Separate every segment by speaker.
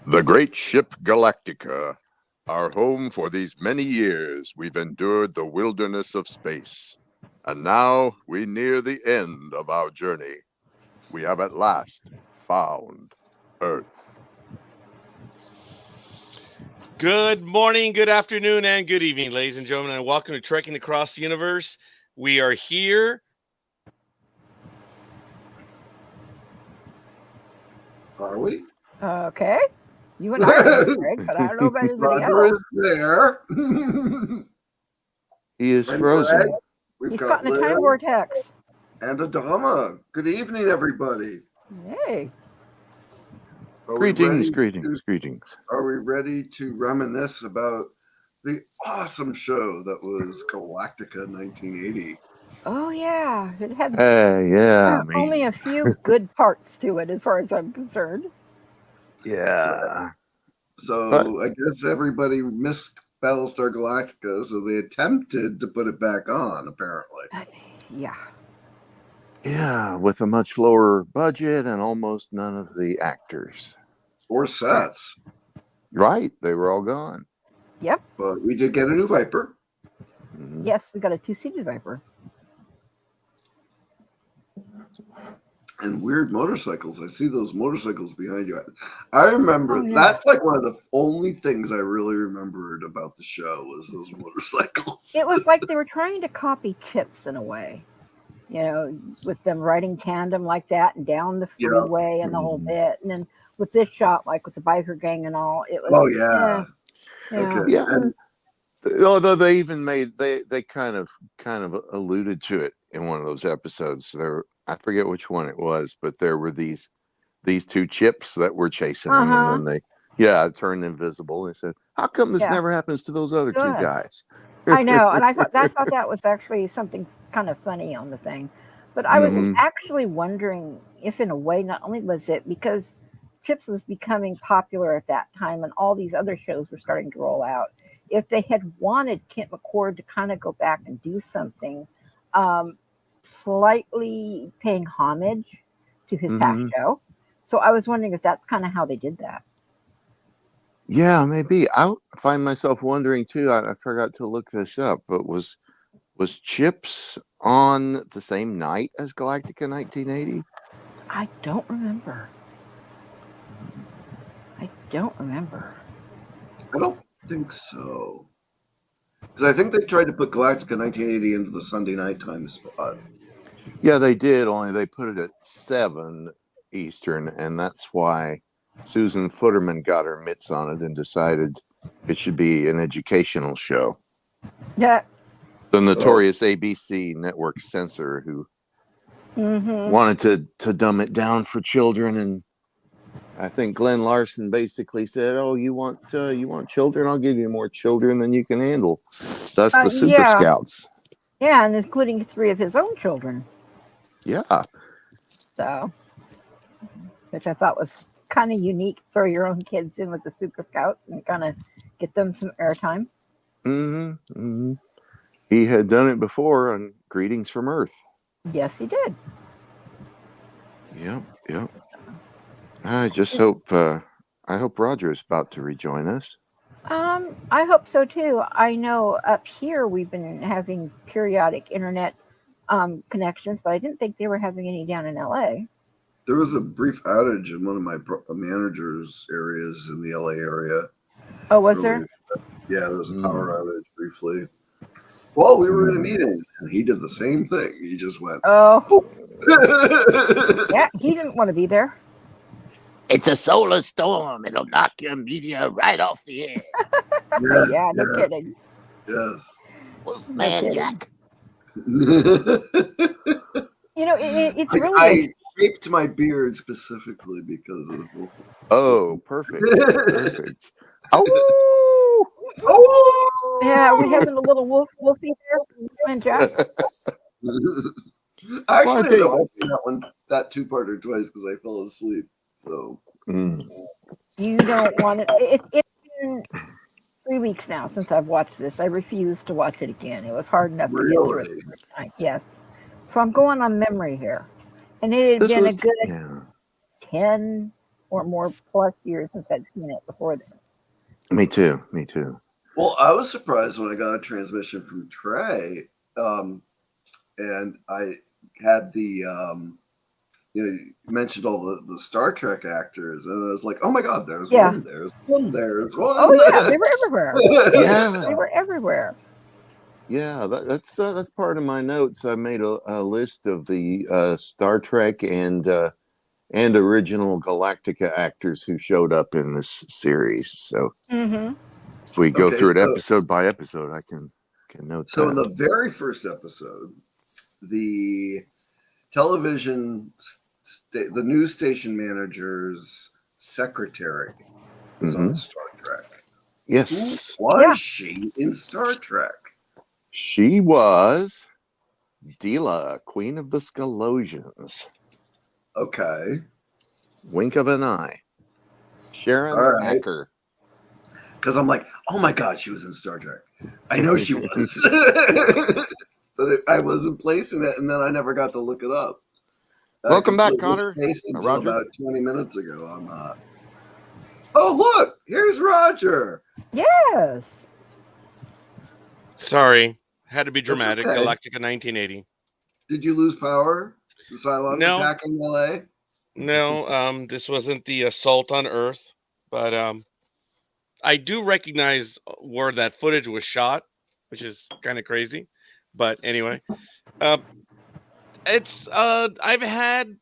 Speaker 1: The great ship Galactica, our home for these many years we've endured the wilderness of space. And now we near the end of our journey. We have at last found Earth.
Speaker 2: Good morning, good afternoon, and good evening, ladies and gentlemen, and welcome to Trekking Across the Universe. We are here.
Speaker 3: Are we?
Speaker 4: Okay. You and I are, Greg, but I don't know about anybody
Speaker 3: Roger
Speaker 4: else.
Speaker 3: is there.
Speaker 1: He is
Speaker 3: And
Speaker 1: frozen.
Speaker 3: Greg, we've
Speaker 4: He's
Speaker 3: got
Speaker 4: caught in a
Speaker 3: Liz
Speaker 4: time vortex.
Speaker 3: and Adama. Good evening, everybody.
Speaker 4: Hey.
Speaker 3: Are
Speaker 1: Greetings,
Speaker 3: we
Speaker 1: greetings.
Speaker 3: Are we ready to reminisce about the awesome show that was Galactica 1980?
Speaker 4: Oh, yeah. It had
Speaker 1: Yeah,
Speaker 4: only a few good parts to it, as far as I'm concerned.
Speaker 1: Yeah.
Speaker 3: So
Speaker 1: But-
Speaker 3: I guess everybody missed Battlestar Galactica, so they attempted to put it back on, apparently.
Speaker 4: Yeah.
Speaker 1: Yeah, with a much lower budget and almost none of the actors.
Speaker 3: Or sets.
Speaker 1: Right, they were all gone.
Speaker 4: Yep.
Speaker 3: But we did get a new Viper.
Speaker 1: Mhm.
Speaker 4: Yes, we got a two-seated Viper.
Speaker 3: And weird motorcycles. I see those motorcycles behind you. I remember
Speaker 4: Oh, yeah.
Speaker 3: that's like one of the only things I really remembered about the show was those motorcycles.
Speaker 4: It was like they were trying to copy Chips in a way, you know, with them riding tandem like that and down the
Speaker 3: Yeah.
Speaker 4: freeway and the whole bit. And then with this shot, like with the biker gang and all, it was.
Speaker 3: Oh yeah.
Speaker 4: Yeah.
Speaker 3: Okay.
Speaker 1: Yeah.
Speaker 3: And
Speaker 1: Although they even made they kind of alluded to it in one of those episodes. There, I forget which one it was, but there were these two chips that were chasing them, and then they turned invisible. They said, "How come this never happens to those other two guys?"
Speaker 4: I know, and I thought that was actually something kind of funny on the thing. But I was actually wondering if, in a way, not only was it because Chips was becoming popular at that time, and all these other shows were starting to roll out, if they had wanted Kent McCord to kind of go back and do something, slightly paying homage to his past show. So I was wondering if that's kind of how they did that.
Speaker 1: Yeah, maybe. I find myself wondering too. I forgot to look this up, but was Chips on the same night as Galactica 1980?
Speaker 4: I don't remember.
Speaker 3: I don't think so. Because I think they tried to put Galactica 1980 into the Sunday nighttime spot.
Speaker 1: Yeah, they did. Only they put it at 7 Eastern, and that's why Susan Futterman got her mitts on it and decided it should be an educational show.
Speaker 4: Yeah.
Speaker 1: The notorious ABC network censor who wanted to dumb it down for children, and I think Glenn Larson basically said, "Oh, you want children? I'll give you more children than you can handle." Thus the Super Scouts.
Speaker 4: Yeah, and including 3 of his own children.
Speaker 1: Yeah.
Speaker 4: So, which I thought was kind of unique. Throw your own kids in with the Super Scouts and kind of get them some airtime.
Speaker 1: He had done it before on Greetings from Earth.
Speaker 4: Yes, he did.
Speaker 1: Yep. I just hope Roger is about to rejoin us.
Speaker 4: I hope so too. I know up here we've been having periodic internet connections, but I didn't think they were having any down in LA.
Speaker 3: There was a brief outage in one of my managers' areas in the LA area.
Speaker 4: Oh, was there?
Speaker 3: Yeah, there was a power outage briefly. Well, we were in a meeting, and he did the same thing. He just went,
Speaker 4: "Oh, yeah." He didn't want to be there.
Speaker 5: It's a solar storm. It'll knock your media right off the air.
Speaker 4: Yeah, no kidding.
Speaker 3: Yes.
Speaker 5: Wolfman Jack.
Speaker 4: You know, it's really.
Speaker 3: I shaped my beard specifically because of Wolfman.
Speaker 1: Oh, perfect. Oh!
Speaker 4: Yeah, are we having a little wolfie there, Wolfman Jack?
Speaker 3: Actually, I watched that 2-parter twice because I fell asleep. So
Speaker 4: you don't want it. It's been 3 weeks now since I've watched this. I refuse to watch it again. It was hard enough to get through it. Yes, so I'm going on memory here, and it had been a good 10 or more plus years since I'd seen it before then.
Speaker 1: Me too. Me too.
Speaker 3: Well, I was surprised when I got a transmission from Trey, and I had the you mentioned all the Star Trek actors, and I was like, oh my God, there's one, there's one, there's one.
Speaker 4: Oh yeah, they were everywhere.
Speaker 1: Yeah,
Speaker 4: They were everywhere.
Speaker 1: yeah. That's part of my notes. I made a list of the Star Trek and original Galactica actors who showed up in this series. So if we go through it episode by episode, I can note
Speaker 3: So
Speaker 1: that.
Speaker 3: in the very first episode, the television, the news station manager's secretary was on Star Trek.
Speaker 1: Yes.
Speaker 3: Who was she in Star Trek?
Speaker 1: She was Dila, Queen of the Skalosians.
Speaker 3: Okay.
Speaker 1: Wink of an eye. Sharon
Speaker 3: right.
Speaker 1: Acker.
Speaker 3: Because I'm like, oh my God, she was in Star Trek. I know she was. But I wasn't placing it, and then I never got to look it up.
Speaker 1: Welcome back, Connor.
Speaker 3: Until
Speaker 1: Roger.
Speaker 3: about 20 minutes ago. I'm not. Oh, look, here's Roger.
Speaker 4: Yes.
Speaker 2: Sorry, had to be dramatic.
Speaker 3: okay.
Speaker 2: Galactica 1980.
Speaker 3: Did you lose power? The Cylons
Speaker 2: No.
Speaker 3: attacking LA?
Speaker 2: No, this wasn't the assault on Earth, but I do recognize where that footage was shot, which is kind of crazy. But anyway, it's I've had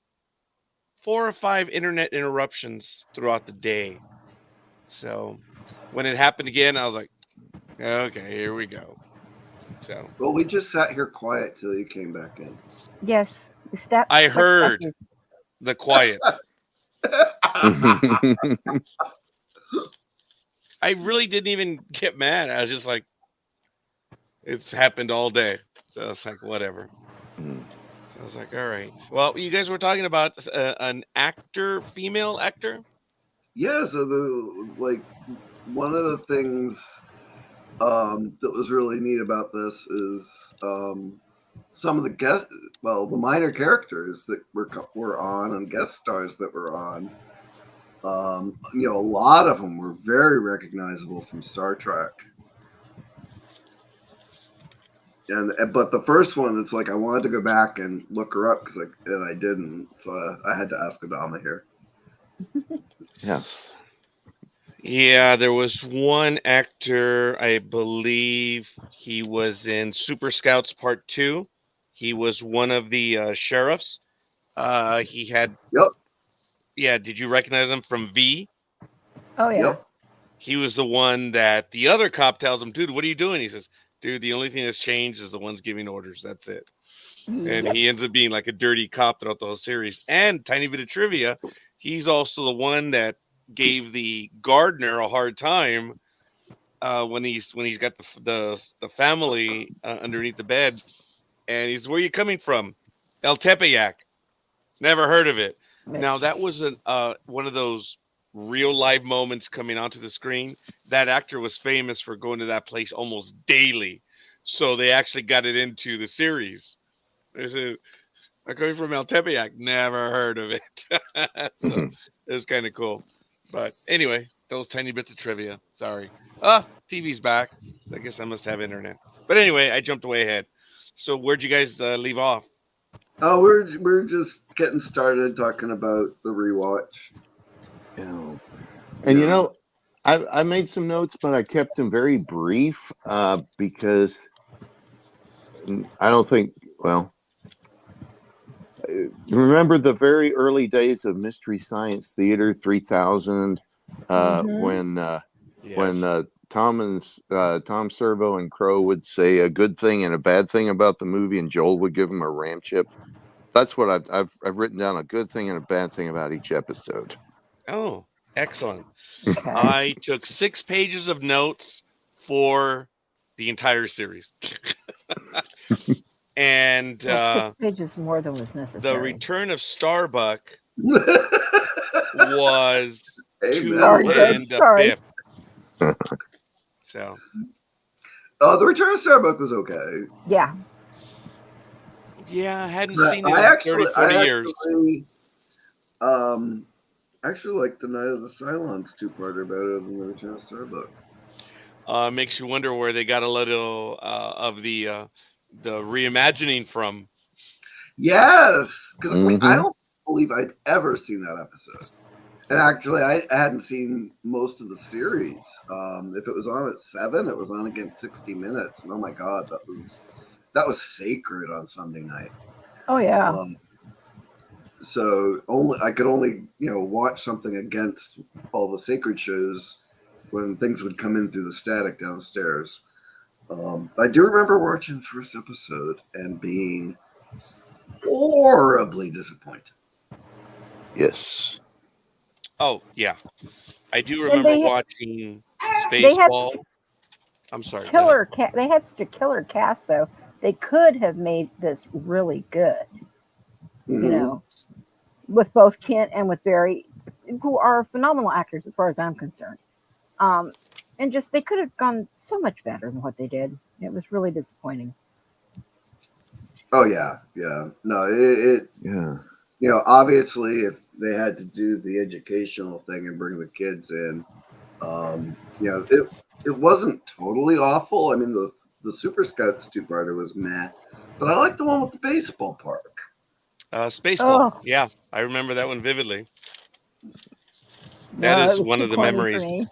Speaker 2: 4 or 5 internet interruptions throughout the day. So when it happened again, I was like, okay, here we go. So
Speaker 3: Well, we just sat here quiet till you came back in.
Speaker 4: Yes.
Speaker 2: I heard the quiet. I really didn't even get mad. I was just like, it's happened all day. So it's like, whatever. So I was like, all right. Well, you guys were talking about an actor, female actor?
Speaker 3: Yeah, so one of the things that was really neat about this is some of the the minor characters that were on and guest stars that were on. A lot of them were very recognizable from Star Trek. But the first one, it's like I wanted to go back and look her up and I didn't, so I had to ask Adama here.
Speaker 1: Yes.
Speaker 2: Yeah, there was one actor, I believe he was in Super Scouts Part 2. He was one of the sheriffs. He had...
Speaker 3: Yep.
Speaker 2: Yeah, did you recognize him from V?
Speaker 4: Oh, yeah.
Speaker 3: Yep.
Speaker 2: He was the one that the other cop tells him, dude, what are you doing? He says, dude, the only thing that's changed is the ones giving orders. That's it. And he ends up being like a dirty cop throughout the whole series. And tiny bit of trivia, he's also the one that gave the gardener a hard time when he's got the family underneath the bed. And he's, where are you coming from? El Tepeyac. Never heard of it. Now, that was one of those real live moments coming onto the screen. That actor was famous for going to that place almost daily. So they actually got it into the series. I'm coming from El Tepeyac. Never heard of it. So it was kind of cool. But anyway, those tiny bits of trivia. Sorry. TV's back. So I guess I must have internet. But anyway, I jumped way ahead. So where'd you guys leave off?
Speaker 3: Oh, we're just getting started talking about the rewatch.
Speaker 1: Yeah. And I made some notes, but I kept them very brief because I don't think, remember the very early days of Mystery Science Theater 3000 when Tom Servo and Crow would say a good thing and a bad thing about the movie, and Joel would give them a ram chip. That's what I've written down, a good thing and a bad thing about each episode.
Speaker 2: Oh, excellent. I took 6 pages of notes for the entire series. And
Speaker 4: 6 pages more than was necessary.
Speaker 2: The Return of Starbuck was 2 and a fifth. So
Speaker 3: the Return of Starbuck was okay.
Speaker 4: Yeah.
Speaker 2: Yeah, I hadn't seen it in 30, 40 years.
Speaker 3: actually like the Night of the Cylons two-parter better than the Return of Starbuck.
Speaker 2: Makes you wonder where they got a little of the reimagining from.
Speaker 3: Yes, because I
Speaker 1: Mhm.
Speaker 3: don't believe I'd ever seen that episode. And actually, I hadn't seen most of the series. If it was on at 7, it was on against 60 Minutes, and oh my god, that was sacred on Sunday night.
Speaker 4: Oh yeah.
Speaker 3: So I could only watch something against all the sacred shows when things would come in through the static downstairs. I do remember watching the first episode and being horribly disappointed.
Speaker 1: Yes.
Speaker 2: Oh yeah, I do
Speaker 4: And
Speaker 2: remember watching
Speaker 4: they had
Speaker 2: Spaceball. I'm sorry. Go ahead.
Speaker 4: killer cast. They had such a killer cast, though. They could have made this really good.
Speaker 3: Mhm.
Speaker 4: You know, with both Kent and with Barry, who are phenomenal actors as far as I'm concerned. And just they could have gone so much better than what they did. It was really disappointing.
Speaker 3: Oh yeah. No, it
Speaker 1: Yeah.
Speaker 3: obviously if they had to do the educational thing and bring the kids in, it wasn't totally awful. I mean, the Super Scouts two-parter was meh, but I like the one with the baseball park.
Speaker 2: Spaceball.
Speaker 4: Oh,
Speaker 2: Yeah, I remember that one vividly. That
Speaker 4: no, it
Speaker 2: is
Speaker 4: was
Speaker 2: one
Speaker 4: too
Speaker 2: of the
Speaker 4: corny for
Speaker 2: memories.
Speaker 4: me.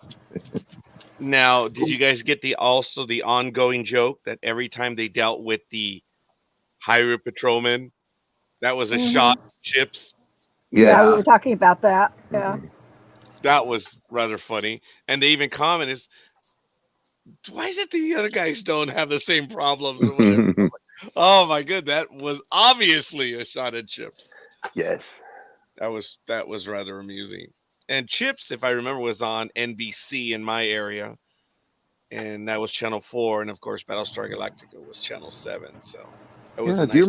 Speaker 2: Now, did you guys get the ongoing joke that every time they dealt with the Hyrule Patrolman, that was a shot
Speaker 4: Hmm.
Speaker 2: at Chips?
Speaker 4: Yeah, we
Speaker 3: Yeah.
Speaker 4: were talking about that. Yeah.
Speaker 2: That was rather funny. And they even comment is, why is it the other guys don't have the same problems or whatever? Oh my good, that was obviously a shot at Chips.
Speaker 1: Yes.
Speaker 2: That was rather amusing. And Chips, if I remember, was on NBC in my area, and that was Channel 4, and of course Battlestar Galactica was Channel 7. So it was a
Speaker 1: Yeah. Do you
Speaker 2: nice little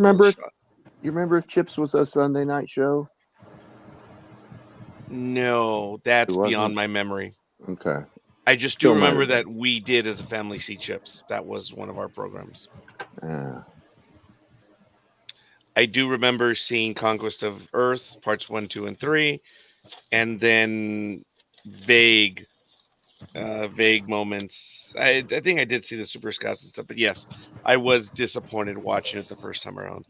Speaker 1: remember
Speaker 2: shot.
Speaker 1: if Chips was a Sunday night show?
Speaker 2: No,
Speaker 1: It
Speaker 2: that's beyond
Speaker 1: wasn't.
Speaker 2: my memory.
Speaker 1: Okay.
Speaker 2: I just do
Speaker 1: Still might
Speaker 2: remember
Speaker 1: have
Speaker 2: that
Speaker 1: been.
Speaker 2: we did as a family see Chips. That was one of our programs. I do remember seeing Conquest of Earth parts 1, 2, and 3, and then vague vague moments. I think I did see the Super Scouts and stuff, but yes, I was disappointed watching it the first time around.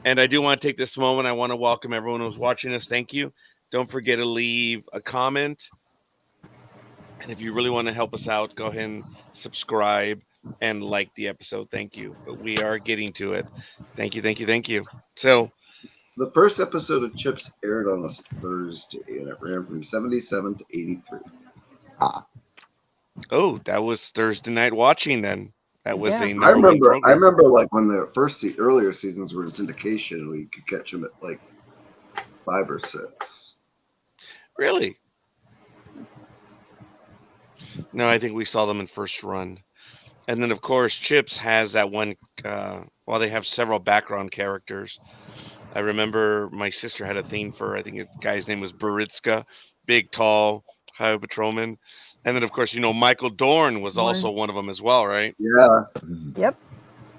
Speaker 2: And I do want to take this moment. I want to welcome everyone who's watching us. Thank you. Don't forget to leave a comment. And if you really want to help us out, go ahead and subscribe and like the episode. Thank you. But we are getting to it. Thank you, thank you, thank you. So,
Speaker 3: The first episode of Chips aired on a Thursday, and it ran from 77 to 83.
Speaker 2: oh, that was Thursday night watching then. That was
Speaker 4: Yeah.
Speaker 2: a
Speaker 3: I
Speaker 2: number one
Speaker 3: remember. I
Speaker 2: program.
Speaker 3: remember like when the earlier seasons were in syndication, we could catch them at like 5 or 6.
Speaker 2: Really? No, I think we saw them in first run. And then, of course, Chips has that one. Well, they have several background characters. I remember my sister had a theme for, I think the guy's name was Buritska, big, tall, highway patrolman. And then, of course, Michael Dorn was also one of them as well, right?
Speaker 3: Yeah.
Speaker 4: Yep.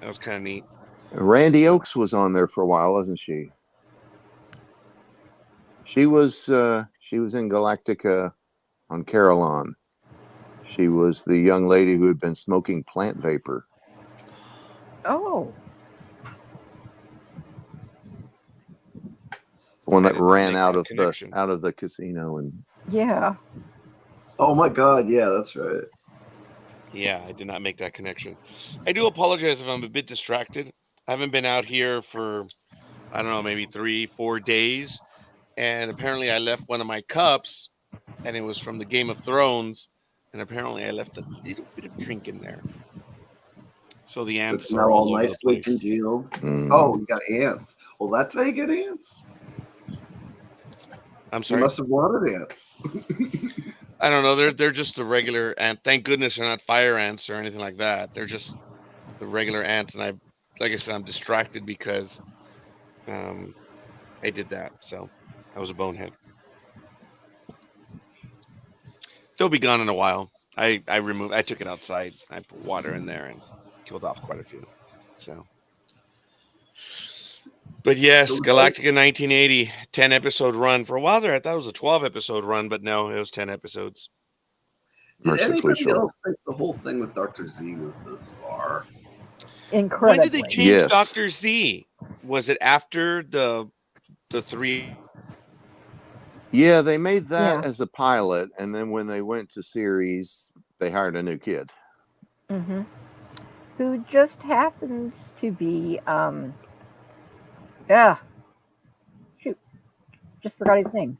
Speaker 2: That was kind of neat.
Speaker 1: Randy Oakes was on there for a while, wasn't she? She was in Galactica on Carillon. She was the young lady who had been smoking plant vapor.
Speaker 4: Oh.
Speaker 1: The one
Speaker 2: I
Speaker 1: that
Speaker 2: did not
Speaker 1: ran
Speaker 2: make
Speaker 1: out
Speaker 2: that
Speaker 1: of
Speaker 2: connection.
Speaker 1: the casino and
Speaker 4: Yeah.
Speaker 3: Oh my God. Yeah, that's right.
Speaker 2: Yeah, I did not make that connection. I do apologize if I'm a bit distracted. I haven't been out here for, I don't know, maybe 3, 4 days. And apparently I left one of my cups, and it was from the Game of Thrones. And apparently I left a little bit of drink in there. So the
Speaker 3: It's
Speaker 2: ants
Speaker 3: now
Speaker 2: are all
Speaker 3: all
Speaker 2: over the
Speaker 3: nicely
Speaker 2: place.
Speaker 3: congealed. Oh, you got ants. Well, that's how you get ants.
Speaker 2: I'm
Speaker 3: You
Speaker 2: sorry.
Speaker 3: must have wanted ants.
Speaker 2: I don't know. They're just the regular ant. Thank goodness they're not fire ants or anything like that. They're just the regular ants. And like I said, I'm distracted because I did that. So I was a bonehead. They'll be gone in a while. I took it outside. I put water in there and killed off quite a few. So But yes,
Speaker 3: So,
Speaker 2: Galactica 1980, 10 episode run. For a while there, I thought it was a 12 episode run, but no, it was 10 episodes.
Speaker 3: did
Speaker 1: Mercifully
Speaker 3: anybody
Speaker 1: short.
Speaker 3: else think the whole thing with Dr. Z was bizarre?
Speaker 4: Incredibly.
Speaker 2: When did they change
Speaker 1: Yes.
Speaker 2: Dr. Z? Was it after the 3?
Speaker 1: Yeah, they made that
Speaker 4: Yeah.
Speaker 1: as a pilot, and then when they went to series, they hired a new kid.
Speaker 4: Mm-hmm. Who just happens to be yeah, shoot, just forgot his name.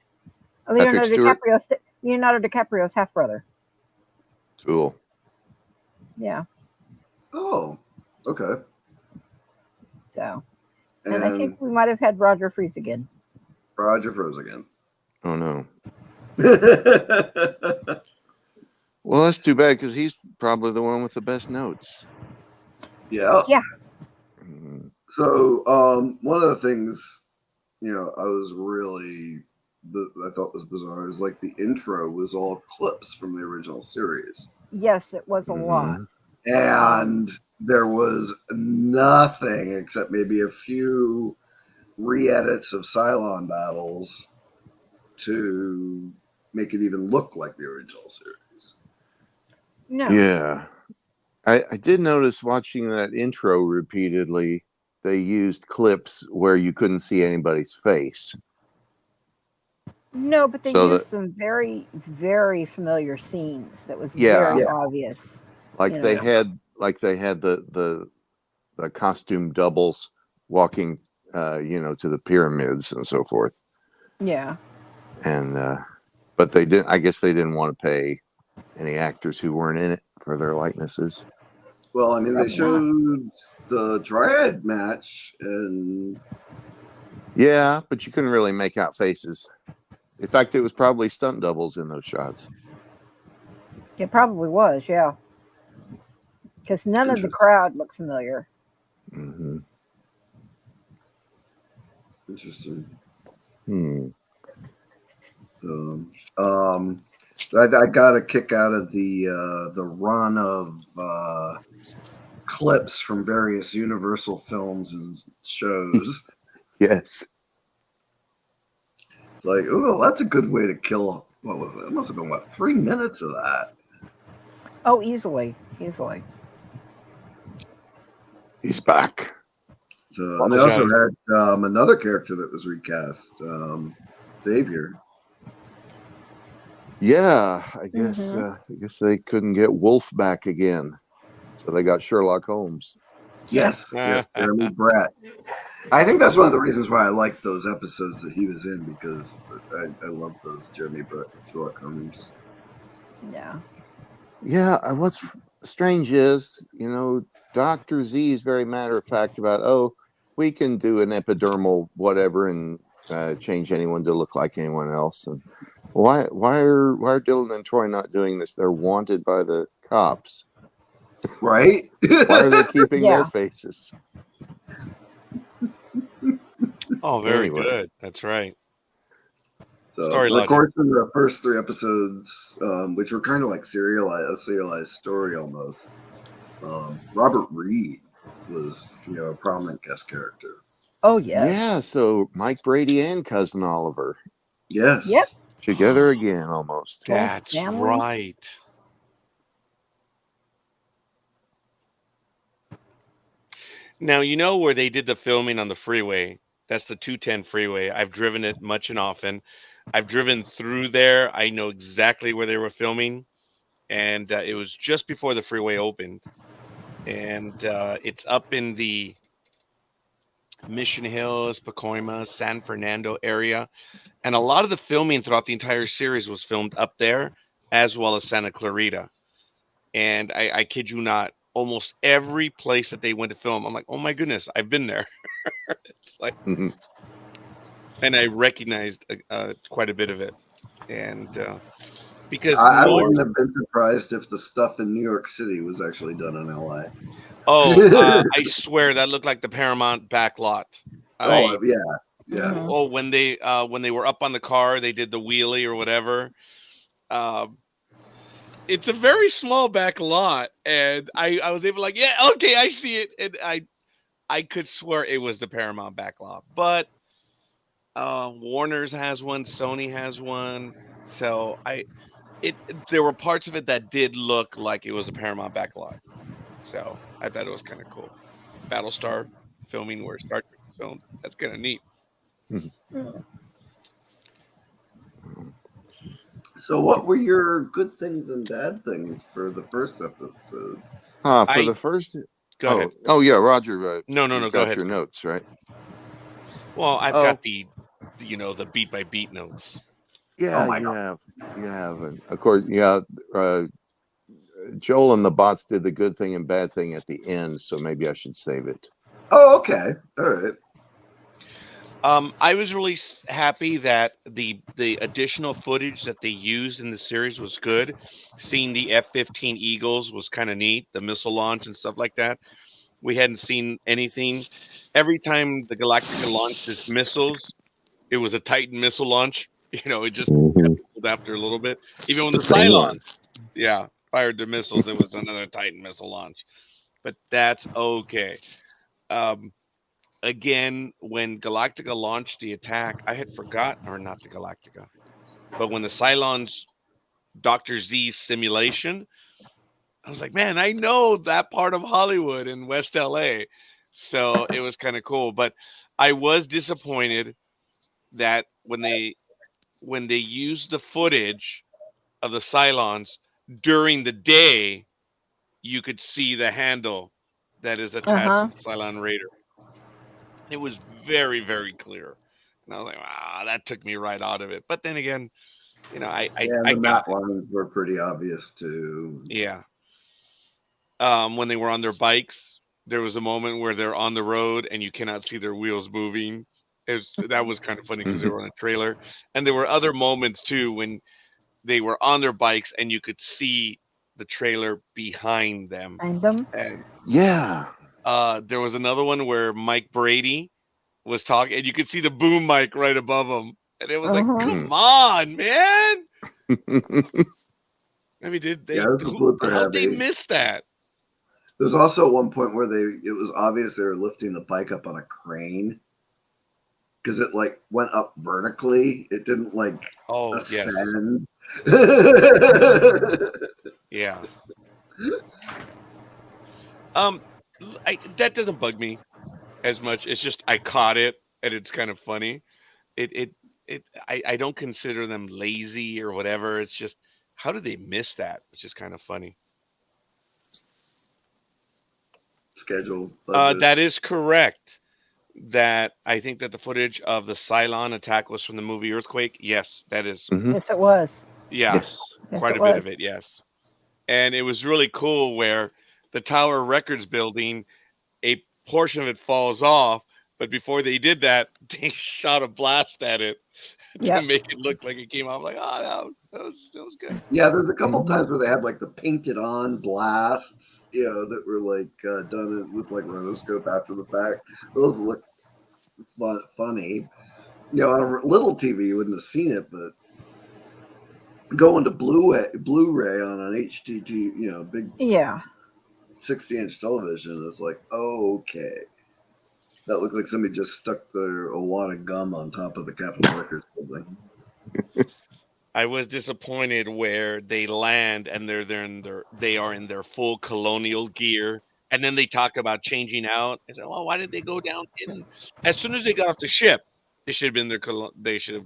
Speaker 1: Patrick Stewart.
Speaker 4: Leonardo DiCaprio's half brother.
Speaker 1: Cool.
Speaker 4: Yeah.
Speaker 3: Oh, okay.
Speaker 4: So, and I think we might have had Roger Freeze again.
Speaker 3: Roger froze again.
Speaker 1: Oh no. Well, that's too bad because he's probably the one with the best notes.
Speaker 3: Yeah.
Speaker 4: Yeah.
Speaker 1: Mm.
Speaker 3: So, one of the things, I thought was bizarre is like the intro was all clips from the original series.
Speaker 4: Yes, it was a lot.
Speaker 3: And there was nothing except maybe a few re-edits of Cylon battles to make it even look like the original series.
Speaker 4: No.
Speaker 1: Yeah. I did notice watching that intro repeatedly, they used clips where you couldn't see anybody's face.
Speaker 4: No, but they
Speaker 1: So
Speaker 4: used some very, very familiar scenes that was
Speaker 1: Yeah.
Speaker 4: very obvious.
Speaker 1: Like
Speaker 4: you
Speaker 1: they
Speaker 4: know.
Speaker 1: had the costume doubles walking to the pyramids and so forth.
Speaker 4: Yeah.
Speaker 1: And but they didn't, I guess they didn't want to pay any actors who weren't in it for their likenesses.
Speaker 3: Well, I mean, they
Speaker 4: Probably
Speaker 3: showed the Dryad match, and
Speaker 1: Yeah, but you couldn't really make out faces. In fact, it was probably stunt doubles in those shots.
Speaker 4: It probably was, yeah. Because none of the crowd looked familiar.
Speaker 1: Mm-hmm.
Speaker 3: interesting. I got a kick out of the run of clips from various Universal films and shows.
Speaker 1: Yes.
Speaker 3: Like, oh, that's a good way to kill. What was it? It must have been 3 minutes of that.
Speaker 4: Oh, easily.
Speaker 1: He's back.
Speaker 3: So, and they also had another character that was recast, Xavier.
Speaker 1: Yeah, I guess they couldn't get Wolf back again, so they got Sherlock Holmes.
Speaker 3: Yes, yeah, Jeremy Brett. I think that's one of the reasons why I like those episodes that he was in, because I love those Jeremy Brett Sherlock Holmes.
Speaker 4: Yeah.
Speaker 1: Yeah, what's strange is, Dr. Z is very matter of fact about, we can do an epidermal whatever and change anyone to look like anyone else. And why are Dylan and Troy not doing this? They're wanted by the cops.
Speaker 3: Right?
Speaker 1: Why are they keeping their faces?
Speaker 2: Oh, very good. That's right.
Speaker 3: So,
Speaker 2: Story
Speaker 3: of
Speaker 2: logic.
Speaker 3: course, in the first 3 episodes, which were kind of like a serialized story almost, Robert Reed was, a prominent guest character.
Speaker 4: Oh, yes.
Speaker 1: Yeah, so Mike Brady and Cousin Oliver.
Speaker 3: Yes.
Speaker 4: Yep.
Speaker 1: Together again, almost.
Speaker 2: That's right. Now, where they did the filming on the freeway? That's the 210 freeway. I've driven it much and often. I've driven through there. I know exactly where they were filming. And it was just before the freeway opened. And it's up in the Mission Hills, Pacoima, San Fernando area. And a lot of the filming throughout the entire series was filmed up there, as well as Santa Clarita. And I kid you not, almost every place that they went to film, I'm like, oh my goodness, I've been there. It's like, and I recognized quite a bit of it. And because
Speaker 3: I wouldn't have been surprised if the stuff in New York City was actually done in LA.
Speaker 2: Oh, I swear that looked like the Paramount back lot.
Speaker 3: Yeah.
Speaker 2: Oh, when they were up on the car, they did the wheelie or whatever. It's a very small back lot, and I was able to, like, yeah, okay, I see it, and I could swear it was the Paramount backlot, but Warner's has one, Sony has one, so there were parts of it that did look like it was a Paramount backlot. So I thought it was kind of cool. Battlestar filming where Star Trek was filmed. That's kind of neat.
Speaker 3: So, what were your good things and bad things for the first episode?
Speaker 1: For the first.
Speaker 2: Go ahead.
Speaker 1: Oh yeah, Roger.
Speaker 2: No,
Speaker 1: you've
Speaker 2: go
Speaker 1: got
Speaker 2: ahead.
Speaker 1: your notes, right?
Speaker 2: Well, I've got the beat by beat notes.
Speaker 1: Yeah,
Speaker 3: Oh my
Speaker 1: you have, and of course, Joel and the bots did the good thing and bad thing at the end, so maybe I should save it.
Speaker 3: Oh, okay. All right.
Speaker 2: I was really happy that the additional footage that they used in the series was good. Seeing the F-15 Eagles was kind of neat, the missile launch and stuff like that. We hadn't seen anything. Every time the Galactica launched its missiles, it was a Titan missile launch. It just kept after a little bit. Even when the Cylons, fired their missiles, it was another Titan missile launch. But that's okay. Again, when Galactica launched the attack, I had forgotten, or not the Galactica, but when the Cylons, Dr. Z's simulation, I was like, man, I know that part of Hollywood in West LA. So it was kind of cool. But I was disappointed that when they used the footage of the Cylons during the day, you could see the handle that is attached to the Cylon Raider. It was very, very clear. And I was like, wow, that took me right out of it. But then again, I
Speaker 3: the
Speaker 2: got
Speaker 3: map lines were pretty obvious too.
Speaker 2: Yeah. When they were on their bikes, there was a moment where they're on the road and you cannot see their wheels moving. That was kind of funny because they were on a trailer. And there were other moments too when they were on their bikes and you could see the trailer behind them. And there was another one where Mike Brady was talking and you could see the boom mic right above him. And it was like, come on, man. I mean, how'd they miss that?
Speaker 3: There's also one point where it was obvious they were lifting the bike up on a crane because it went up vertically. It didn't ascend.
Speaker 2: Yeah. That doesn't bug me as much. It's just I caught it and it's kind of funny. I don't consider them lazy or whatever. It's just how did they miss that? Which is kind of funny.
Speaker 3: Schedule.
Speaker 2: That is correct. That I think that the footage of the Cylon attack was from the movie Earthquake. Yes, that is.
Speaker 4: Yes, it was.
Speaker 2: Yeah,
Speaker 1: yes.
Speaker 2: Quite a bit of it. Yes, and it was really cool where the Tower Records building, a portion of it falls off, but before they did that, they shot a blast at it to make it look like it came off. Like, oh, that was good.
Speaker 3: Yeah, there's a couple times where they had the painted on blasts, that were done with rotoscope after the fact. Those look funny. On a little TV you wouldn't have seen it, but going to Blu-ray on an HDG, big 60-inch television is like, okay. That looked like somebody just stuck a wad of gum on top of the Capitol Records building.
Speaker 2: I was disappointed where they land and they are in their full colonial gear, and then they talk about changing out. I said, well, why did they go down in? As soon as they got off the ship, they should have been they should have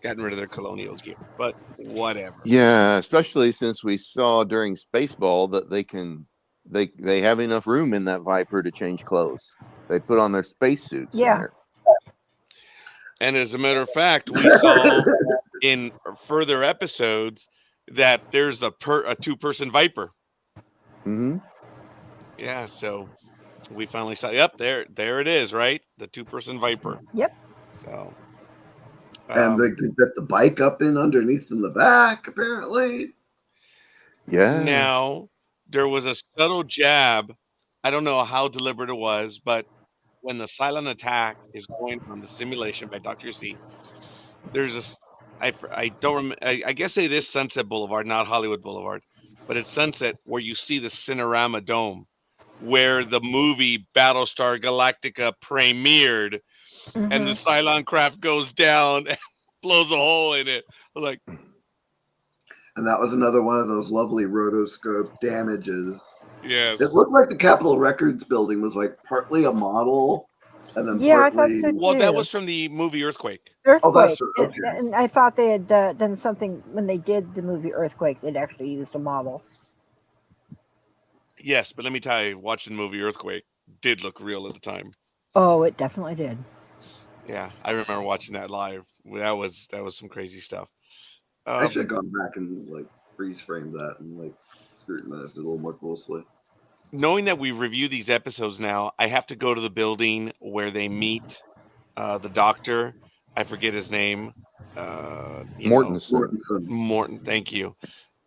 Speaker 2: gotten rid of their colonial gear. But whatever.
Speaker 1: Yeah, especially since we saw during Spaceball that they have enough room in that Viper to change clothes. They put on their spacesuits in there.
Speaker 2: And as a matter of fact, we saw in further episodes that there's a 2-person Viper.
Speaker 1: Mm-hmm.
Speaker 2: Yeah, so we finally saw. Yep, there it is, right? The 2-person Viper.
Speaker 4: Yep.
Speaker 2: So.
Speaker 3: And they could get the bike up in underneath in the back, apparently.
Speaker 1: Yeah.
Speaker 2: Now, there was a subtle jab. I don't know how deliberate it was, but when the silent attack is going on the simulation by Dr. Z, there's this. I don't remember. I guess it is Sunset Boulevard, not Hollywood Boulevard, but it's Sunset where you see the Cinerama Dome. where the movie Battlestar Galactica premiered, and the Cylon craft goes down and blows a hole in it. I was like,
Speaker 3: And that was another one of those lovely rotoscope damages.
Speaker 2: yes.
Speaker 3: It looked like the Capitol Records building was like partly a model and then
Speaker 4: Yeah, I thought
Speaker 3: partly.
Speaker 4: so
Speaker 2: Well, that
Speaker 4: too.
Speaker 2: was from the movie Earthquake.
Speaker 3: Oh, that's
Speaker 4: Earthquake.
Speaker 3: okay.
Speaker 4: And I thought they had done something when they did the movie Earthquake. They'd actually used a model.
Speaker 2: Yes, but let me tell you, watching the movie Earthquake did look real at the time.
Speaker 4: Oh, it definitely did.
Speaker 2: Yeah, I remember watching that live. That was some crazy stuff.
Speaker 3: I should have gone back and like freeze framed that and like scrutinized it a little more closely.
Speaker 2: Knowing that we review these episodes now, I have to go to the building where they meet the doctor. I forget his name.
Speaker 1: Mortensen.
Speaker 2: Morton. Thank you.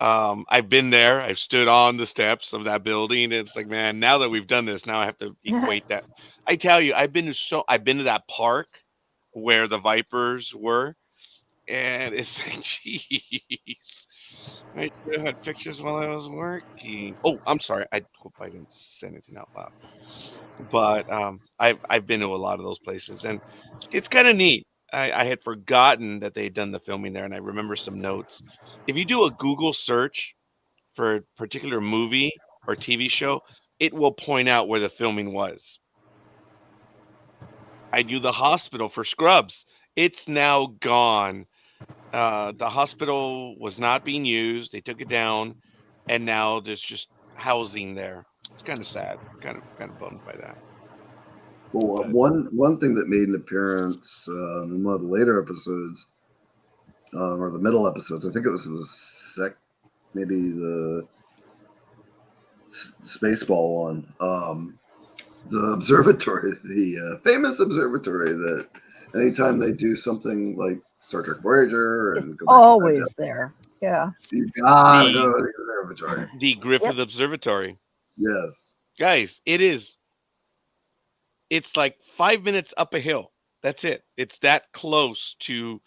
Speaker 2: I've been there. I've stood on the steps of that building. It's like, man, now that we've done this, now I have to equate that. I tell you, I've been to that park where the Vipers were, and it's like, jeez. I should have had pictures while I was working. Oh, I'm sorry. I hope I didn't say anything out loud. But I've been to a lot of those places, and it's kind of neat. I had forgotten that they had done the filming there, and I remember some notes. If you do a Google search for a particular movie or TV show, it will point out where the filming was. I do the hospital for Scrubs. It's now gone. The hospital was not being used. They took it down, and now there's just housing there. It's kind of sad. Kind of bummed by that.
Speaker 3: Well, one thing that made an appearance in one of the later episodes, or the middle episodes, I think it was maybe the Spaceball one, the observatory, the famous observatory that anytime they do something like Star Trek Voyager and
Speaker 4: It's
Speaker 3: go back
Speaker 4: always there. Yeah.
Speaker 3: you gotta go to the observatory.
Speaker 2: The Griffith Observatory.
Speaker 3: Yes.
Speaker 2: Guys, it's like 5 minutes up a hill. That's it. It's that close to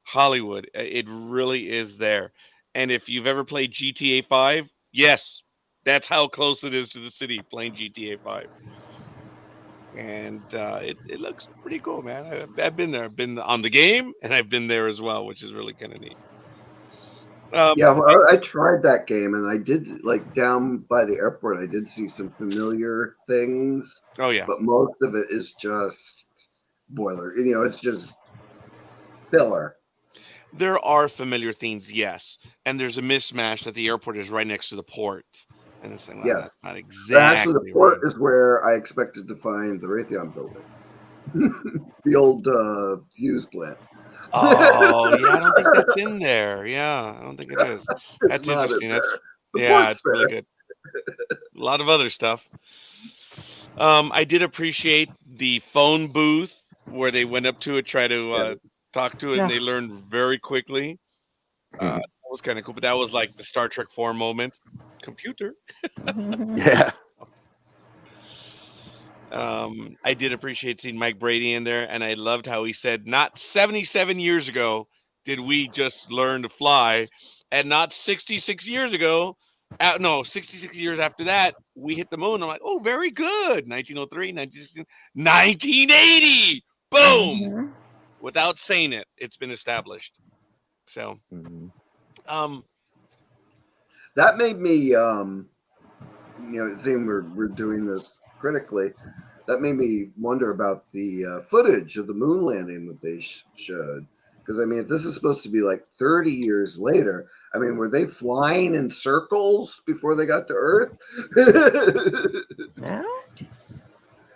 Speaker 2: Hollywood. It really is there. And if you've ever played GTA 5, yes, that's how close it is to the city playing GTA 5. And it looks pretty cool, man. I've been there. I've been on the game, and I've been there as well, which is really kind of neat.
Speaker 3: Yeah, well, I tried that game, and I did like down by the airport. I did see some familiar things.
Speaker 2: Oh yeah,
Speaker 3: but most of it is just boiler. You know, it's just filler.
Speaker 2: there are familiar things, yes, and there's a mismatch that the airport is right next to the port, and it's like, well,
Speaker 3: Yes.
Speaker 2: that's not
Speaker 3: Actually, the
Speaker 2: exactly
Speaker 3: port
Speaker 2: right.
Speaker 3: is where I expected to find the Raytheon building, the old fuse plant.
Speaker 2: Oh yeah, I don't think that's in there. Yeah, I don't think it is.
Speaker 3: It's
Speaker 2: That's
Speaker 3: not in
Speaker 2: interesting. That's
Speaker 3: there. The
Speaker 2: yeah,
Speaker 3: port's
Speaker 2: it's really
Speaker 3: there.
Speaker 2: good. A lot of other stuff. I did appreciate the phone booth where they went up to it, try to talk to it, and
Speaker 4: Yeah.
Speaker 2: they learned very quickly.
Speaker 1: Mhm.
Speaker 2: That was kind of cool, but that was like the Star Trek 4 moment. Computer.
Speaker 1: Yeah.
Speaker 2: I did appreciate seeing Mike Brady in there, and I loved how he said, "Not 77 years ago did we just learn to fly, and not 66 years ago, no, 66 years after that, we hit the moon." I'm like, "Oh, very good. 1903, 1916, 1980, boom!" Without saying it, it's been established. So,
Speaker 3: That made me, seeing we're doing this critically, that made me wonder about the footage of the moon landing that they showed. Because I mean, if this is supposed to be like 30 years later, I mean, were they flying in circles before they got to Earth?
Speaker 4: Yeah.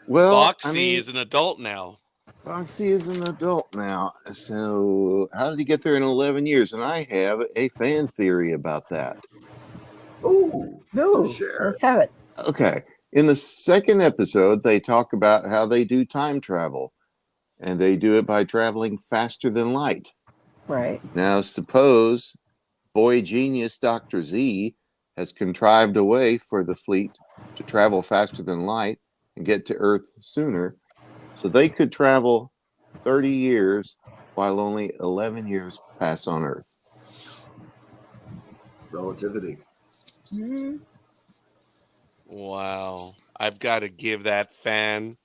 Speaker 1: Well,
Speaker 2: Foxy
Speaker 1: I mean,
Speaker 2: is an adult now.
Speaker 1: Foxy is an adult now. So how did he get there in 11 years? And I have a fan theory about that.
Speaker 3: Oh,
Speaker 4: No.
Speaker 3: share.
Speaker 4: Let's have it.
Speaker 1: Okay. In the second episode, they talk about how they do time travel, and they do it by traveling faster than light.
Speaker 4: Right.
Speaker 1: Now, suppose boy genius Dr. Z has contrived a way for the fleet to travel faster than light and get to Earth sooner, so they could travel 30 years while only 11 years pass on Earth.
Speaker 3: Relativity.
Speaker 2: Wow. I've got to give that fan,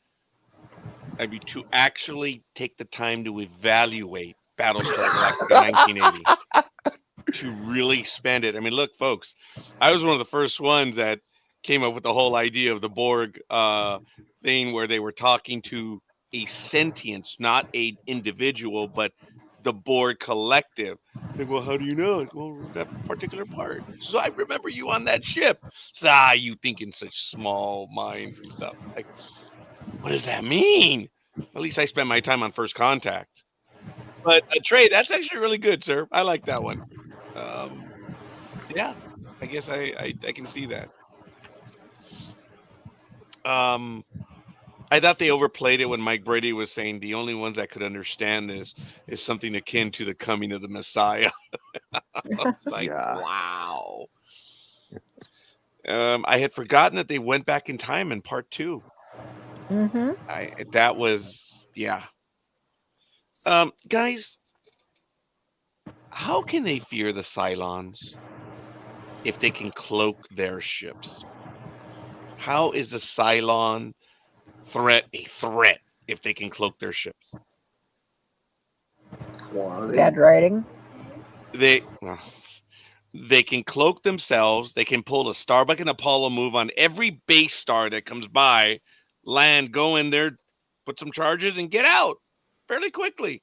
Speaker 2: I mean, to actually take the time to evaluate Battlestar Galactica 1980, to really spend it. I mean, look, folks, I was one of the first ones that came up with the whole idea of the Borg thing where they were talking to a sentience, not a individual, but the Borg collective. Like, well, how do you know? Like, well, that particular part. So I remember you on that ship. So, you think in such small minds and stuff. Like, what does that mean? At least I spent my time on First Contact. But Trey, that's actually really good, sir. I like that one. Um, yeah, I guess I can see that. Um, I thought they overplayed it when Mike Brady was saying the only ones that could understand this is something akin to the coming of the Messiah. It's like,
Speaker 1: Yeah.
Speaker 2: wow. I had forgotten that they went back in time in part 2. That was, yeah. Guys, how can they fear the Cylons if they can cloak their ships? How is the Cylon threat a threat if they can cloak their ships?
Speaker 3: Quantity.
Speaker 4: Bad writing.
Speaker 2: They can cloak themselves. They can pull a Starbuck and Apollo move on every base star that comes by, land, go in there, put some charges, and get out fairly quickly.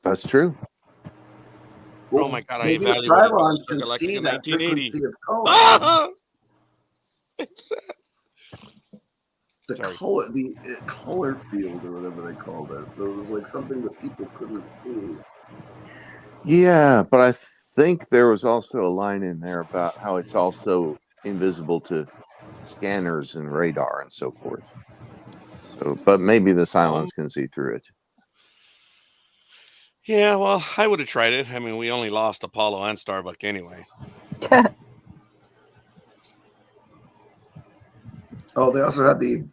Speaker 1: That's true.
Speaker 2: Oh my God! I
Speaker 3: Maybe the
Speaker 2: evaluated
Speaker 3: Cylons
Speaker 2: Battlestar
Speaker 3: can
Speaker 2: Galactica
Speaker 3: see
Speaker 2: in
Speaker 3: that
Speaker 2: 1980.
Speaker 3: frequency of color.
Speaker 2: Ah! It's sad.
Speaker 3: The
Speaker 2: Sorry.
Speaker 3: color field or whatever they called it. So it was like something that people couldn't see.
Speaker 1: Yeah, but I think there was also a line in there about how it's also invisible to scanners and radar and so forth. So, but maybe the Cylons can see through it.
Speaker 2: Yeah, well, I would have tried it. I mean, we only lost Apollo and Starbuck anyway.
Speaker 3: Oh, they also had the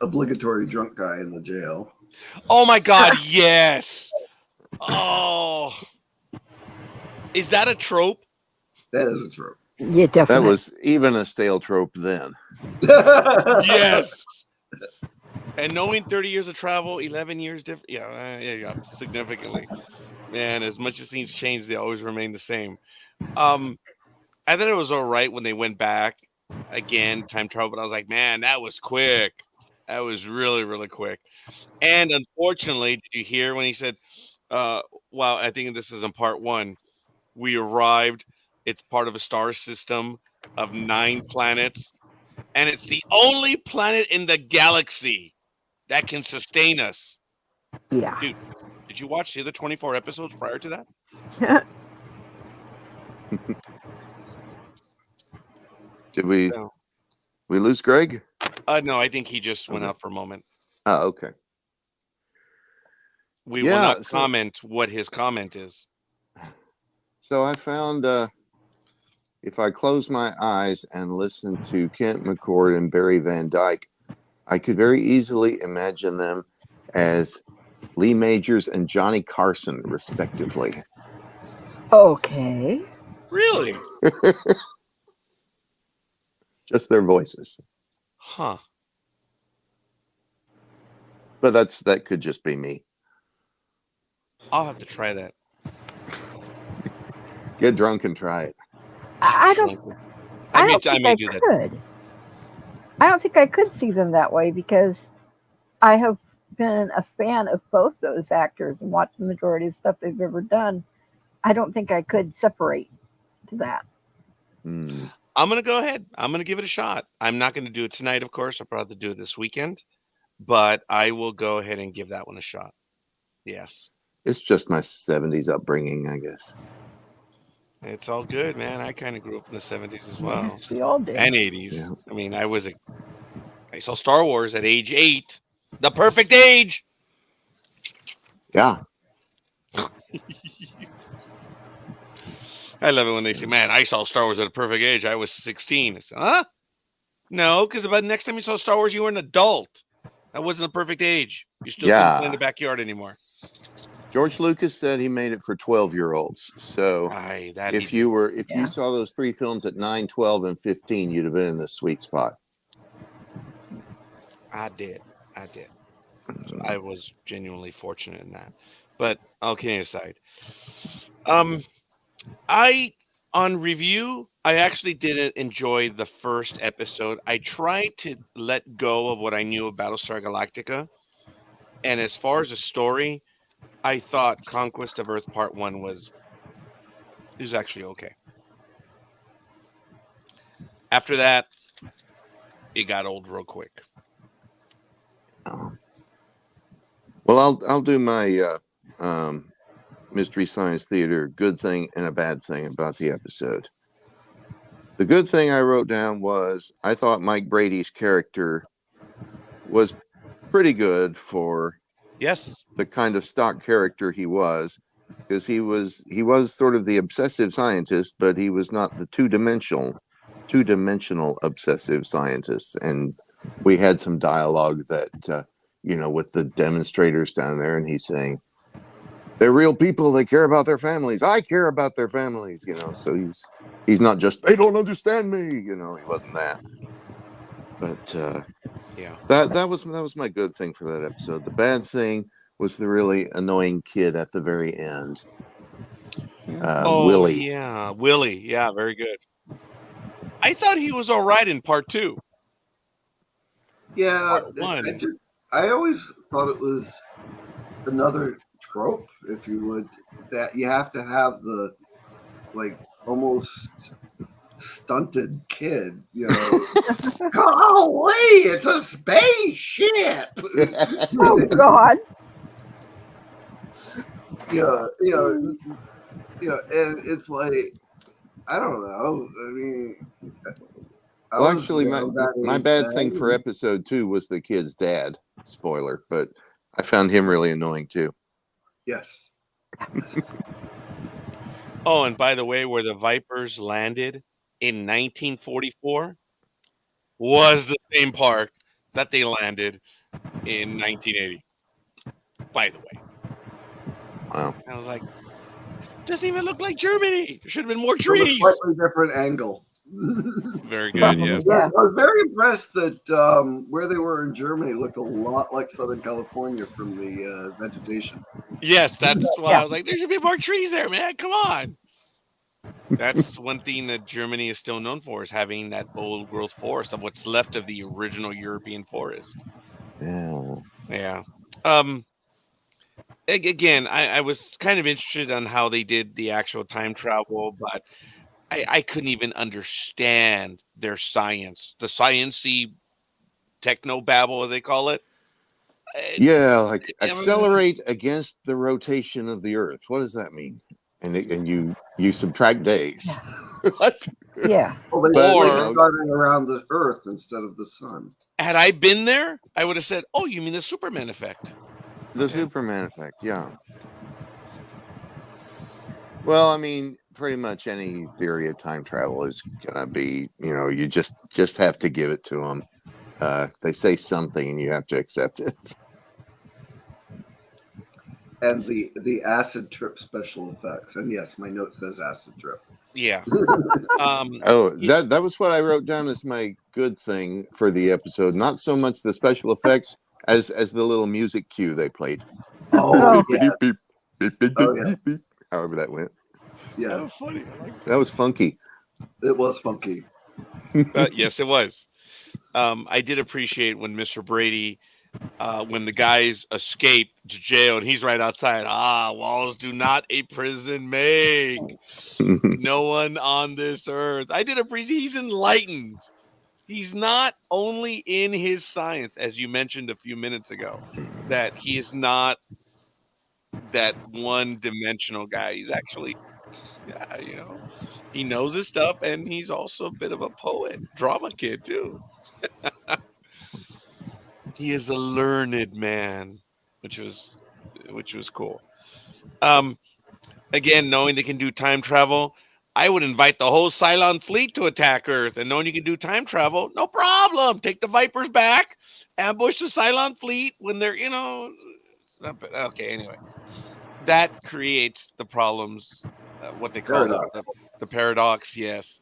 Speaker 3: obligatory drunk guy in the jail.
Speaker 2: Oh my God, yes. Oh, is that a trope?
Speaker 3: That is a trope.
Speaker 4: Yeah, definitely.
Speaker 1: That was even a stale trope then.
Speaker 2: Yes. And knowing 30 years of travel, 11 years different. Yeah, significantly. Man, as much as things change, they always remain the same. I thought it was all right when they went back again, time travel, but I was like, man, that was quick. That was really, really quick. And unfortunately, did you hear when he said, well, I think this is in part 1, we arrived, it's part of a star system of 9 planets, and it's the only planet in the galaxy that can sustain us.
Speaker 4: Yeah.
Speaker 2: Dude, did you watch the other 24 episodes prior to that?
Speaker 1: Did we
Speaker 2: No.
Speaker 1: lose Greg?
Speaker 2: No, I think he just went out for a moment.
Speaker 1: Oh, okay.
Speaker 2: We will not comment what his comment is.
Speaker 1: So I found if I close my eyes and listen to Kent McCord and Barry Van Dyke, I could very easily imagine them as Lee Majors and Johnny Carson, respectively.
Speaker 4: Okay.
Speaker 2: Really?
Speaker 1: Just their voices.
Speaker 2: Huh.
Speaker 1: But that could just be me.
Speaker 2: I'll have to try that.
Speaker 1: Get drunk and try it.
Speaker 4: I don't think I could. I don't think I could see them that way because I have been a fan of both those actors and watched the majority of stuff they've ever done. I don't think I could separate to that.
Speaker 1: Hmm.
Speaker 2: I'm going to go ahead. I'm going to give it a shot. I'm not going to do it tonight, of course. I'll probably do it this weekend. But I will go ahead and give that one a shot. Yes.
Speaker 1: It's just my 70s upbringing, I guess.
Speaker 2: It's all good, man. I kind of grew up in the 70s as well.
Speaker 4: We all did.
Speaker 2: And 80s.
Speaker 1: Yeah.
Speaker 2: I mean, I saw Star Wars at age 8. The perfect age.
Speaker 1: Yeah.
Speaker 2: I love it when they say, man, I saw Star Wars at a perfect age. I was 16. I said, huh? No, because about next time you saw Star Wars, you were an adult. That wasn't a perfect age. You still couldn't play in the backyard anymore.
Speaker 1: George Lucas said he made it for 12-year-olds. So
Speaker 2: Aye, that
Speaker 1: if
Speaker 2: he
Speaker 1: you
Speaker 2: did.
Speaker 1: were if
Speaker 4: Yeah.
Speaker 1: you saw those 3 films at 9, 12, and 15, you'd have been in the sweet spot.
Speaker 2: I did. So I was genuinely fortunate in that. But okay, aside. I on review, I actually didn't enjoy the first episode. I tried to let go of what I knew of Battlestar Galactica, and as far as the story, I thought Conquest of Earth Part 1 is actually okay. After that, it got old real quick.
Speaker 1: Oh. Well, I'll do my Mystery Science Theater good thing and a bad thing about the episode. The good thing I wrote down was I thought Mike Brady's character was pretty good for
Speaker 2: Yes.
Speaker 1: the kind of stock character he was, because he was sort of the obsessive scientist, but he was not the two-dimensional obsessive scientist. And we had some dialogue that with the demonstrators down there, and he's saying they're real people, they care about their families, I care about their families, so he's not just they don't understand me, he wasn't that. But
Speaker 2: Yeah.
Speaker 1: that was my good thing for that episode. The bad thing was the really annoying kid at the very end.
Speaker 2: Oh
Speaker 1: Willie.
Speaker 2: yeah, Willie. Yeah, very good. I thought he was all right in Part 2.
Speaker 3: Yeah,
Speaker 2: Part 1.
Speaker 3: I always thought it was another trope, if you would, that you have to have the almost stunted kid, golly, it's a spaceship.
Speaker 4: Oh God.
Speaker 3: And it's like, I don't know. I mean,
Speaker 1: Well, actually, my bad thing for
Speaker 3: episode.
Speaker 1: episode 2 was the kid's dad. Spoiler, but I found him really annoying too.
Speaker 3: Yes.
Speaker 2: Oh, and by the way, where the Vipers landed in 1944 was the same park that they landed in 1980. By the way,
Speaker 1: Wow.
Speaker 2: I was like, doesn't even look like Germany. There should have been more
Speaker 3: From a
Speaker 2: trees.
Speaker 3: slightly different angle.
Speaker 2: Very good. Yeah.
Speaker 3: Yeah, I was very impressed that where they were in Germany looked a lot like Southern California from the vegetation.
Speaker 2: Yes, that's why
Speaker 4: Yeah.
Speaker 2: I was like, there should be more trees there, man. Come on. That's one thing that Germany is still known for, is having that old growth forest of what's left of the original European forest.
Speaker 1: Yeah.
Speaker 2: Yeah. Again, I was kind of interested on how they did the actual time travel, but I couldn't even understand their science, the sciencey techno babble, as they call it.
Speaker 1: Yeah, like accelerate against the rotation of the Earth. What does that mean? And you subtract days. What?
Speaker 4: Yeah.
Speaker 3: Well, they
Speaker 2: Or-
Speaker 3: driving around the Earth instead of the sun.
Speaker 2: Had I been there, I would have said, "Oh, you mean the Superman effect?"
Speaker 1: The
Speaker 2: Okay.
Speaker 1: Superman effect, yeah. Well, I mean, pretty much any theory of time travel is gonna be, you just have to give it to them. They say something, and you have to accept it.
Speaker 3: And the acid trip special effects. And yes, my note says acid trip.
Speaker 2: Yeah.
Speaker 1: Oh, that was what I wrote down as my good thing for the episode. Not so much the special effects as the little music cue they played.
Speaker 3: Oh, yeah.
Speaker 1: Beep, beep, beep,
Speaker 3: Oh, yeah.
Speaker 1: beep, beep. However that went.
Speaker 2: That
Speaker 3: Yeah,
Speaker 2: was funny. I like
Speaker 1: That was funky.
Speaker 3: it was funky.
Speaker 2: that. Yes, it was. I did appreciate when Mr. Brady, when the guys escape to jail and he's right outside. Walls do not a prison make. No one on this earth. I did appreciate. He's enlightened. He's not only in his science, as you mentioned a few minutes ago, that he is not that one-dimensional guy. He's actually, he knows his stuff, and he's also a bit of a poet, drama kid too. He is a learned man, which was cool. Again, knowing they can do time travel, I would invite the whole Cylon fleet to attack Earth. And knowing you can do time travel, no problem. Take the Vipers back, ambush the Cylon fleet when they're, okay, anyway. that creates the problems. What they call
Speaker 3: Paradox.
Speaker 2: the paradox, yes,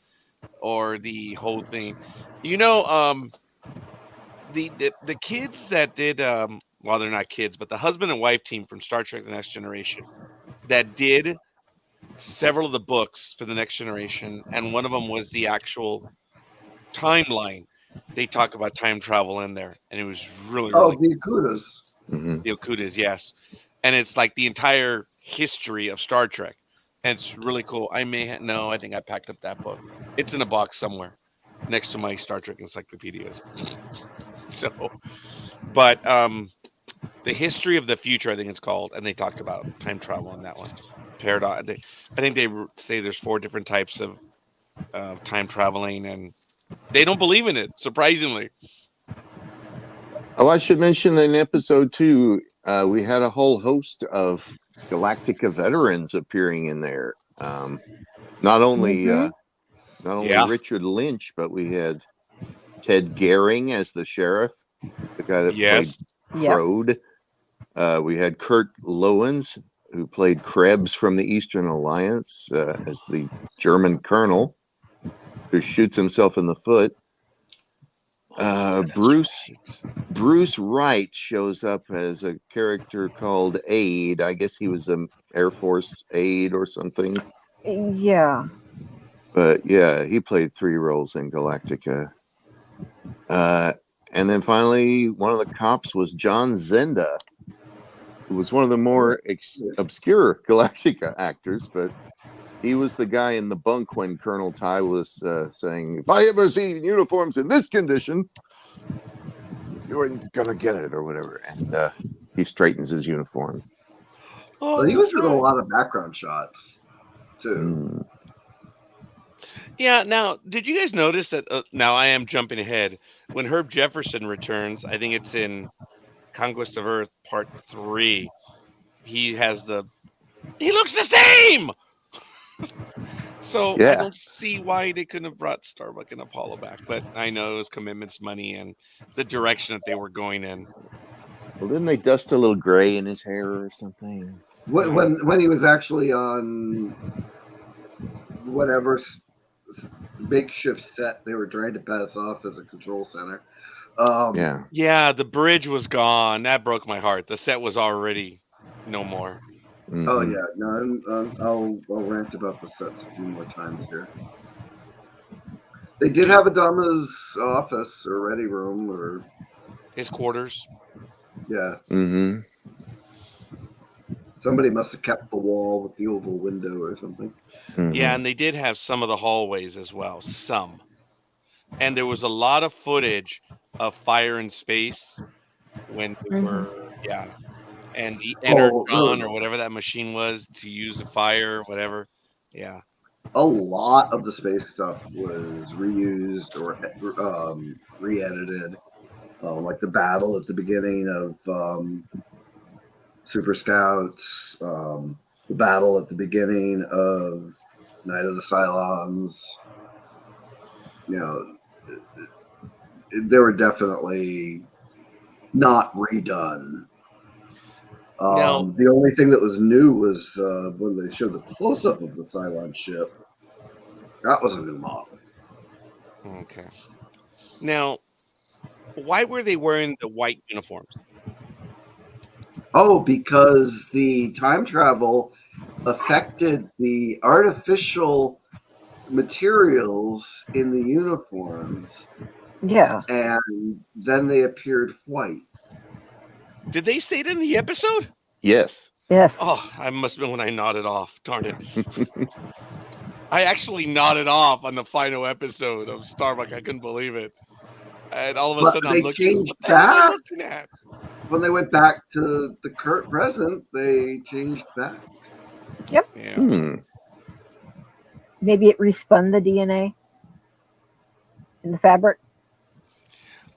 Speaker 2: or the whole thing. The kids that did well, they're not kids, but the husband and wife team from Star Trek: The Next Generation that did several of the books for the Next Generation, and one of them was the actual timeline. They talk about time travel in there, and it was really,
Speaker 3: Oh,
Speaker 2: really
Speaker 3: the Akutas.
Speaker 1: Mhm.
Speaker 2: the Okudas, yes. And it's like the entire history of Star Trek. And it's really cool. No, I think I packed up that book. It's in a box somewhere next to my Star Trek encyclopedias. So, but the history of the future, I think it's called, and they talked about time travel in that one. Paradox. I think they say there's 4 different types of time traveling, and they don't believe in it, surprisingly.
Speaker 1: Oh, I should mention in episode 2, we had a whole host of Galactica veterans appearing in there. Not only
Speaker 4: Mhm.
Speaker 1: not only
Speaker 2: Yeah.
Speaker 1: Richard Lynch, but we had Ted Gehring as the sheriff, the guy that played
Speaker 2: Yes.
Speaker 4: Yep.
Speaker 1: Crode. We had Kurt Lowens, who played Krebs from the Eastern Alliance, as the German colonel who shoots himself in the foot.
Speaker 2: That's
Speaker 1: Bruce
Speaker 2: right.
Speaker 1: Bruce Wright shows up as a character called Aide. I guess he was an Air Force aide or something.
Speaker 4: Yeah.
Speaker 1: But yeah, he played 3 roles in Galactica. And then finally, one of the cops was John Zenda, who was one of the more obscure Galactica actors, but he was the guy in the bunk when Colonel Ty was saying, "If I ever see uniforms in this condition, you ain't gonna get it," or whatever. And he straightens his uniform.
Speaker 2: Oh,
Speaker 3: But he was
Speaker 2: that's
Speaker 3: doing a
Speaker 2: right.
Speaker 3: lot of background shots too.
Speaker 2: Yeah. Now, did you guys notice that? Now I am jumping ahead. When Herb Jefferson returns, I think it's in Conquest of Earth Part 3. He has the. He looks the same. So I
Speaker 1: Yeah.
Speaker 2: don't see why they couldn't have brought Starbuck and Apollo back. But I know it was commitments, money, and the direction that they were going in.
Speaker 1: Well, didn't they dust a little gray in his hair or something?
Speaker 3: When he was actually on whatever makeshift set they were trying to pass off as a control center.
Speaker 1: Yeah.
Speaker 2: Yeah, the bridge was gone. That broke my heart. The set was already no more.
Speaker 3: Oh
Speaker 1: Mhm.
Speaker 3: yeah, no, I'll rant about the sets a few more times here. They did have Adama's office or ready room, or
Speaker 2: His quarters.
Speaker 3: yeah,
Speaker 1: Mhm.
Speaker 3: somebody must have kept the wall with the oval window or something.
Speaker 1: Mhm.
Speaker 2: Yeah, and they did have some of the hallways as well. Some. And there was a lot of footage of fire in space when they
Speaker 4: Mhm.
Speaker 2: were, yeah. And the
Speaker 3: Oh, there
Speaker 2: energon
Speaker 3: was
Speaker 2: or whatever that machine was to use the fire, whatever. Yeah.
Speaker 3: a lot of the space stuff was reused or re-edited, like the battle at the beginning of Super Scouts, the battle at the beginning of Night of the Cylons. You know, they were definitely not redone.
Speaker 2: Now,
Speaker 3: The only thing that was new was when they showed the close up of the Cylon ship. That was a new model.
Speaker 2: okay. Now, why were they wearing the white uniforms?
Speaker 3: Oh, because the time travel affected the artificial materials in the uniforms,
Speaker 4: Yeah.
Speaker 3: and then they appeared white.
Speaker 2: Did they say it in the episode?
Speaker 1: Yes.
Speaker 4: Yes.
Speaker 2: Oh, I must have been when I nodded off. Darn it. I actually nodded off on the final episode of Starbuck. I couldn't believe it. And all of a
Speaker 3: But
Speaker 2: sudden I'm
Speaker 3: they
Speaker 2: looking,
Speaker 3: changed
Speaker 2: what the hell am I
Speaker 3: back
Speaker 2: looking at?
Speaker 3: when they went back to the current present. They changed back.
Speaker 4: Yep.
Speaker 2: Yeah.
Speaker 1: Hmm.
Speaker 4: Maybe it respun the DNA in the fabric.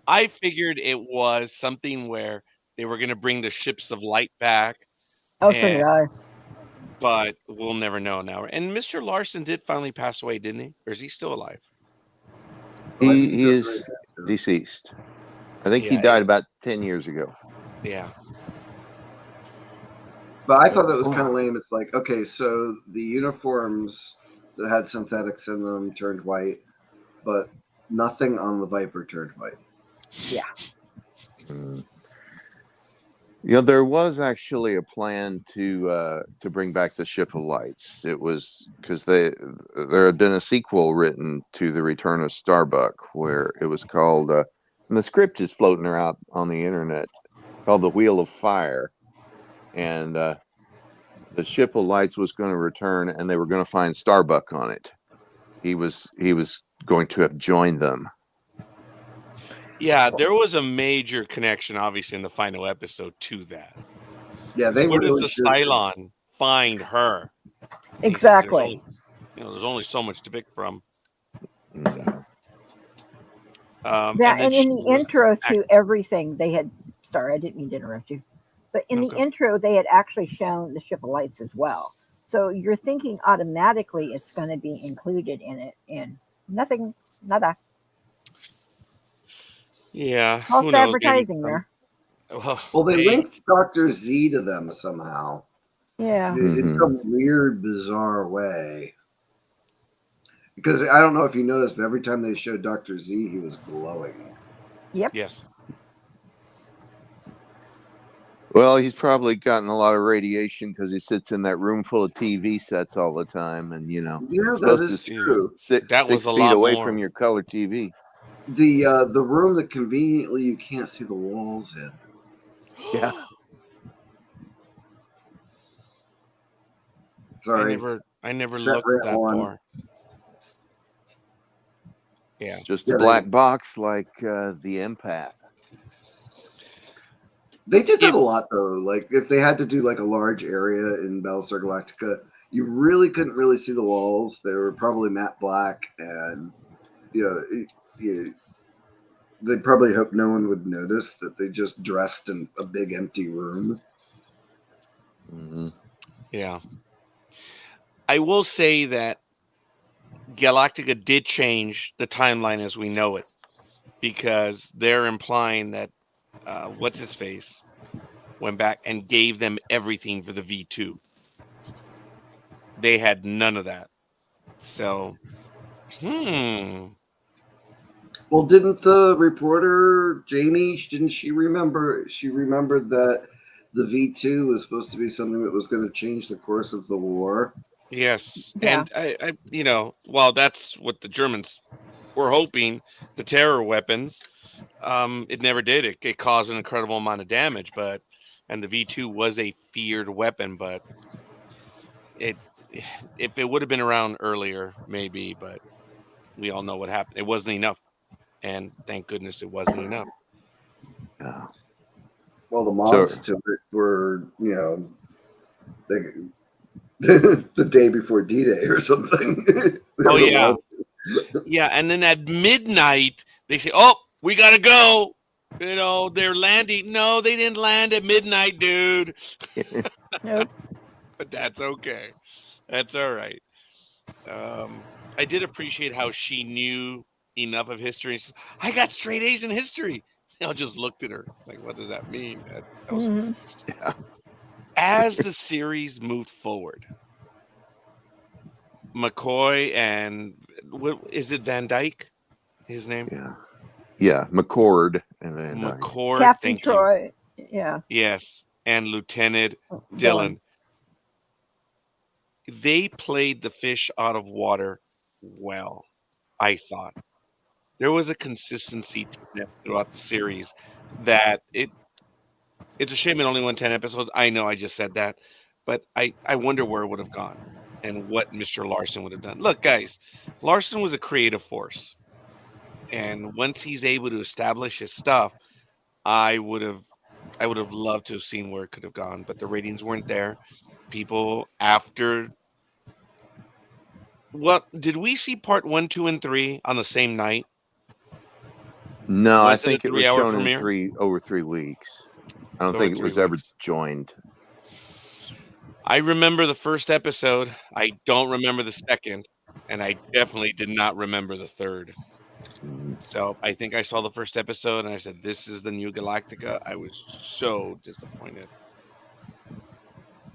Speaker 2: I figured it was something where they were going to bring the ships of light back,
Speaker 4: Oh, so did I.
Speaker 2: but we'll never know now. And Mr. Larson did finally pass away, didn't he? Or is he still alive?
Speaker 3: Oh, I think
Speaker 1: He
Speaker 3: you're
Speaker 1: is
Speaker 3: right.
Speaker 1: deceased. I think he
Speaker 2: Yeah,
Speaker 1: died about 10 years ago.
Speaker 2: yeah.
Speaker 3: But I thought that was kind of lame. It's like, okay, so the uniforms that had synthetics in them turned white, but nothing on the Viper turned white.
Speaker 4: Yeah.
Speaker 1: Mm. There was actually a plan to bring back the Ship of Lights. It was because there had been a sequel written to The Return of Starbuck, where it was called, and the script is floating around on the internet, called The Wheel of Fire, and the Ship of Lights was going to return, and they were going to find Starbuck on it. He was going to have joined them.
Speaker 2: Yeah, there was a major connection, obviously, in the final episode to that.
Speaker 3: Yeah, they
Speaker 2: Where
Speaker 3: really
Speaker 2: does
Speaker 3: should.
Speaker 2: the Cylon find her?
Speaker 4: Exactly.
Speaker 2: There's only so much to pick from.
Speaker 1: Mm.
Speaker 4: Yeah,
Speaker 2: then
Speaker 4: and
Speaker 2: she
Speaker 4: in the
Speaker 2: was
Speaker 4: intro to everything, they had. Sorry, I didn't mean to interrupt you. But in the
Speaker 2: Okay.
Speaker 4: intro, they had actually shown the Ship of Lights as well. So you're thinking automatically it's going to be included in it, and nothing, nada.
Speaker 2: Yeah,
Speaker 4: False
Speaker 2: who knows? Maybe.
Speaker 4: advertising there.
Speaker 3: Well, they
Speaker 2: Hey,
Speaker 3: linked Dr. Z to them somehow.
Speaker 4: Yeah.
Speaker 3: In some weird, bizarre way. Because I don't know if you noticed, but every time they showed Dr. Z, he was glowing.
Speaker 4: Yep.
Speaker 2: yes.
Speaker 1: Well, he's probably gotten a lot of radiation because he sits in that room full of TV sets all the time, and
Speaker 3: Yeah,
Speaker 1: supposed
Speaker 3: that is
Speaker 1: to
Speaker 3: true.
Speaker 1: sit
Speaker 2: That was
Speaker 1: 6
Speaker 2: a
Speaker 1: feet
Speaker 2: lot
Speaker 1: away
Speaker 2: more.
Speaker 1: from your color TV.
Speaker 3: The room that conveniently you can't see the walls in.
Speaker 1: Yeah.
Speaker 3: Sorry.
Speaker 2: I never
Speaker 3: Set
Speaker 2: looked
Speaker 3: rent
Speaker 2: that
Speaker 3: one.
Speaker 2: far. Yeah.
Speaker 1: It's just a black box like the empath.
Speaker 3: They did that a lot though. Like if they had to do like a large area in Battlestar Galactica, you really couldn't really see the walls. They were probably matte black, and they probably hoped no one would notice that they just dressed in a big empty room.
Speaker 1: Mm-hmm.
Speaker 2: Yeah. I will say that Galactica did change the timeline as we know it, because they're implying that what's his face went back and gave them everything for the V2. They had none of that. So,
Speaker 3: Well, didn't the reporter Jamie? Didn't she remember? She remembered that the V2 was supposed to be something that was going to change the course of the war.
Speaker 2: yes.
Speaker 4: Yeah.
Speaker 2: And while that's what the Germans were hoping, the terror weapons, it never did. It caused an incredible amount of damage, and the V2 was a feared weapon, but if it would have been around earlier, maybe, but we all know what happened. It wasn't enough, and thank goodness it wasn't enough.
Speaker 1: Yeah.
Speaker 3: Well, the mods to it were, the day before D-Day or something.
Speaker 2: Oh yeah, yeah. And then at midnight, they say, "Oh, we gotta go." They're landing. No, they didn't land at midnight, dude.
Speaker 4: Nope.
Speaker 2: But that's okay. That's all right. I did appreciate how she knew enough of history. She said, I got straight A's in history. I just looked at her like, what does that mean? That was...
Speaker 4: Mhm.
Speaker 1: Yeah.
Speaker 2: As the series moved forward, McCoy and is it Van Dyke? His name?
Speaker 1: Yeah, McCord and Van Dyke.
Speaker 2: McCord.
Speaker 4: Captain
Speaker 2: Thank
Speaker 4: Troy.
Speaker 2: you.
Speaker 4: Yeah.
Speaker 2: Yes, and Lieutenant Dylan. They played the fish out of water well, I thought. There was a consistency to them throughout the series that it's a shame it only went 10 episodes. I know I just said that, but I wonder where it would have gone and what Mr. Larson would have done. Look, guys, Larson was a creative force. And once he's able to establish his stuff, I would have loved to have seen where it could have gone, but the ratings weren't there. People after what did we see part 1, 2, and 3 on the same night?
Speaker 1: No, I
Speaker 2: Was it a
Speaker 1: think it was
Speaker 2: 3-hour
Speaker 1: shown
Speaker 2: premiere?
Speaker 1: in over 3 weeks. I don't
Speaker 2: Over
Speaker 1: think it
Speaker 2: 3
Speaker 1: was ever
Speaker 2: weeks.
Speaker 1: joined.
Speaker 2: I remember the first episode. I don't remember the second, and I definitely did not remember the third. So I think I saw the first episode and I said, "This is the new Galactica." I was so disappointed.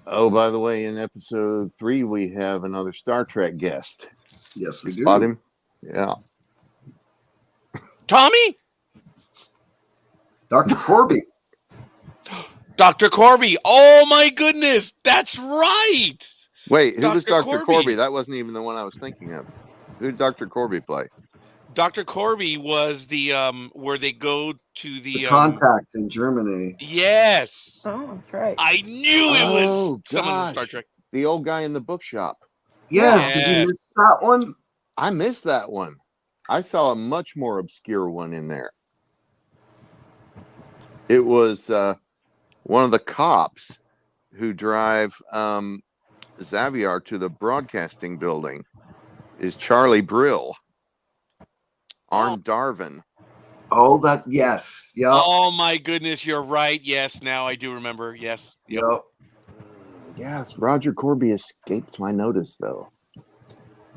Speaker 1: Oh, by the way, in episode 3, we have another Star Trek guest.
Speaker 3: Yes, we
Speaker 1: You
Speaker 3: do.
Speaker 1: spot him? Yeah.
Speaker 2: Tommy?
Speaker 3: Dr. Corby.
Speaker 2: Dr. Corby. Oh my goodness. That's right.
Speaker 1: Wait, who was
Speaker 2: Dr.
Speaker 1: Dr. Corby? That wasn't even the one I was thinking of. Who did Dr. Corby play?
Speaker 2: Dr. Corby was the where they go to
Speaker 3: The contact in Germany.
Speaker 2: Yes.
Speaker 4: Oh, that's right.
Speaker 2: I knew it was
Speaker 1: Oh,
Speaker 2: someone in Star
Speaker 1: gosh.
Speaker 2: Trek.
Speaker 1: The old guy in the bookshop.
Speaker 3: Yes, did
Speaker 2: Yes.
Speaker 3: you miss that one?
Speaker 1: I missed that one. I saw a much more obscure one in there. It was one of the cops who drive Xavier to the broadcasting building is Charlie Brill. Arn Darvin.
Speaker 3: Oh, that, yes. Yep.
Speaker 2: Oh my goodness, you're right. Yes, now I do remember. Yes.
Speaker 3: Yep.
Speaker 1: Yes, Roger Corby escaped my notice, though.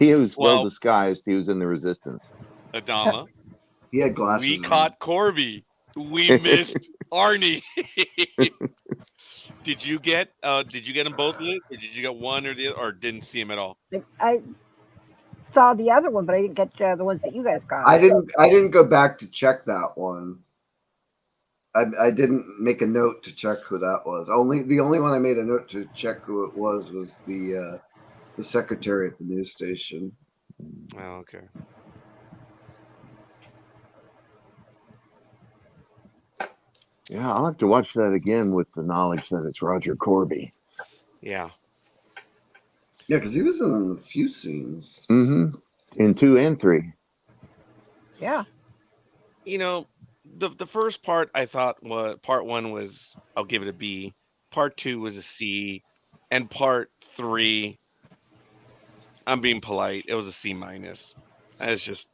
Speaker 1: He was well disguised. He was in the Resistance.
Speaker 2: Adama.
Speaker 3: He had glasses.
Speaker 2: We
Speaker 3: on.
Speaker 2: caught Corby. We missed Arnie. Did you get them both lit, or did you get one or the other, or didn't see him at all?
Speaker 4: I saw the other one, but I didn't get the ones that you guys got.
Speaker 3: I didn't go back to check that one. I didn't make a note to check who that was. The only one I made a note to check who it was the secretary at the news station.
Speaker 2: Oh, okay.
Speaker 1: Yeah, I'll have to watch that again with the knowledge that it's Roger Corby.
Speaker 2: Yeah.
Speaker 3: Yeah, because he was in a few scenes.
Speaker 1: Mm-hmm. In 2 and 3.
Speaker 4: Yeah.
Speaker 2: You know, the first part I thought was part 1 was I'll give it a B. Part 2 was a C, and part 3, I'm being polite, it was a C minus. It's just,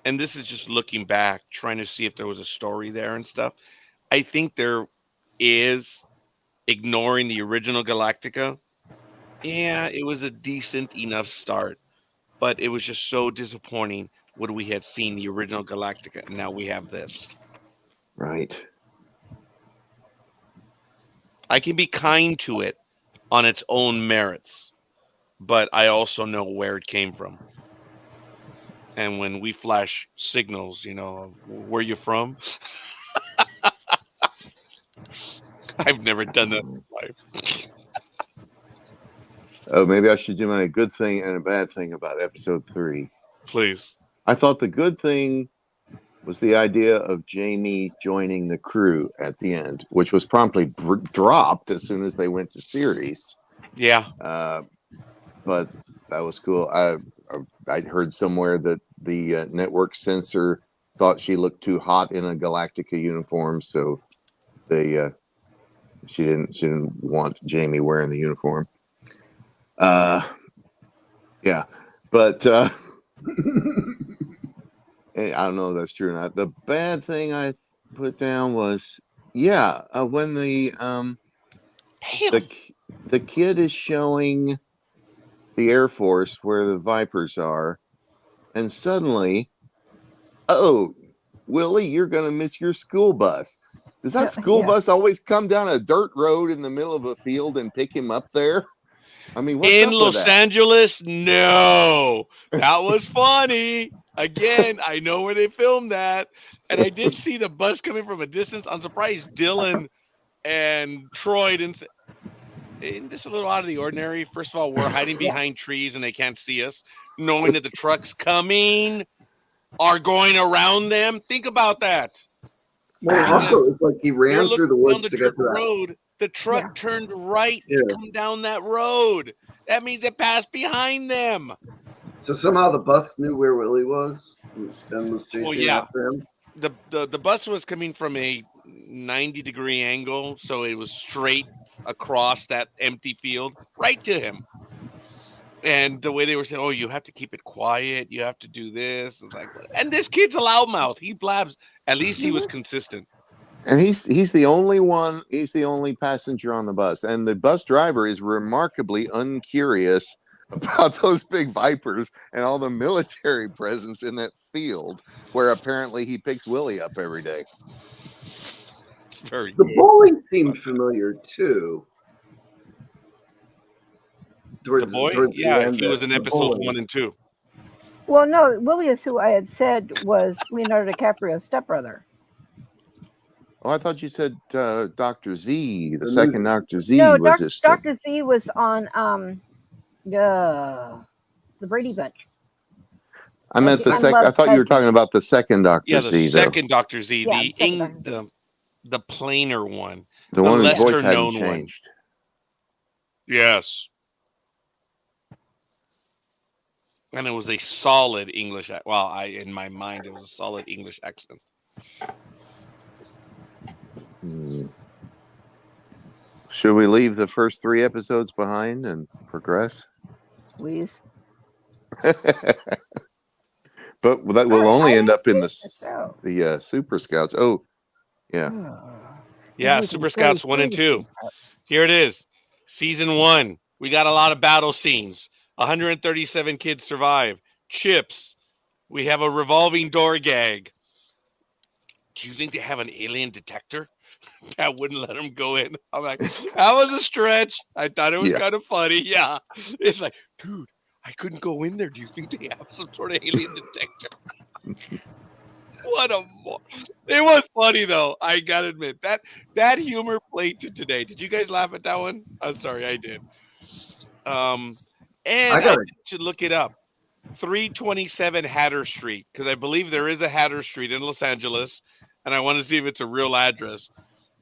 Speaker 2: and this is just looking back, trying to see if there was a story there and stuff. I think there is, ignoring the original Galactica. Yeah, it was a decent enough start, but it was just so disappointing when we had seen the original Galactica, and now we have this.
Speaker 1: Right.
Speaker 2: I can be kind to it on its own merits, but I also know where it came from. And when we flash signals, where you're from, I've never done that in life.
Speaker 1: Oh, maybe I should do my good thing and a bad thing about episode 3.
Speaker 2: Please.
Speaker 1: I thought the good thing was the idea of Jamie joining the crew at the end, which was promptly dropped as soon as they went to series.
Speaker 2: Yeah.
Speaker 1: But that was cool. I heard somewhere that the network censor thought she looked too hot in a Galactica uniform, so she didn't want Jamie wearing the uniform. Yeah, but I don't know if that's true or not. The bad thing I put down was when the kid is showing the Air Force where the Vipers are, and suddenly, Willie, you're gonna miss your school bus. Does that school bus always come down a dirt road in the middle of a field and pick him up there? I mean, what's
Speaker 2: in
Speaker 1: up with
Speaker 2: Los
Speaker 1: that?
Speaker 2: Angeles? No, that was funny. Again, I know where they filmed that, and I did see the bus coming from a distance. I'm surprised Dylan and Troy didn't say, isn't this a little out of the ordinary? First of all, we're hiding behind trees and they can't see us, knowing that the trucks coming are going around them. Think about that.
Speaker 3: Well, also, it's like he ran through the woods to get to that
Speaker 2: road. The truck turned right to come down that road. That means it passed behind them.
Speaker 3: So somehow the bus knew where Willie was and was chasing after him.
Speaker 2: The bus was coming from a 90-degree angle, so it was straight across that empty field right to him. And the way they were saying, "Oh, you have to keep it quiet. You have to do this." It's like, and this kid's a loudmouth. He blabs. At least he was consistent.
Speaker 1: And he's the only one. He's the only passenger on the bus, and the bus driver is remarkably uncurious about those big Vipers and all the military presence in that field, where apparently he picks Willie up every day.
Speaker 2: It's very
Speaker 3: the bully seemed familiar too. towards
Speaker 2: boy?
Speaker 3: towards the
Speaker 2: Yeah,
Speaker 3: end.
Speaker 2: he was in
Speaker 3: the
Speaker 2: episodes
Speaker 3: bully.
Speaker 2: 1 and 2.
Speaker 4: Well, no, Willie is who I had said was Leonardo DiCaprio's stepbrother.
Speaker 1: Oh, I thought you said Dr. Z. The
Speaker 3: The
Speaker 1: second
Speaker 3: new-
Speaker 1: Dr. Z
Speaker 4: No,
Speaker 1: was his.
Speaker 4: Dr. Z was on the Brady Bunch.
Speaker 1: I meant the
Speaker 4: And
Speaker 1: second. I
Speaker 4: Love's
Speaker 1: thought you were
Speaker 4: cousin.
Speaker 1: talking about the second Dr.
Speaker 2: Yeah, the
Speaker 1: Z, though.
Speaker 2: second Dr. Z,
Speaker 4: Yeah,
Speaker 2: the
Speaker 4: the second Dr. Z.
Speaker 2: the plainer one,
Speaker 1: The
Speaker 2: the
Speaker 1: one whose voice
Speaker 2: lesser
Speaker 1: hadn't
Speaker 2: known one.
Speaker 1: changed.
Speaker 2: Yes. And it was a solid English. Well, in my mind, it was a solid English accent.
Speaker 1: Should we leave the first 3 episodes behind and progress?
Speaker 4: Please.
Speaker 1: But that will only end up in the
Speaker 4: show.
Speaker 1: Super Scouts. Oh, yeah.
Speaker 2: Yeah, Super Scouts 1 and 2. Here it is. Season 1. We got a lot of battle scenes. 137 kids survive. Chips. We have a revolving door gag. Do you think they have an alien detector that wouldn't let them go in? I'm like, that was a stretch. I thought it was kind of funny. Yeah. It's like, dude, I couldn't go in there. Do you think they have some sort of alien detector? It was funny though. I gotta admit that humor played to today. Did you guys laugh at that one? I'm sorry, I did. And I should look it up. 327 Hatter Street, because I believe there is a Hatter Street in Los Angeles, and I want to see if it's a real address.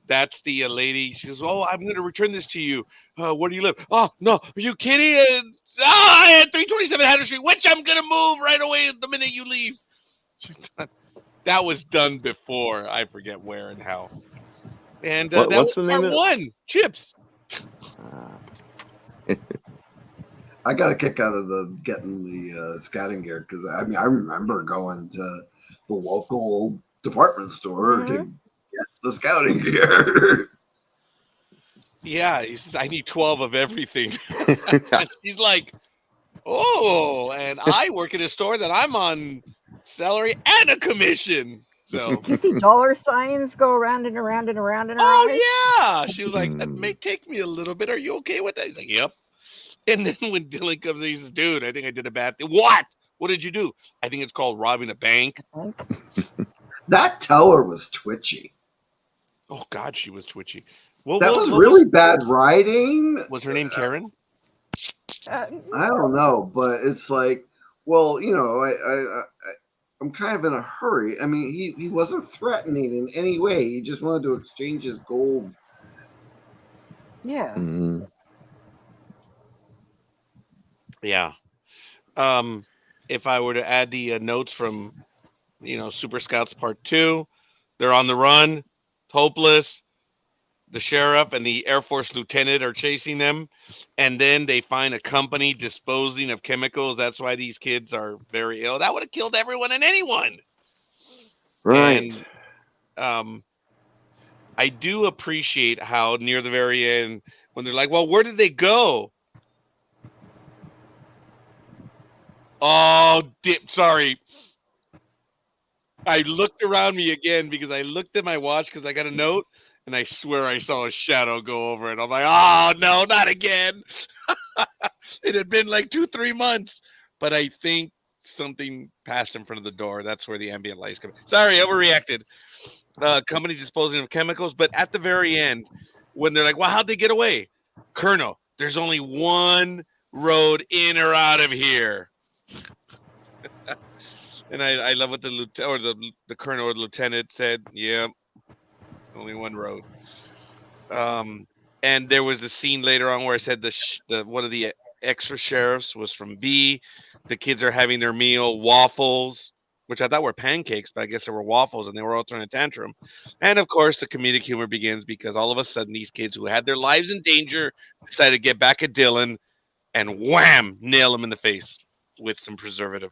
Speaker 2: That's the lady. She goes, "Oh, I'm going to return this to you. Where do you live?" "Oh, no, are you kidding? I had 327 Hatter Street, which I'm going to move right away the minute you leave." That was done before. I forget where and how. And that was
Speaker 1: the name
Speaker 2: part
Speaker 1: of it?
Speaker 2: 1. Chips.
Speaker 3: I got a kick out of getting the scouting gear because I remember going to the local department store to get the scouting gear.
Speaker 2: Yeah, he says, "I need 12 of everything." He's like, "Oh, and I work at a store that I'm on salary and a commission." So
Speaker 4: you see dollar signs go around and around and around and around.
Speaker 2: Oh yeah, she was like, "That may take me a little bit. Are you okay with that?" He's like, "Yep." And then when Dylan comes in, he says, "Dude, I think I did a bad thing." "What? What did you do?" "I think it's called robbing a bank."
Speaker 3: That teller was twitchy.
Speaker 2: Oh God, she was twitchy.
Speaker 3: That was really bad writing.
Speaker 2: Was her name Karen?
Speaker 3: I don't know, but it's like, well, I'm kind of in a hurry. I mean, he wasn't threatening in any way. He just wanted to exchange his gold.
Speaker 4: Yeah.
Speaker 1: Mm-hmm.
Speaker 2: Yeah. If I were to add the notes from, Super Scouts Part 2, they're on the run, hopeless. The sheriff and the Air Force lieutenant are chasing them, and then they find a company disposing of chemicals. That's why these kids are very ill. That would have killed everyone and anyone.
Speaker 1: Right.
Speaker 2: And I do appreciate how near the very end, when they're like, "Well, where did they go?" Oh, sorry. I looked around me again because I looked at my watch because I got a note, and I swear I saw a shadow go over it. I'm like, "Oh, no, not again." It had been like 2-3 months, but I think something passed in front of the door. That's where the ambient lights come. Sorry, overreacted. Company disposing of chemicals, but at the very end, when they're like, "Well, how'd they get away?" "Colonel, there's only one road in or out of here." And I love what the lieutenant or the colonel or the lieutenant said. "Yeah, only one road." And there was a scene later on where I said the one of the extra sheriffs was from B. The kids are having their meal, waffles, which I thought were pancakes, but I guess they were waffles, and they were all throwing a tantrum. And of course, the comedic humor begins because all of a sudden, these kids who had their lives in danger decided to get back at Dylan, and wham, nail him in the face with some preservative.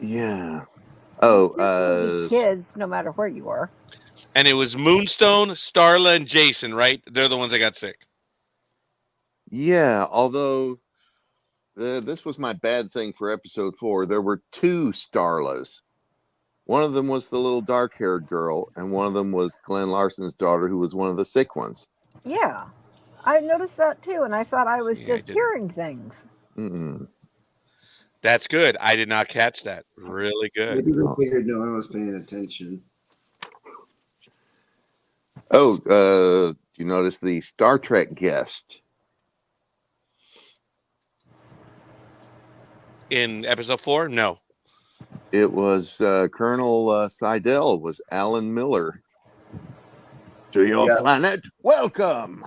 Speaker 1: Yeah.
Speaker 4: Kids, no matter where you are.
Speaker 2: And it was Moonstone, Starla, and Jason, right? They're the ones that got sick.
Speaker 1: Yeah, although this was my bad thing for episode 4. There were 2 Starlas. One of them was the little dark-haired girl, and one of them was Glenn Larson's daughter, who was one of the sick ones.
Speaker 4: Yeah. I noticed that too, and I thought I was
Speaker 2: Yeah, I
Speaker 4: just
Speaker 2: didn't.
Speaker 4: hearing things.
Speaker 1: Mm-mm.
Speaker 2: That's good. I did not catch that. Really good.
Speaker 3: Maybe they figured no one was paying attention.
Speaker 1: Oh, you notice the Star Trek guest?
Speaker 2: In episode 4, no.
Speaker 1: It was Colonel Seidel. Was Alan Miller. To your
Speaker 3: Yeah.
Speaker 1: planet, welcome.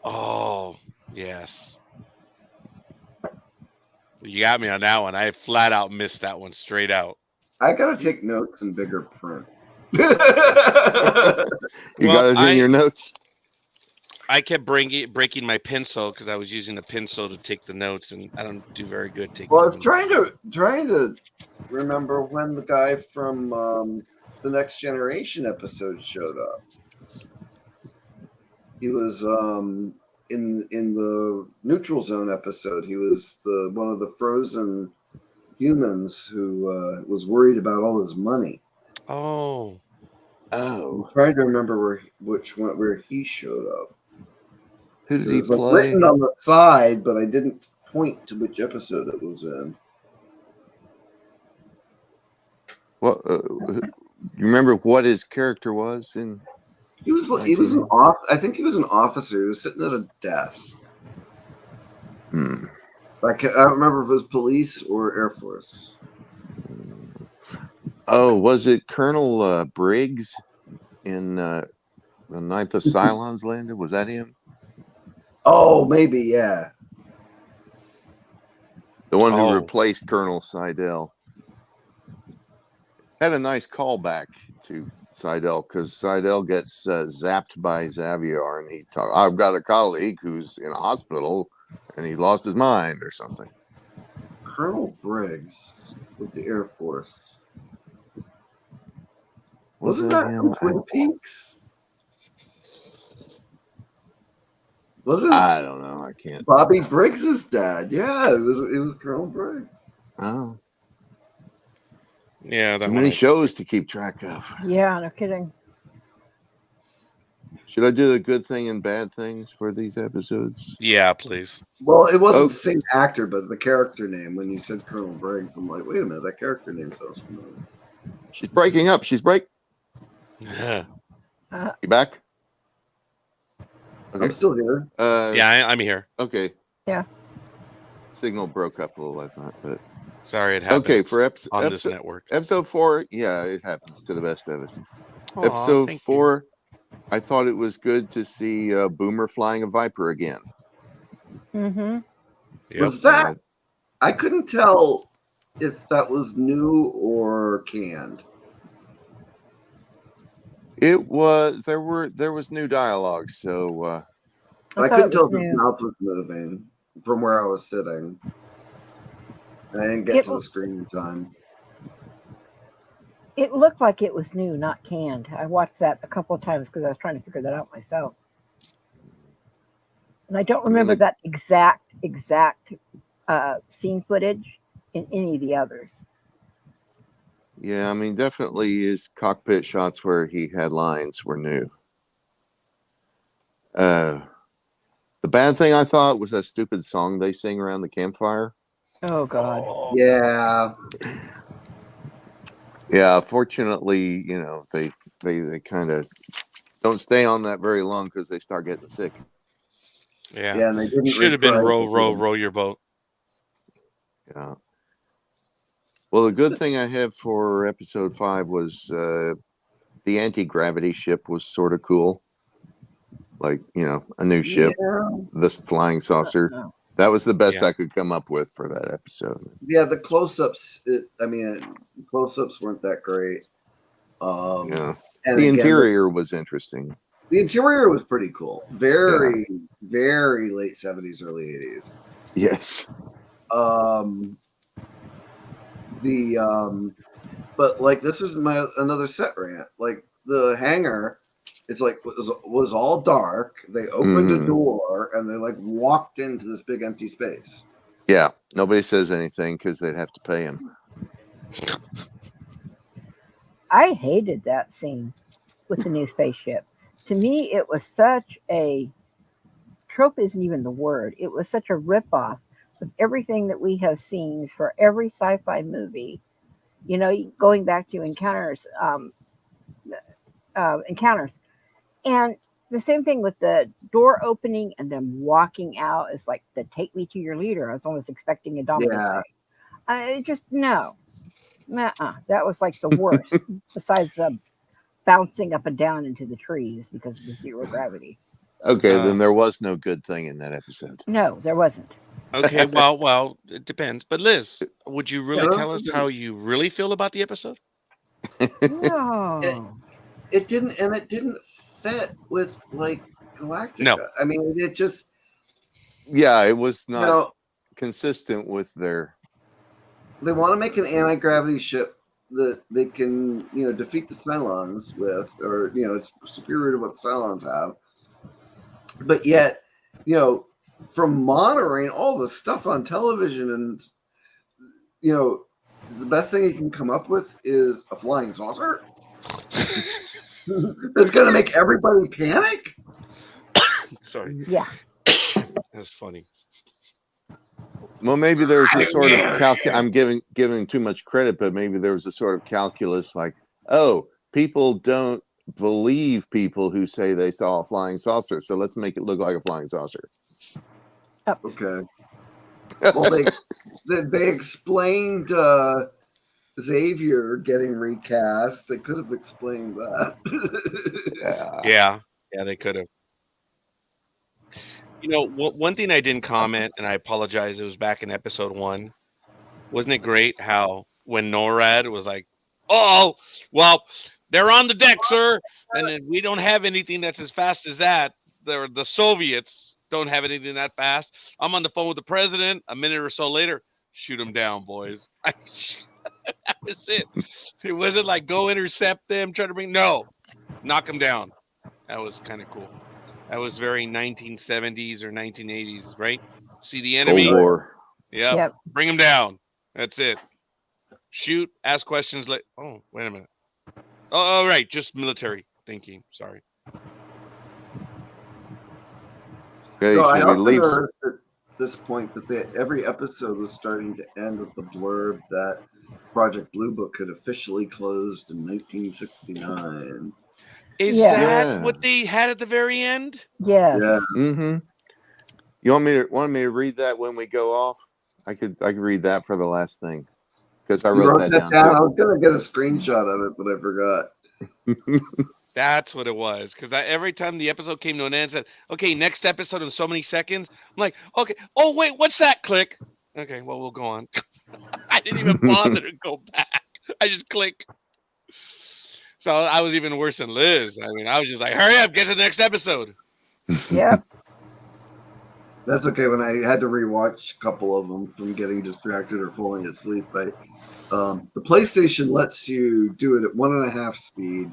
Speaker 2: Oh, yes. You got me on that one. I flat out missed that one straight out.
Speaker 3: I gotta take notes in bigger print.
Speaker 1: You
Speaker 2: Well,
Speaker 1: got it in your notes?
Speaker 2: I kept breaking my pencil because I was using a pencil to take the notes, and I don't do very good taking.
Speaker 3: Well, I was
Speaker 2: notes.
Speaker 3: trying to remember when the guy from the Next Generation episode showed up. He was in the Neutral Zone episode. He was one of the frozen humans who was worried about all his money.
Speaker 2: Oh,
Speaker 1: Oh,
Speaker 3: I'm trying to remember where he showed up.
Speaker 1: who did
Speaker 3: It
Speaker 1: he
Speaker 3: was like
Speaker 1: play?
Speaker 3: written on the side, but I didn't point to which episode it was in.
Speaker 1: What? You remember what his character was in?
Speaker 3: He was I think he was an officer. He was sitting at a desk.
Speaker 1: Hmm.
Speaker 3: I don't remember if it was police or Air Force.
Speaker 1: Oh, was it Colonel Briggs in the Ninth of Cylons landed? Was that him?
Speaker 3: Oh, maybe, yeah.
Speaker 1: The one who
Speaker 2: Oh.
Speaker 1: replaced Colonel Seidel. Had a nice callback to Seidel because Seidel gets zapped by Xavier, and I've got a colleague who's in a hospital and he lost his mind or something.
Speaker 3: Colonel Briggs with the Air Force.
Speaker 1: Was
Speaker 3: Wasn't that
Speaker 1: him?
Speaker 3: from Twin Peaks? Wasn't
Speaker 1: I don't know. I can't.
Speaker 3: Bobby Briggs's dad? Yeah, it was Colonel Briggs.
Speaker 1: Oh,
Speaker 2: yeah, that
Speaker 1: too
Speaker 2: one.
Speaker 1: many shows to keep track of.
Speaker 4: Yeah, no kidding.
Speaker 1: Should I do the good thing and bad things for these episodes?
Speaker 2: Yeah, please.
Speaker 3: Well, it wasn't
Speaker 1: Oh.
Speaker 3: the same actor, but the character name. When you said Colonel Briggs, I'm like, wait a minute, that character name sounds familiar.
Speaker 1: She's breaking up. She's break.
Speaker 2: Yeah,
Speaker 1: You back? Okay.
Speaker 3: I'm still here.
Speaker 2: I'm here.
Speaker 1: Okay.
Speaker 4: Yeah.
Speaker 1: Signal broke up a little, I thought, but
Speaker 2: Sorry, it happened.
Speaker 1: okay. For
Speaker 2: on this network.
Speaker 1: episode 4, yeah, it happens to the best of us.
Speaker 2: Aw,
Speaker 1: Episode
Speaker 2: thank you.
Speaker 1: 4, I thought it was good to see Boomer flying a Viper again.
Speaker 4: Mm-hmm.
Speaker 2: Yep.
Speaker 3: Was that? I couldn't tell if that was new or canned.
Speaker 1: It was there was new dialogue, so
Speaker 3: I
Speaker 4: thought
Speaker 3: couldn't
Speaker 4: it
Speaker 3: tell
Speaker 4: was
Speaker 3: if his
Speaker 4: new.
Speaker 3: mouth was moving from where I was sitting. I didn't get to the screen in time.
Speaker 4: It looked like it was new, not canned. I watched that a couple of times because I was trying to figure that out myself. And I don't remember that exact scene footage in any of the others.
Speaker 1: yeah, I mean, definitely his cockpit shots where he had lines were new. The bad thing I thought was that stupid song they sing around the campfire.
Speaker 4: Oh God.
Speaker 3: Yeah.
Speaker 1: Yeah, fortunately, they kind of don't stay on that very long because they start getting sick.
Speaker 2: Yeah.
Speaker 3: Yeah, and they didn't
Speaker 2: Should have been
Speaker 3: reprise
Speaker 2: row,
Speaker 3: it.
Speaker 2: row, row your boat.
Speaker 1: Yeah. Well, the good thing I have for episode 5 was the anti-gravity ship was sort of cool. Like, a new ship, this flying saucer.
Speaker 4: No.
Speaker 1: That was the best
Speaker 2: Yeah.
Speaker 1: I could come up with for that episode.
Speaker 3: Yeah, the close-ups. Close-ups weren't that great.
Speaker 1: Yeah.
Speaker 3: And
Speaker 1: The
Speaker 3: again,
Speaker 1: interior was interesting.
Speaker 3: the interior was pretty cool. Very, very late 70s, early 80s.
Speaker 1: Yes.
Speaker 3: But like this is another set rant. Like the hangar, it's like was all dark. They opened a door and they like walked into this big empty space.
Speaker 1: Yeah. Nobody says anything because they'd have to pay him.
Speaker 4: I hated that scene with the new spaceship. To me, it was such a trope isn't even the word. It was such a ripoff of everything that we have seen for every sci-fi movie. You know, going back to encounters, and the same thing with the door opening and then walking out is like the "take me to your leader." I was almost expecting a Dom to
Speaker 3: Yeah.
Speaker 4: say. I just no, that was like the worst. Besides the bouncing up and down into the trees because of the zero gravity.
Speaker 1: Okay, then there was no good thing in that episode.
Speaker 4: No, there wasn't.
Speaker 2: Okay, well, it depends. But Liz, would you really
Speaker 3: Yeah,
Speaker 2: tell us how you really feel about the episode?
Speaker 4: No.
Speaker 3: It didn't fit with like Galactica.
Speaker 2: No.
Speaker 3: I mean, it just
Speaker 1: Yeah, it was
Speaker 3: you
Speaker 1: not
Speaker 3: know,
Speaker 1: consistent with their.
Speaker 3: they want to make an anti-gravity ship that they can, defeat the Cylons with, or it's superior to what the Cylons have. But yet, from monitoring all the stuff on television, and the best thing you can come up with is a flying saucer. That's going to make everybody panic.
Speaker 2: Sorry,
Speaker 4: Yeah.
Speaker 2: that's funny.
Speaker 1: Well, maybe there was a sort of I'm giving too much credit, but maybe there was a sort of calculus like, oh, people don't believe people who say they saw a flying saucer, so let's make it look like a flying saucer.
Speaker 3: Okay. Well, they explained Xavier getting recast. They could have explained that.
Speaker 2: Yeah, they could have. One thing I didn't comment, and I apologize, it was back in episode 1. Wasn't it great how when NORAD was like, oh, well, they're on the deck, sir, and then we don't have anything that's as fast as that. The Soviets don't have anything that fast. I'm on the phone with the president. A minute or so later, shoot them down, boys. That was it. It wasn't like go intercept them, try to knock them down. That was kind of cool. That was very 1970s or 1980s, right? See the enemy.
Speaker 1: Cold War.
Speaker 2: Yep. Bring them down. That's it. Shoot. Ask questions. Oh, wait a minute. Oh, right. Just military thinking. Sorry.
Speaker 1: Okay,
Speaker 3: So I
Speaker 1: should we
Speaker 3: also
Speaker 1: leave?
Speaker 3: noticed at this point that every episode was starting to end with the blurb that Project Blue Book had officially closed in 1969.
Speaker 2: Is that what they had at the very end?
Speaker 4: Yes.
Speaker 3: Yeah.
Speaker 1: Mm-hmm. You want me to read that when we go off? I could read that for the last thing because I wrote that down.
Speaker 3: I was gonna get a screenshot of it, but I forgot.
Speaker 2: That's what it was. Because every time the episode came to an end, said, "Okay, next episode in so many seconds." I'm like, "Okay, oh wait, what's that?" Click. Okay, well we'll go on. I didn't even bother to go back. I just click. So I was even worse than Liz. I mean, I was just like, "Hurry up, get to the next episode."
Speaker 4: Yep.
Speaker 3: That's okay. When I had to rewatch a couple of them from getting distracted or falling asleep, the PlayStation lets you do it at 1.5 speed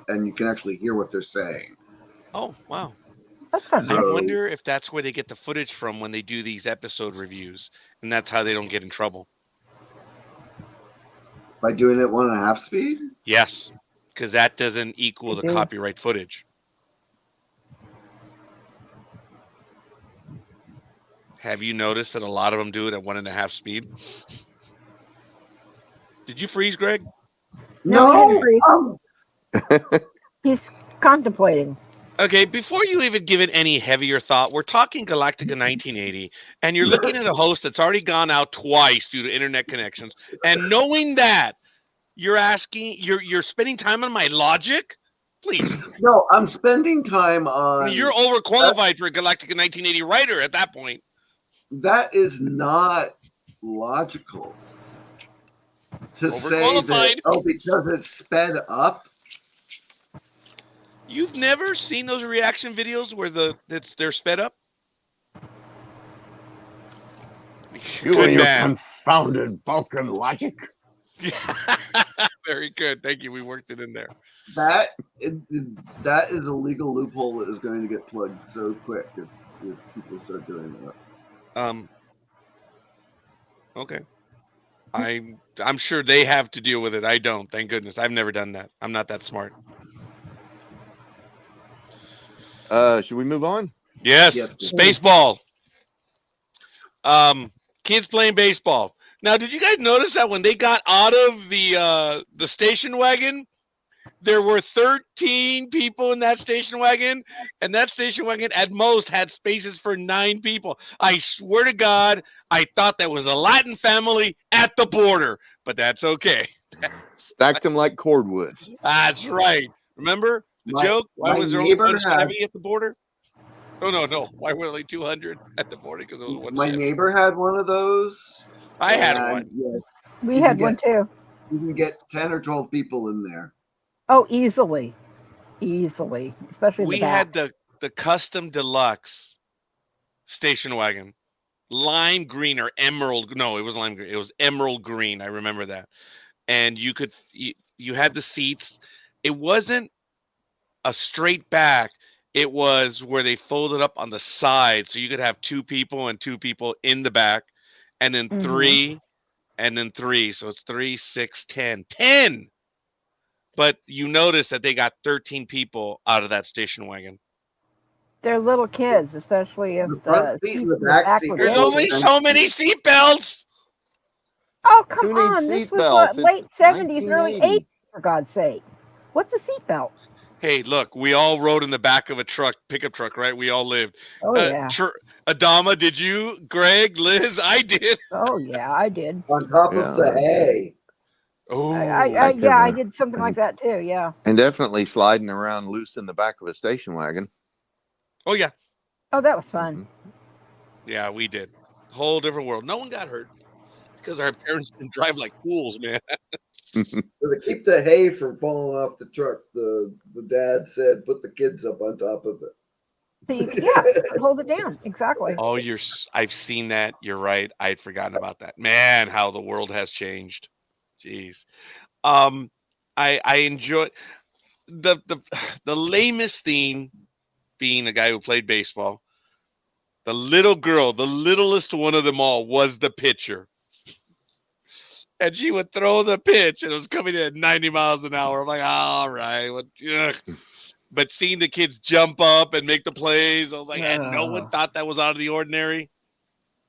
Speaker 3: and you can actually hear what they're saying.
Speaker 2: Oh wow!
Speaker 4: That's kind of
Speaker 2: I
Speaker 4: nice.
Speaker 2: wonder if that's where they get the footage from when they do these episode reviews, and that's how they don't get in trouble.
Speaker 3: By doing it 1.5 speed?
Speaker 2: Yes, because that doesn't equal the copyright footage. Have you noticed that a lot of them do it at 1.5 speed? Did you freeze, Greg?
Speaker 4: No. He's contemplating.
Speaker 2: Okay, before you even give it any heavier thought, we're talking Galactica 1980, and you're looking at a host that's already gone out twice due to internet connections, and knowing that, you're spending time on my logic? Please.
Speaker 3: No, I'm spending time on...
Speaker 2: I mean, you're overqualified for a Galactica 1980 writer at that point.
Speaker 3: That is not logical. To say that, because it's sped up.
Speaker 2: You've never seen those reaction videos where they're sped up?
Speaker 1: You and your confounded Vulcan logic.
Speaker 2: Very good. Thank you. We worked it in there.
Speaker 3: That is a legal loophole that is going to get plugged so quick if people start doing that.
Speaker 2: Okay. I'm sure they have to deal with it. I don't. Thank goodness. I've never done that. I'm not that smart.
Speaker 1: Should we move on?
Speaker 2: Yes,
Speaker 3: Yes.
Speaker 2: Spaceball. Kids playing baseball. Now, did you guys notice that when they got out of the station wagon, there were 13 people in that station wagon, and that station wagon at most had spaces for 9 people. I swear to God, I thought that was a Latin family at the border, but that's okay.
Speaker 1: Stacked them like cordwood.
Speaker 2: That's right. Remember the joke? Why
Speaker 3: my
Speaker 2: was there only
Speaker 3: neighbor had
Speaker 2: 170 at the border? Oh, no. Why were there only 200 at the border? Because it was
Speaker 3: my
Speaker 2: 170.
Speaker 3: neighbor had one of those.
Speaker 2: I had
Speaker 3: and,
Speaker 2: one.
Speaker 3: Yeah,
Speaker 4: We
Speaker 3: You
Speaker 4: had
Speaker 3: can
Speaker 4: one too.
Speaker 3: you can get 10 or 12 people in there.
Speaker 4: Oh, easily, especially in the
Speaker 2: We
Speaker 4: back.
Speaker 2: had the custom deluxe station wagon. Lime green or emerald. No, it was lime green. It was emerald green. I remember that. And you had the seats. It wasn't a straight back. It was where they folded up on the side, so you could have 2 people and 2 people in the back, and then
Speaker 4: Mhm.
Speaker 2: 3, and then 3. So it's 3, 6, 10. 10. But you notice that they got 13 people out of that station wagon.
Speaker 4: They're little kids, especially if
Speaker 3: The front
Speaker 4: the
Speaker 3: seat
Speaker 4: seats
Speaker 3: and the
Speaker 4: in the
Speaker 3: back
Speaker 4: back
Speaker 3: seat
Speaker 4: were
Speaker 3: were
Speaker 2: There's
Speaker 4: big.
Speaker 3: both
Speaker 2: only so many seatbelts.
Speaker 4: Oh, come
Speaker 1: Who needs
Speaker 4: on! This was
Speaker 1: seatbelts?
Speaker 4: late
Speaker 1: It's
Speaker 4: 70s, early 80s,
Speaker 1: 1980.
Speaker 4: for God's sake. What's a seatbelt?
Speaker 2: Hey, look, we all rode in the back of a pickup truck, right? We all lived.
Speaker 4: Oh yeah.
Speaker 2: Adama, did you? Greg, Liz, I did.
Speaker 4: Oh yeah, I did.
Speaker 3: on top of the
Speaker 1: Yeah.
Speaker 3: hay.
Speaker 2: Oh,
Speaker 4: I
Speaker 1: Heck of
Speaker 4: I
Speaker 1: a-
Speaker 4: did something like that too. Yeah.
Speaker 1: And definitely sliding around loose in the back of a station wagon.
Speaker 2: oh yeah,
Speaker 4: Oh, that was fun.
Speaker 1: Mhm.
Speaker 2: yeah, we did. Whole different world. No one got hurt because our parents didn't drive like fools, man.
Speaker 3: So to keep the hay from falling off the truck, the dad said, "Put the kids up on top of it."
Speaker 4: So you could, yeah, hold it down. Exactly.
Speaker 2: Oh, I've seen that. You're right. I'd forgotten about that. Man, how the world has changed. Jeez. I enjoy the the lamest thing being a guy who played baseball. The little girl, the littlest one of them all, was the pitcher. And she would throw the pitch, and it was coming in at 90 miles an hour. I'm like, all right. But seeing the kids jump up and make the plays, I was like, and no one thought that was out of the ordinary.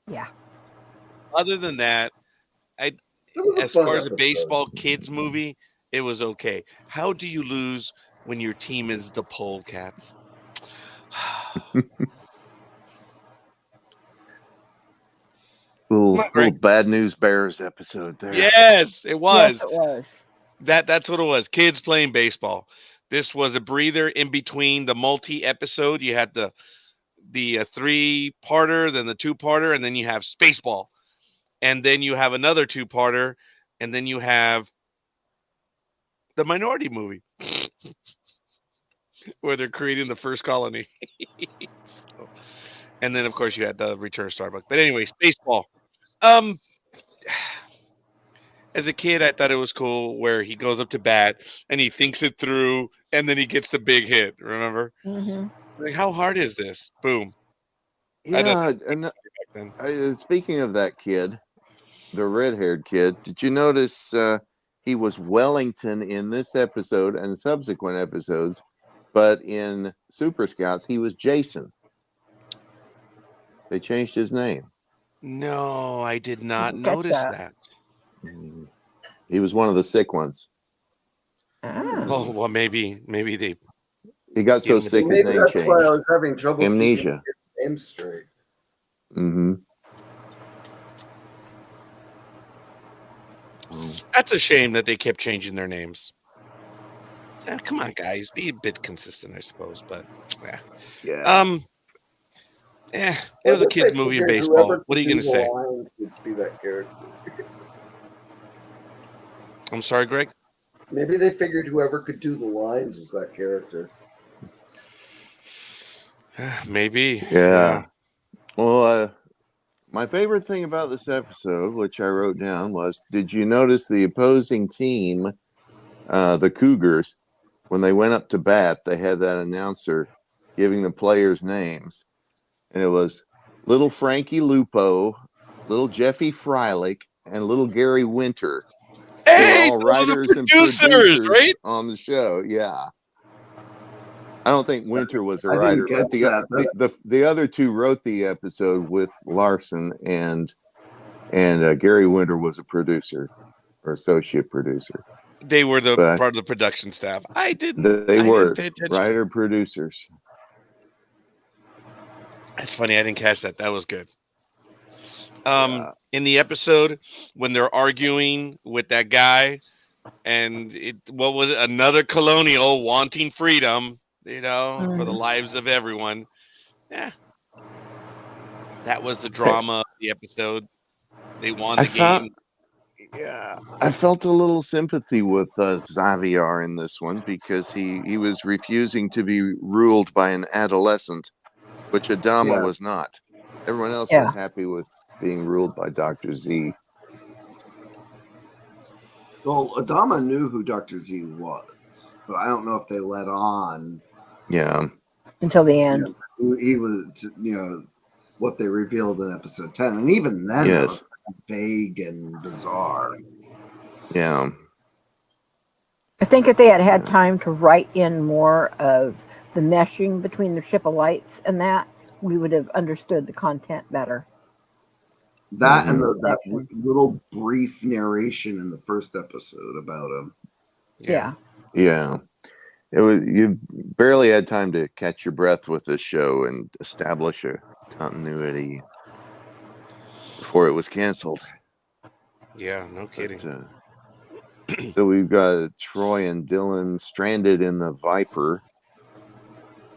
Speaker 4: Yeah.
Speaker 2: Other than that,
Speaker 3: It was a
Speaker 2: as
Speaker 3: fun
Speaker 2: far as a
Speaker 3: episode.
Speaker 2: baseball kids movie, it was okay. How do you lose when your team is the Polecats?
Speaker 1: Little
Speaker 2: Greg.
Speaker 1: bad news bears episode there.
Speaker 2: Yes, it was.
Speaker 4: Yes, it was.
Speaker 2: That's what it was. Kids playing baseball. This was a breather in between the multi-episode. You had the 3-parter, then the 2-parter, and then you have Spaceball. And then you have another 2-parter, and then you have the Minority movie where they're creating the first colony. And then of course you had the Return of Starbuck. But anyway, Spaceball. As a kid, I thought it was cool where he goes up to bat and he thinks it through, and then he gets the big hit. Remember?
Speaker 4: Mm-hmm.
Speaker 2: Like, how hard is this? Boom.
Speaker 1: Yeah. And speaking of that kid, the red-haired kid, did you notice he was Wellington in this episode and subsequent episodes, but in Super Scouts he was Jason. They changed his name.
Speaker 2: No, I did not
Speaker 4: Didn't catch
Speaker 2: notice
Speaker 4: that.
Speaker 2: that.
Speaker 1: He was one of the sick ones.
Speaker 4: Ah.
Speaker 2: Oh well, maybe they.
Speaker 1: He got so
Speaker 2: Yeah,
Speaker 1: sick his
Speaker 3: Maybe
Speaker 1: name
Speaker 3: that's why I
Speaker 1: changed.
Speaker 3: was having trouble
Speaker 1: Amnesia.
Speaker 3: keeping his name straight.
Speaker 1: Mm-hmm.
Speaker 2: That's a shame that they kept changing their names. Come on, guys, be a bit consistent, I suppose. But
Speaker 1: Yeah.
Speaker 2: It was a kids' movie in baseball. What are you gonna say?
Speaker 3: Would be that character.
Speaker 2: I'm sorry, Greg.
Speaker 3: Maybe they figured whoever could do the lines was that character.
Speaker 2: Maybe.
Speaker 1: Yeah. Well, my favorite thing about this episode, which I wrote down, was: did you notice the opposing team, the Cougars, when they went up to bat, they had that announcer giving the players names, and it was little Frankie Lupo, little Jeffy Freilich, and little Gary Winter.
Speaker 2: Hey,
Speaker 1: all
Speaker 2: those are the
Speaker 1: writers and
Speaker 2: producers,
Speaker 1: producers
Speaker 2: right?
Speaker 1: on the show. Yeah. I don't think Winter was a
Speaker 3: I didn't
Speaker 1: writer,
Speaker 3: get
Speaker 1: but the other two wrote the episode with Larson, and Gary Winter was a producer or associate producer.
Speaker 2: They were the
Speaker 1: But
Speaker 2: part of the production staff. I didn't
Speaker 1: they were
Speaker 2: pay attention.
Speaker 1: writer producers.
Speaker 2: That's funny. I didn't catch that. That was good.
Speaker 1: Yeah.
Speaker 2: In the episode when they're arguing with that guy, and what was it? Another colonial wanting freedom, for the lives of everyone. Yeah, that was the drama of the episode. They won the game.
Speaker 1: I felt a little sympathy with Xavier in this one because he was refusing to be ruled by an adolescent, which Adama was not. Everyone else was happy with being ruled by Dr. Z.
Speaker 3: Well, Adama knew who Dr. Z was, but I don't know if they let on.
Speaker 1: Yeah.
Speaker 4: Until the end.
Speaker 3: He was, what they revealed in episode 10. And even then, that was vague and bizarre.
Speaker 1: Yeah.
Speaker 4: I think if they had time to write in more of the meshing between the ship of lights and that, we would have understood the content better.
Speaker 3: That and that little brief narration in the first episode about him.
Speaker 4: Yeah.
Speaker 1: Yeah. It was, you barely had time to catch your breath with this show and establish a continuity before it was canceled.
Speaker 2: Yeah, no kidding.
Speaker 1: So we've got Troy and Dylan stranded in the Viper,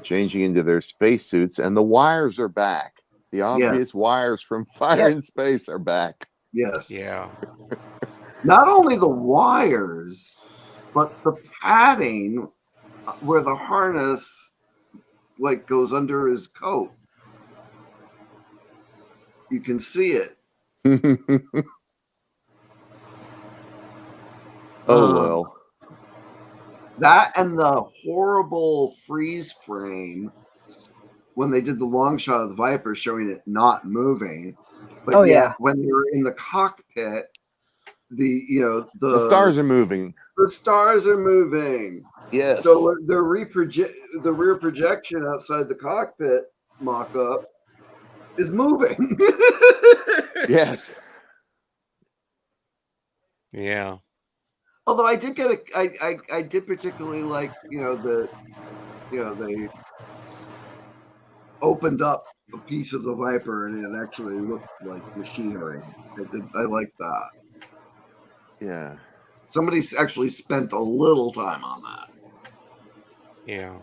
Speaker 1: changing into their spacesuits, and the wires are back. The obvious wires from Fire in Space are back.
Speaker 3: Yes.
Speaker 2: Yeah.
Speaker 3: Not only the wires, but the padding where the harness goes under his coat. You can see it.
Speaker 1: Well.
Speaker 3: That and the horrible freeze frame when they did the long shot of the Viper showing it not moving. But when they were in the cockpit, the
Speaker 1: stars are moving.
Speaker 3: The stars are moving.
Speaker 1: Yes.
Speaker 3: So the rear projection outside the cockpit mock-up is moving.
Speaker 1: Yes.
Speaker 2: Yeah.
Speaker 3: Although I did get I did particularly like they opened up a piece of the Viper and it actually looked like machinery. I like that.
Speaker 1: Yeah.
Speaker 3: Somebody actually spent a little time on that.
Speaker 2: Yeah.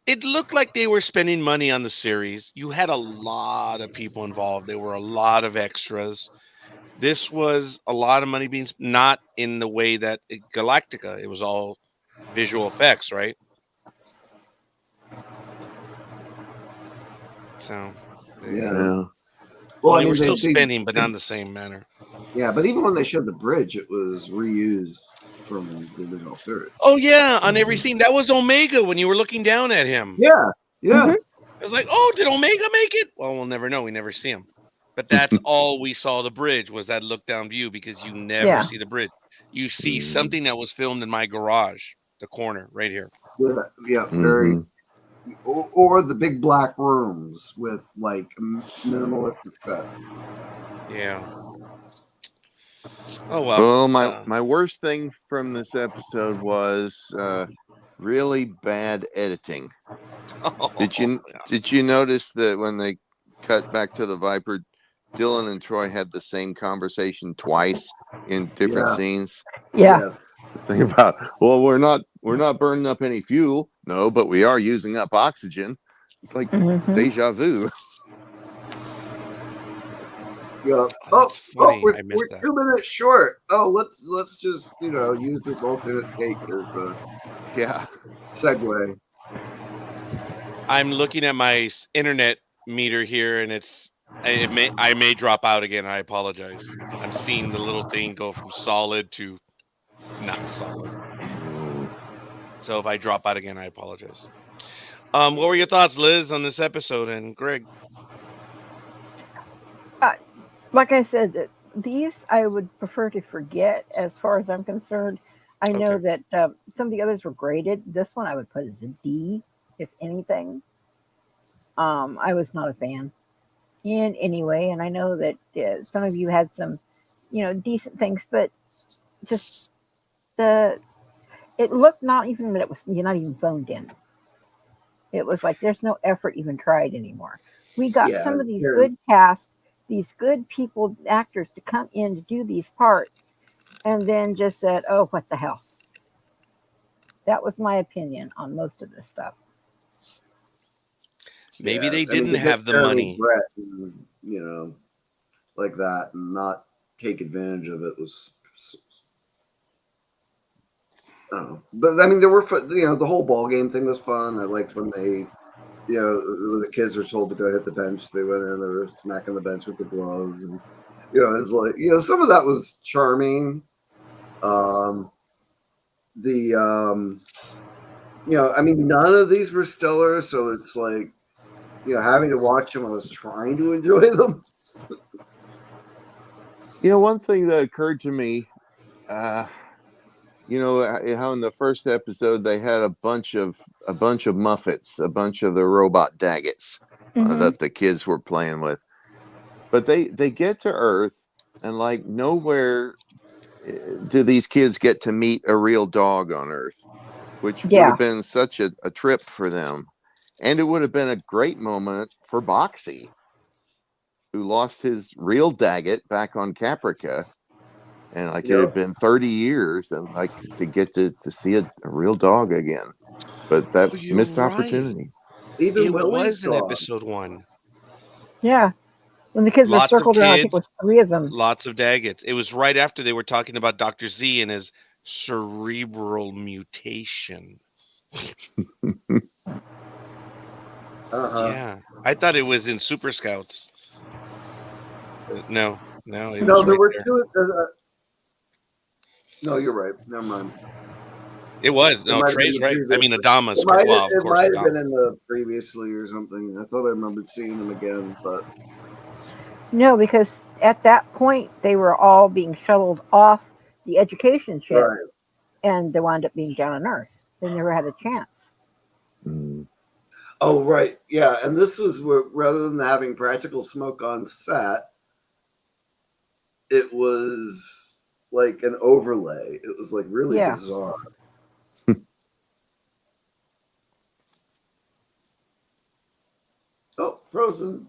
Speaker 2: It looked like they were spending money on the series. You had a lot of people involved. There were a lot of extras. This was a lot of money being not in the way that Galactica. It was all visual effects, right? So
Speaker 3: yeah.
Speaker 2: Well, they were still spending, but not in the same manner.
Speaker 3: Yeah, but even when they showed the bridge, it was reused from the original series.
Speaker 2: Oh yeah, on every scene. That was Omega when you were looking down at him.
Speaker 3: Yeah.
Speaker 2: It was like, oh, did Omega make it? Well, we'll never know. We never see him. But that's all we saw the bridge was that look down view because you never see the bridge. You see something that was filmed in my garage, the corner right here.
Speaker 3: Yeah, very. Or the big black rooms with minimalistic sets.
Speaker 2: Yeah. Oh well.
Speaker 1: Well, my worst thing from this episode was really bad editing. Did you notice that when they cut back to the Viper, Dylan and Troy had the same conversation twice in different scenes?
Speaker 4: Yeah.
Speaker 1: Think about, well, we're not burning up any fuel. No, but we are using up oxygen. It's like deja vu.
Speaker 3: Yeah. We're 2 minutes short. Oh, let's just use this alternate take as a segue.
Speaker 2: I'm looking at my internet meter here, and I may drop out again. I apologize. I'm seeing the little thing go from solid to not solid. So if I drop out again, I apologize. What were your thoughts, Liz, on this episode, and Greg?
Speaker 4: Like I said, these I would prefer to forget as far as I'm concerned. I know
Speaker 2: Okay.
Speaker 4: that some of the others were graded. This one I would put as a D, if anything. I was not a fan in any way, and I know that some of you had some, decent things, but just the it looked not even that it was you're not even phoned in. It was like there's no effort even tried anymore. We got
Speaker 3: Yeah,
Speaker 4: some of these
Speaker 3: here,
Speaker 4: good cast, these good people, actors to come in to do these parts, and then just said, "Oh, what the hell." That was my opinion on most of this stuff.
Speaker 2: Maybe
Speaker 3: yeah.
Speaker 2: they
Speaker 3: I mean,
Speaker 2: didn't
Speaker 3: to get
Speaker 2: have the
Speaker 3: Jeremy
Speaker 2: money.
Speaker 3: Brett, and, like that, and not take advantage of it was. I don't know. But I mean, there were the whole ball game thing was fun. I liked when they, when the kids were told to go hit the bench, they went in, they were smacking the bench with the gloves, and it's like some of that was charming. The I mean, none of these were stellar, so it's like having to watch them, I was trying to enjoy them.
Speaker 1: One thing that occurred to me, uh, how in the first episode they had a bunch of Muffets, a bunch of the robot Daggets
Speaker 4: Hmm.
Speaker 1: that the kids were playing with, but they get to Earth, and like nowhere do these kids get to meet a real dog on Earth, which would
Speaker 4: Yeah,
Speaker 1: have been such a trip for them, and it would have been a great moment for Boxy, who lost his real Daggett back on Caprica. And like it had
Speaker 3: Yep.
Speaker 1: been 30 years, and like to get to see a real dog again, but that
Speaker 2: Oh, you're
Speaker 1: missed
Speaker 2: right.
Speaker 1: opportunity.
Speaker 3: Even
Speaker 2: It
Speaker 3: Willie's
Speaker 2: was in
Speaker 3: dog.
Speaker 2: episode 1.
Speaker 4: yeah. When the kids were
Speaker 2: Lots of
Speaker 4: circled around, I think it
Speaker 2: kids,
Speaker 4: was three of them.
Speaker 2: lots of Daggets. It was right after they were talking about Dr. Z and his cerebral mutation.
Speaker 3: Uh-huh.
Speaker 2: Yeah. I thought it was in Super Scouts. No, it
Speaker 3: No,
Speaker 2: was
Speaker 3: there
Speaker 2: right
Speaker 3: were
Speaker 2: there.
Speaker 3: two. No, you're right. Never mind.
Speaker 2: It was.
Speaker 3: It
Speaker 2: No,
Speaker 3: might have been
Speaker 2: Trey's
Speaker 3: the
Speaker 2: right. I
Speaker 3: previous.
Speaker 2: mean, Adama's,
Speaker 3: It might
Speaker 2: well, of
Speaker 3: it
Speaker 2: course,
Speaker 3: might have been
Speaker 2: Adama.
Speaker 3: in the previously or something. I thought I remembered seeing them again, but
Speaker 4: No, because at that point they were all being shuttled off the education ship,
Speaker 3: right.
Speaker 4: and they wound up being down on Earth. They never had a chance.
Speaker 1: Mm.
Speaker 3: Oh, right. Yeah, and this was where rather than having practical smoke on set, it was like an overlay. It was like really
Speaker 4: Yeah.
Speaker 3: bizarre. Oh, Frozen.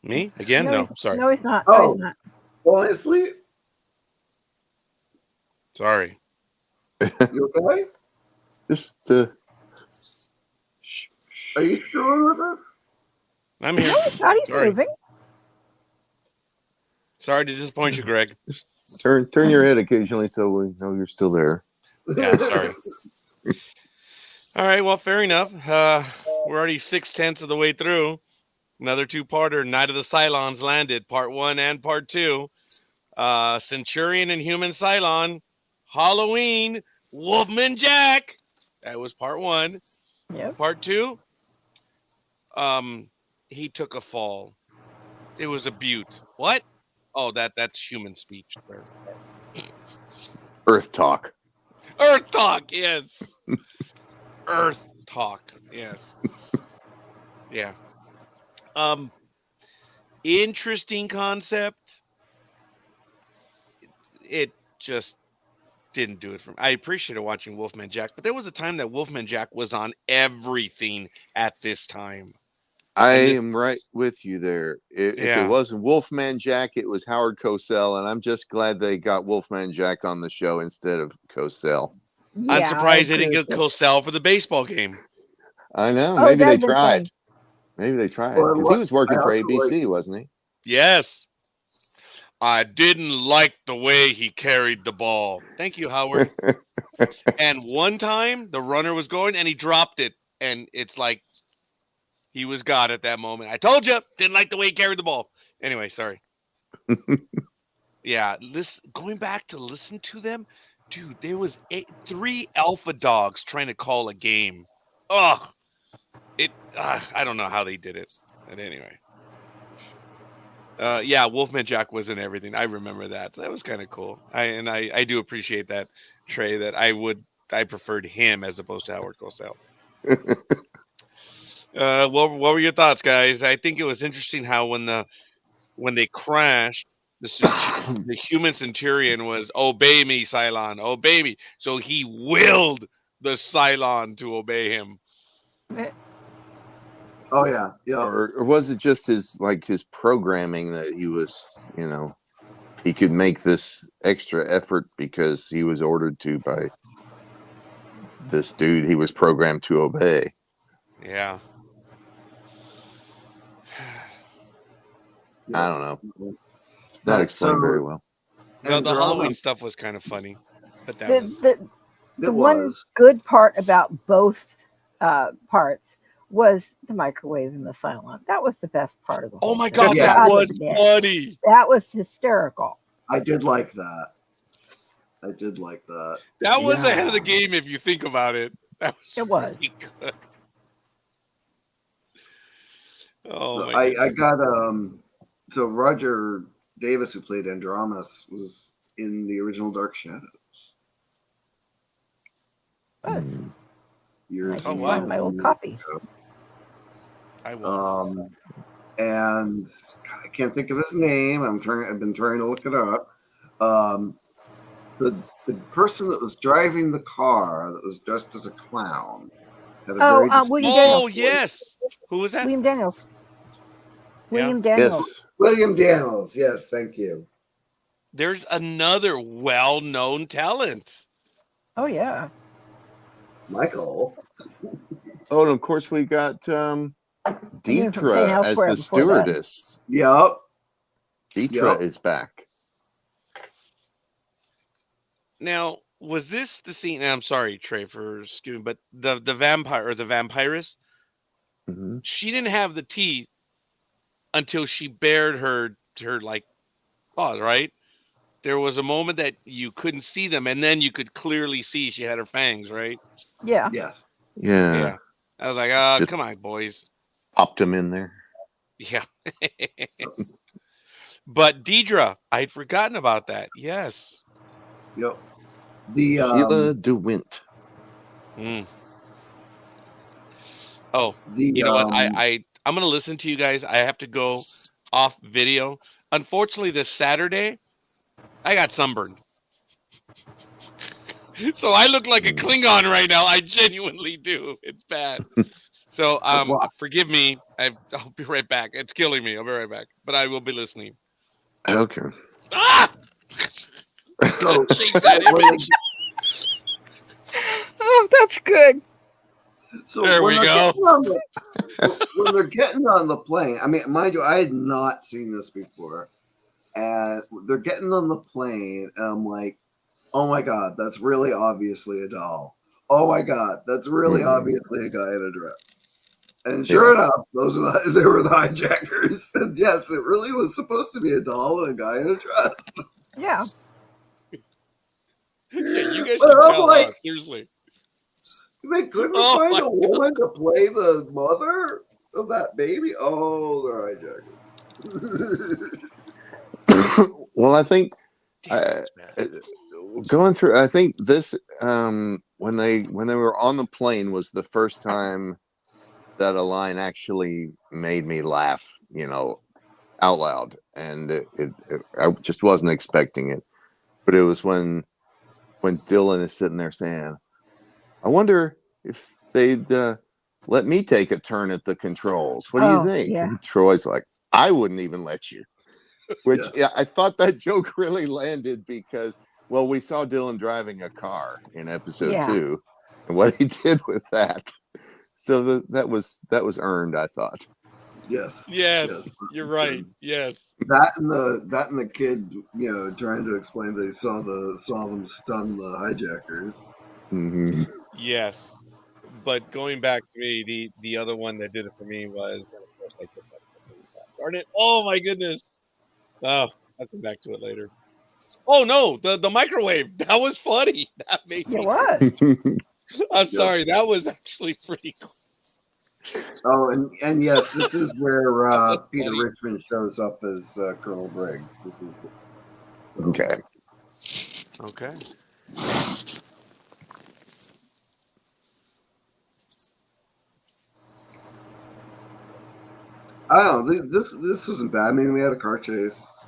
Speaker 2: Me? Again?
Speaker 4: No,
Speaker 2: No, sorry.
Speaker 4: no, he's not. No, he's
Speaker 3: Oh,
Speaker 4: not.
Speaker 3: falling asleep.
Speaker 2: Sorry.
Speaker 3: You okay?
Speaker 1: Just
Speaker 3: Are you sure with us?
Speaker 2: I'm here.
Speaker 4: No, he's not. He's
Speaker 2: Sorry.
Speaker 4: moving.
Speaker 2: Sorry to disappoint you, Greg.
Speaker 1: turn your head occasionally so we know you're still there.
Speaker 2: Yeah, sorry. All right, well, fair enough. We're already 6/10 of the way through. Another two-parter, Night of the Cylons landed, part 1 and part 2. Centurion and Human Cylon, Halloween, Wolfman Jack. That was part 1.
Speaker 4: Yep.
Speaker 2: Part 2, he took a fall. It was a butte. What? Oh, that's human speech, sir.
Speaker 1: Earth talk.
Speaker 2: Earth talk, yes. Earth talk, yes. Yeah. Interesting concept. It just didn't do it for me. I appreciated watching Wolfman Jack, but there was a time that Wolfman Jack was on everything at this time.
Speaker 1: I
Speaker 2: And this,
Speaker 1: am right with you there. If it
Speaker 2: yeah,
Speaker 1: wasn't Wolfman Jack, it was Howard Cosell, and I'm just glad they got Wolfman Jack on the show instead of Cosell.
Speaker 2: I'm
Speaker 4: Yeah, I
Speaker 2: surprised they
Speaker 4: agree
Speaker 2: didn't
Speaker 4: with
Speaker 2: get
Speaker 4: you.
Speaker 2: Cosell for the baseball game.
Speaker 1: I know.
Speaker 4: Oh,
Speaker 1: Maybe
Speaker 4: that'd
Speaker 1: they
Speaker 4: have been
Speaker 1: tried.
Speaker 4: funny.
Speaker 1: Maybe they tried
Speaker 3: Well,
Speaker 1: because he was
Speaker 3: I
Speaker 1: working for
Speaker 3: also like.
Speaker 1: ABC, wasn't he?
Speaker 2: Yes. I didn't like the way he carried the ball. Thank you, Howard. And one time the runner was going and he dropped it. And it's like he was God at that moment. I told you, didn't like the way he carried the ball. Anyway, sorry. Yeah, going back to listen to them, dude, there was 3 alpha dogs trying to call a game. Ugh. I don't know how they did it. But anyway. Yeah, Wolfman Jack was in everything. I remember that. So that was kind of cool. I do appreciate that. Trey, that I preferred him as opposed to Howard Cosell. What were your thoughts, guys? I think it was interesting how when they crashed, the human Centurion was obey me, Cylon, obey me. So he willed the Cylon to obey him.
Speaker 3: Oh yeah, yeah.
Speaker 1: Or was it just his programming that he was, he could make this extra effort because he was ordered to by this dude he was programmed to obey.
Speaker 2: Yeah.
Speaker 1: I don't know. Not explained very well.
Speaker 2: The
Speaker 3: Andromeda-
Speaker 2: Halloween stuff was kind of funny, but that was
Speaker 4: The one good part about both parts was the microwave and the Cylon. That was the best part of the whole
Speaker 2: oh my
Speaker 4: thing.
Speaker 2: god,
Speaker 3: Yeah.
Speaker 2: that was
Speaker 4: admit.
Speaker 2: funny.
Speaker 4: That was hysterical.
Speaker 3: I did like that. I did like that.
Speaker 2: That was
Speaker 1: Yeah.
Speaker 2: ahead of the game if you think about it. That was
Speaker 4: It was.
Speaker 2: pretty good. Oh
Speaker 3: So
Speaker 2: my
Speaker 3: I
Speaker 2: goodness.
Speaker 3: got so Roger Davis, who played Andromus, was in the original Dark Shadows. Years
Speaker 2: Oh,
Speaker 3: and
Speaker 2: wow.
Speaker 4: Find my old
Speaker 3: years
Speaker 4: copy.
Speaker 3: ago.
Speaker 2: I won.
Speaker 3: And God, I can't think of his name. I've been trying to look it up. The person that was driving the car that was dressed as a clown had a very
Speaker 4: William
Speaker 2: Oh
Speaker 4: Daniels.
Speaker 2: yes. Who was that?
Speaker 4: William Daniels.
Speaker 2: Yeah.
Speaker 4: William Daniels.
Speaker 1: Yes.
Speaker 3: William Daniels. Yes, thank you.
Speaker 2: There's another well-known talent.
Speaker 4: Oh yeah.
Speaker 3: Michael.
Speaker 1: Oh, and of course we got
Speaker 4: knew from
Speaker 1: Deetra
Speaker 4: St.
Speaker 1: as
Speaker 4: Elsewhere
Speaker 1: the
Speaker 4: before that.
Speaker 1: stewardess.
Speaker 3: Yep.
Speaker 1: Deetra
Speaker 3: Yep.
Speaker 1: is back.
Speaker 2: Now, was this the scene? And I'm sorry, Trey, for skewing, but the vampire or the vampiress,
Speaker 1: Mhm.
Speaker 2: she didn't have the teeth until she bared her like claws, right? There was a moment that you couldn't see them, and then you could clearly see she had her fangs, right?
Speaker 4: Yeah.
Speaker 3: Yes.
Speaker 1: Yeah.
Speaker 2: I was like,
Speaker 1: Just-
Speaker 2: come on, boys.
Speaker 1: Popped him in there.
Speaker 2: Yeah. But Deidre, I'd forgotten about that. Yes.
Speaker 3: Yep. The
Speaker 1: Sheila DeWint.
Speaker 2: Mm. Oh,
Speaker 3: the
Speaker 2: you know what? I'm gonna listen to you guys. I have to go off video. Unfortunately, this Saturday, I got sunburned. So I look like a Klingon right now. I genuinely do. It's bad. So forgive me. I'll be right back. It's killing me. I'll be right back. But I will be listening.
Speaker 1: Okay.
Speaker 2: Ah!
Speaker 3: so
Speaker 2: Change that
Speaker 3: when
Speaker 2: image.
Speaker 4: Oh, that's good.
Speaker 2: There we go.
Speaker 3: When they're getting on the plane, I mean, mind you, I had not seen this before. And they're getting on the plane, and I'm like, oh my God, that's really obviously a doll. Oh my God, that's really obviously a guy in a dress. And sure enough, they were the hijackers. And yes, it really was supposed to be a doll and a guy in a dress.
Speaker 4: Yeah.
Speaker 2: Yeah, you guys
Speaker 3: But
Speaker 2: can
Speaker 3: I'm
Speaker 2: tell,
Speaker 3: like-
Speaker 2: seriously.
Speaker 3: They couldn't
Speaker 2: Oh
Speaker 3: find
Speaker 2: my
Speaker 3: a woman to play the mother of that baby. Oh, they're hijackers.
Speaker 1: Well, I think going through, I think this when they were on the plane was the first time that a line actually made me laugh, out loud, and I just wasn't expecting it. But it was when Dylan is sitting there saying, "I wonder if they'd let me take a turn at the controls. What do you think?"
Speaker 4: Yeah.
Speaker 1: And Troy's like, "I wouldn't even let you." Which I thought that joke really landed because, well, we saw Dylan driving a car in episode 2, and what he did with that. So that was earned, I thought.
Speaker 3: Yes.
Speaker 2: Yes, you're right. Yes.
Speaker 3: That and the kid, trying to explain that he saw them stun the hijackers.
Speaker 1: Mm-hmm.
Speaker 2: Yes. But going back to me, the other one that did it for me was, darn it! Oh my goodness! Oh, I'll come back to it later. Oh no, the microwave, that was funny. That made me.
Speaker 4: It was.
Speaker 2: I'm sorry, that was actually pretty cool.
Speaker 3: Oh, and yes, this is where
Speaker 2: That's
Speaker 3: Peter
Speaker 2: funny.
Speaker 3: Richmond shows up as Colonel Briggs. This is
Speaker 1: Okay.
Speaker 2: Okay.
Speaker 3: I don't know. This wasn't bad. I mean, we had a car chase.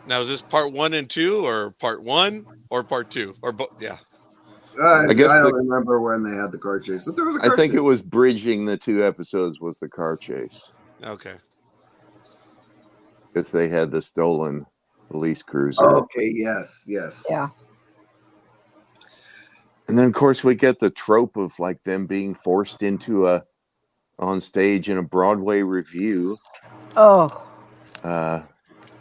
Speaker 2: Now, is this part 1 and 2, or part 1 or part 2, or both? Yeah.
Speaker 3: I
Speaker 1: guess
Speaker 3: don't remember when they had the car chase, but there was a car
Speaker 1: I think
Speaker 3: chase.
Speaker 1: it was bridging the 2 episodes was the car chase
Speaker 2: Okay.
Speaker 1: because they had the stolen police cruiser.
Speaker 3: Okay, yes.
Speaker 4: Yeah.
Speaker 1: And then of course we get the trope of like them being forced into a on stage in a Broadway review,
Speaker 4: Oh,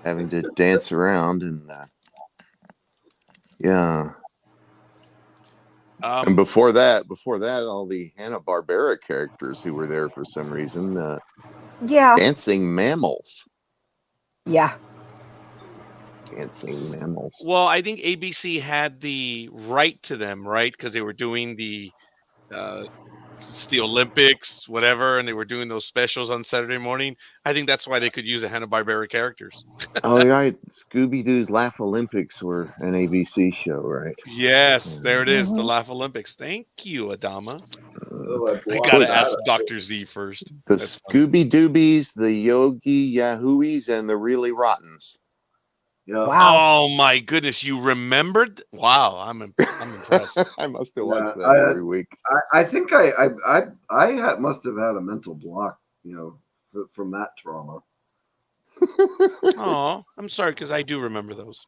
Speaker 1: having to dance around and yeah. And before that, all the Hanna-Barbera characters who were there for some reason,
Speaker 4: yeah.
Speaker 1: dancing mammals.
Speaker 4: Yeah.
Speaker 1: Dancing mammals.
Speaker 2: Well, I think ABC had the right to them, right? Because they were doing the Olympics, whatever, and they were doing those specials on Saturday morning. I think that's why they could use the Hanna-Barbera characters.
Speaker 1: Oh, right. Scooby-Doo's Laugh Olympics were an ABC show, right?
Speaker 2: Yes, there it is, the
Speaker 4: Mhm.
Speaker 2: Laugh Olympics. Thank you, Adama.
Speaker 3: Oh, I
Speaker 2: I
Speaker 3: blocked
Speaker 2: gotta
Speaker 3: that
Speaker 2: ask
Speaker 3: out.
Speaker 2: Dr. Z first.
Speaker 1: The
Speaker 2: That's funny.
Speaker 1: Scooby-Doobies, the Yogi Yahooies, and the Really Rottens.
Speaker 3: Yeah.
Speaker 4: Wow.
Speaker 2: Oh my goodness, you remembered? Wow, I'm impressed.
Speaker 1: I must have
Speaker 3: Yeah,
Speaker 1: watched that every week.
Speaker 3: I think must have had a mental block, from that trauma.
Speaker 2: Oh, I'm sorry, because I do remember those.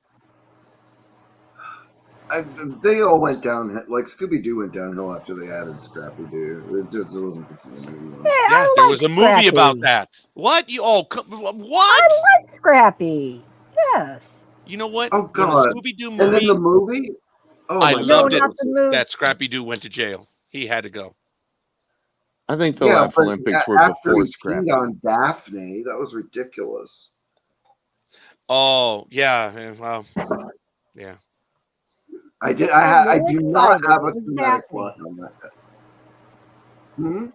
Speaker 3: They all went downhill. Like Scooby Doo went downhill after they added Scrappy Doo. It wasn't the same anymore.
Speaker 2: Yeah, there was a movie about
Speaker 4: Scrappy.
Speaker 2: that. What? What?
Speaker 4: I like Scrappy. Yes.
Speaker 2: You know what?
Speaker 3: Oh
Speaker 2: When the
Speaker 3: God!
Speaker 2: Scooby-Doo
Speaker 3: And then
Speaker 2: movie,
Speaker 3: the movie. Oh
Speaker 2: I
Speaker 3: my
Speaker 2: loved
Speaker 3: God!
Speaker 2: it
Speaker 4: not the movie.
Speaker 2: that Scrappy-Doo went to jail. He had to go.
Speaker 1: I think the
Speaker 3: Yeah,
Speaker 1: Laugh
Speaker 3: but
Speaker 1: Olympics were
Speaker 3: after
Speaker 1: before
Speaker 3: he
Speaker 1: Scrappy.
Speaker 3: peed on Daphne, that was ridiculous.
Speaker 2: Oh, yeah. Well, yeah.
Speaker 3: I do
Speaker 4: Really
Speaker 3: not
Speaker 4: excited.
Speaker 3: have a
Speaker 4: It was
Speaker 3: schematic
Speaker 4: Daphne.
Speaker 3: block on that. Hmm?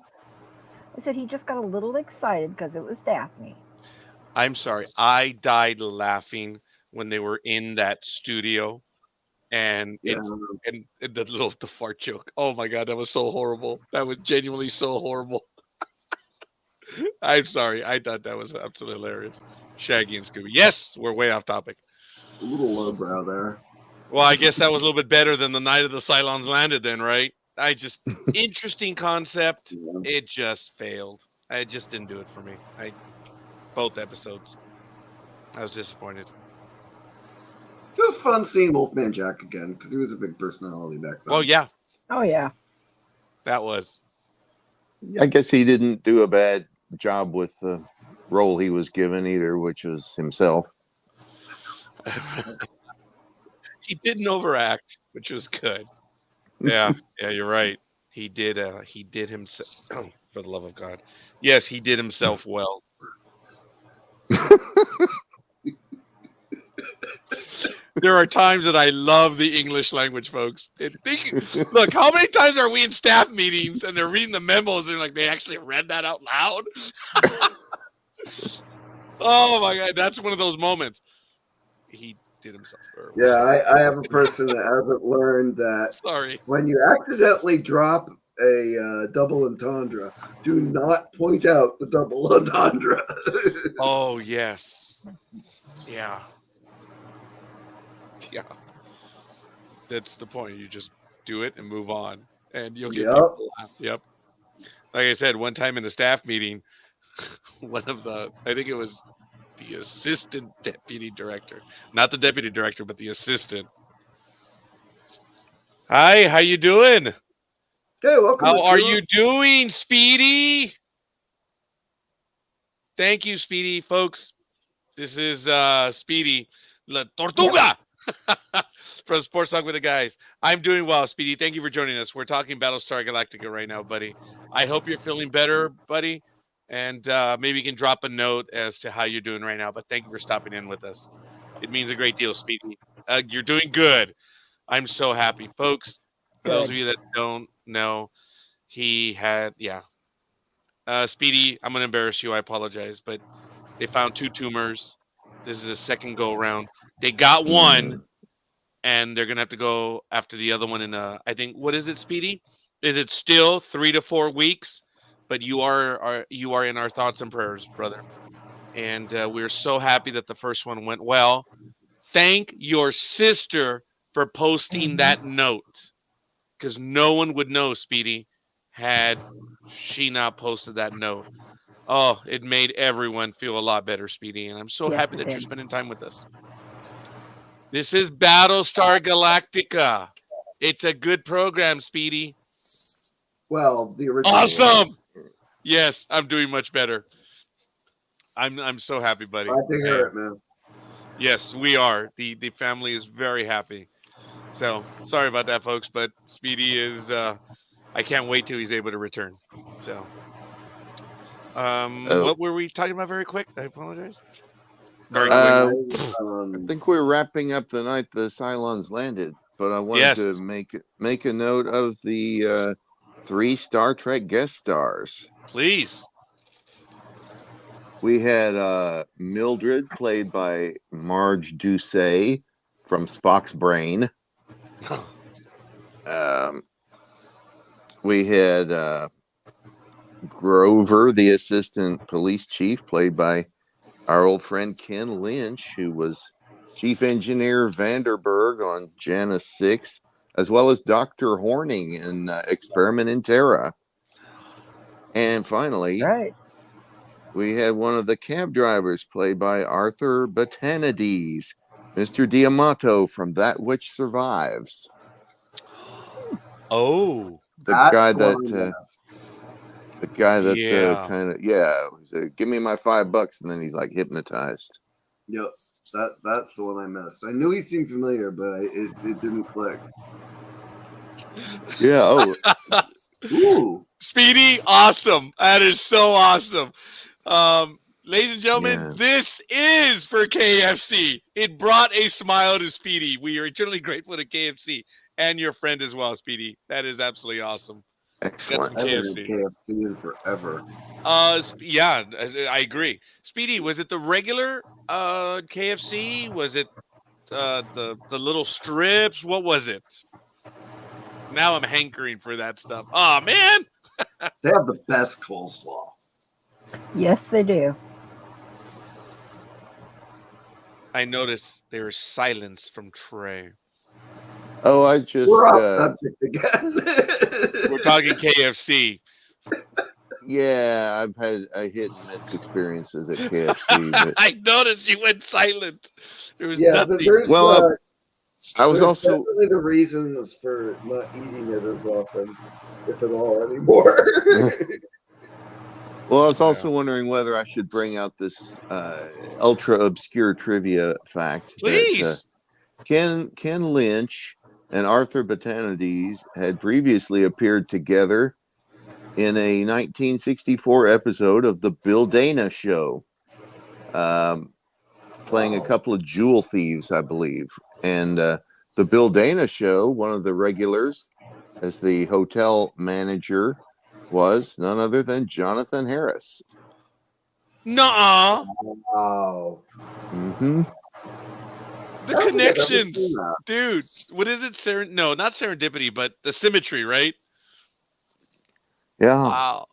Speaker 4: I said he just got a little excited because it was Daphne.
Speaker 2: I'm sorry. I died laughing when they were in that studio and
Speaker 3: Yeah.
Speaker 2: and the fart joke. Oh my God, that was so horrible. That was genuinely so horrible. I'm sorry. I thought that was absolutely hilarious. Shaggy and Scooby. Yes, we're way off topic.
Speaker 3: A little lowbrow there.
Speaker 2: Well, I guess that was a little bit better than the night of the Cylons landed then, right? Interesting concept.
Speaker 3: Yeah.
Speaker 2: It just failed. It just didn't do it for me. Both episodes. I was disappointed.
Speaker 3: It was fun seeing Wolfman Jack again because he was a big personality back then.
Speaker 2: Well, yeah,
Speaker 4: Oh yeah.
Speaker 2: that was.
Speaker 1: I guess he didn't do a bad job with the role he was given either, which was himself.
Speaker 2: He didn't overact, which was good. Yeah, yeah, you're right. He did himself for the love of God. Yes, he did himself well. There are times that I love the English language, folks. Look, how many times are we in staff meetings and they're reading the memos and like they actually read that out loud? Oh my God, that's one of those moments. He did himself very well.
Speaker 3: Yeah, I have a person that hasn't learned that
Speaker 2: Sorry.
Speaker 3: when you accidentally drop a double entendre, do not point out the double entendre.
Speaker 2: Oh yes. Yeah. Yeah. That's the point. You just do it and move on. And you'll get
Speaker 3: Yep.
Speaker 2: people to laugh. Yep. Like I said, one time in the staff meeting, I think it was the assistant deputy director. Not the deputy director, but the assistant. Hi, how you doing?
Speaker 3: Hey, welcome.
Speaker 2: How
Speaker 3: to
Speaker 2: are
Speaker 3: Kuro.
Speaker 2: you doing, Speedy? Thank you, Speedy, folks. This is Speedy La Tortuga from Sports Talk with the Guys. I'm doing well, Speedy. Thank you for joining us. We're talking Battlestar Galactica right now, buddy. I hope you're feeling better, buddy. And maybe you can drop a note as to how you're doing right now. But thank you for stopping in with us. It means a great deal, Speedy. You're doing good. I'm so happy, folks. For those of you that don't know, he had, Speedy, I'm going to embarrass you. I apologize. But they found 2 tumors. This is a second go around. They got one. and they're gonna have to go after the other one in I think, what is it, Speedy? Is it still 3 to 4 weeks? But you are in our thoughts and prayers, brother. And we're so happy that the first one went well. Thank your sister for posting that note, because no one would know, Speedy, had she not posted that note. Oh, it made everyone feel a lot better, Speedy, and I'm so
Speaker 4: Yes,
Speaker 2: happy
Speaker 4: it
Speaker 2: that you're
Speaker 4: did.
Speaker 2: spending time with us. This is Battlestar Galactica. It's a good program, Speedy.
Speaker 3: Well, the original.
Speaker 2: Awesome. Yes, I'm doing much better. I'm so happy, buddy.
Speaker 3: Glad to hear
Speaker 2: And
Speaker 3: it, man.
Speaker 2: yes, we are. The family is very happy. So sorry about that, folks, but Speedy is I can't wait till he's able to return. So
Speaker 1: Oh,
Speaker 2: what were we talking about very quick? I apologize. Very quick.
Speaker 1: I
Speaker 3: Um,
Speaker 1: think we're wrapping up the night the Cylons landed, but I wanted
Speaker 2: Yes.
Speaker 1: to make a note of the 3 Star Trek guest stars.
Speaker 2: Please.
Speaker 1: We had Mildred, played by Marge Doucet from Spock's Brain. We had Grover, the assistant police chief, played by our old friend Ken Lynch, who was Chief Engineer Vanderberg on Janus 6, as well as Dr. Horning in Experiment in Terra. And finally,
Speaker 4: Right.
Speaker 1: we had one of the cab drivers, played by Arthur Batanides, Mr. Diamato from That Which Survives.
Speaker 2: Oh.
Speaker 1: The
Speaker 3: that's
Speaker 1: guy
Speaker 3: the
Speaker 1: that
Speaker 3: one I missed.
Speaker 1: the guy that
Speaker 2: Yeah.
Speaker 1: kind of he said, give me my $5, and then he's like hypnotized.
Speaker 3: Yep, that's the one I missed. I knew he seemed familiar, but it didn't click.
Speaker 1: Yeah. Oh,
Speaker 3: Ooh,
Speaker 2: Speedy, awesome. That is so awesome. Ladies and gentlemen,
Speaker 1: Yeah.
Speaker 2: this is for KFC. It brought a smile to Speedy. We are eternally grateful to KFC and your friend as well, Speedy. That is absolutely awesome.
Speaker 1: excellent.
Speaker 3: I haven't had
Speaker 2: KFC.
Speaker 3: KFC in forever.
Speaker 2: Yeah, I agree. Speedy, was it the regular KFC? Was it the little strips? What was it? Now I'm hankering for that stuff. Oh man.
Speaker 3: They have the best coleslaw.
Speaker 4: Yes, they do.
Speaker 2: I noticed there was silence from Trey.
Speaker 1: Oh, I just
Speaker 3: We're off subject again.
Speaker 2: We're talking KFC.
Speaker 1: yeah, I've had a hit and miss experiences at KFC, but
Speaker 2: I noticed you went silent. There was
Speaker 3: Yeah,
Speaker 2: nothing.
Speaker 3: there's
Speaker 1: Well, I was
Speaker 3: there's
Speaker 1: also
Speaker 3: definitely the reasons for not eating it as often, if at all, anymore.
Speaker 1: well, I was also wondering whether I should bring out this ultra obscure trivia fact
Speaker 2: Please.
Speaker 1: that Ken Lynch and Arthur Batanides had previously appeared together in a 1964 episode of the Bill Dana Show, playing a couple of jewel thieves, I believe. And the Bill Dana Show, one of the regulars as the hotel manager was none other than Jonathan Harris.
Speaker 2: Nuh-uh.
Speaker 3: Wow.
Speaker 1: Mm-hmm.
Speaker 2: The
Speaker 3: I don't think I've ever
Speaker 2: connections.
Speaker 3: seen that.
Speaker 2: Dude, what is it? No, not serendipity, but the symmetry, right?
Speaker 1: Yeah.
Speaker 2: Wow.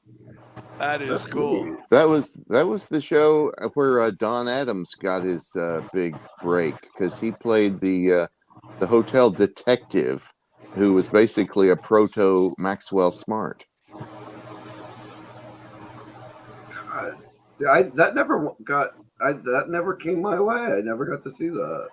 Speaker 2: That is
Speaker 3: That's
Speaker 2: cool.
Speaker 3: neat.
Speaker 1: That was the show where Don Adams got his big break, because he played the hotel detective who was basically a proto Maxwell Smart.
Speaker 3: God. See, that never came my way. I never got to see that.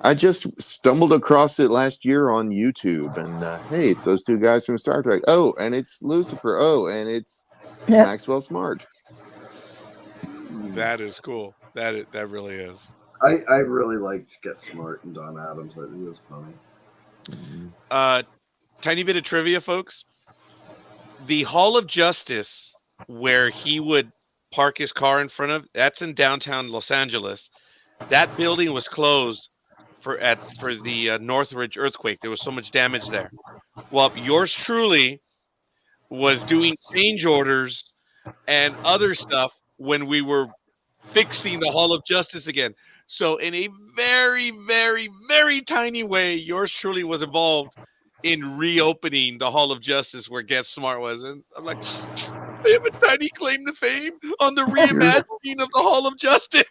Speaker 1: I just stumbled across it last year on YouTube, and hey, it's those two guys from Star Trek. Oh, and it's Lucifer. Oh, and it's
Speaker 4: Yep.
Speaker 1: Maxwell Smart.
Speaker 2: That is cool. That really is.
Speaker 3: I really liked Get Smart and Don Adams. I think it was funny.
Speaker 2: Tiny bit of trivia, folks. The Hall of Justice, where he would park his car in front of, that's in downtown Los Angeles. That building was closed for the Northridge earthquake. There was so much damage there. Well, yours truly was doing change orders and other stuff when we were fixing the Hall of Justice again. So in a very, very, very tiny way, yours truly was involved in reopening the Hall of Justice where Get Smart was. And I'm like, I have a tiny claim to fame on the reimagining of the Hall of Justice.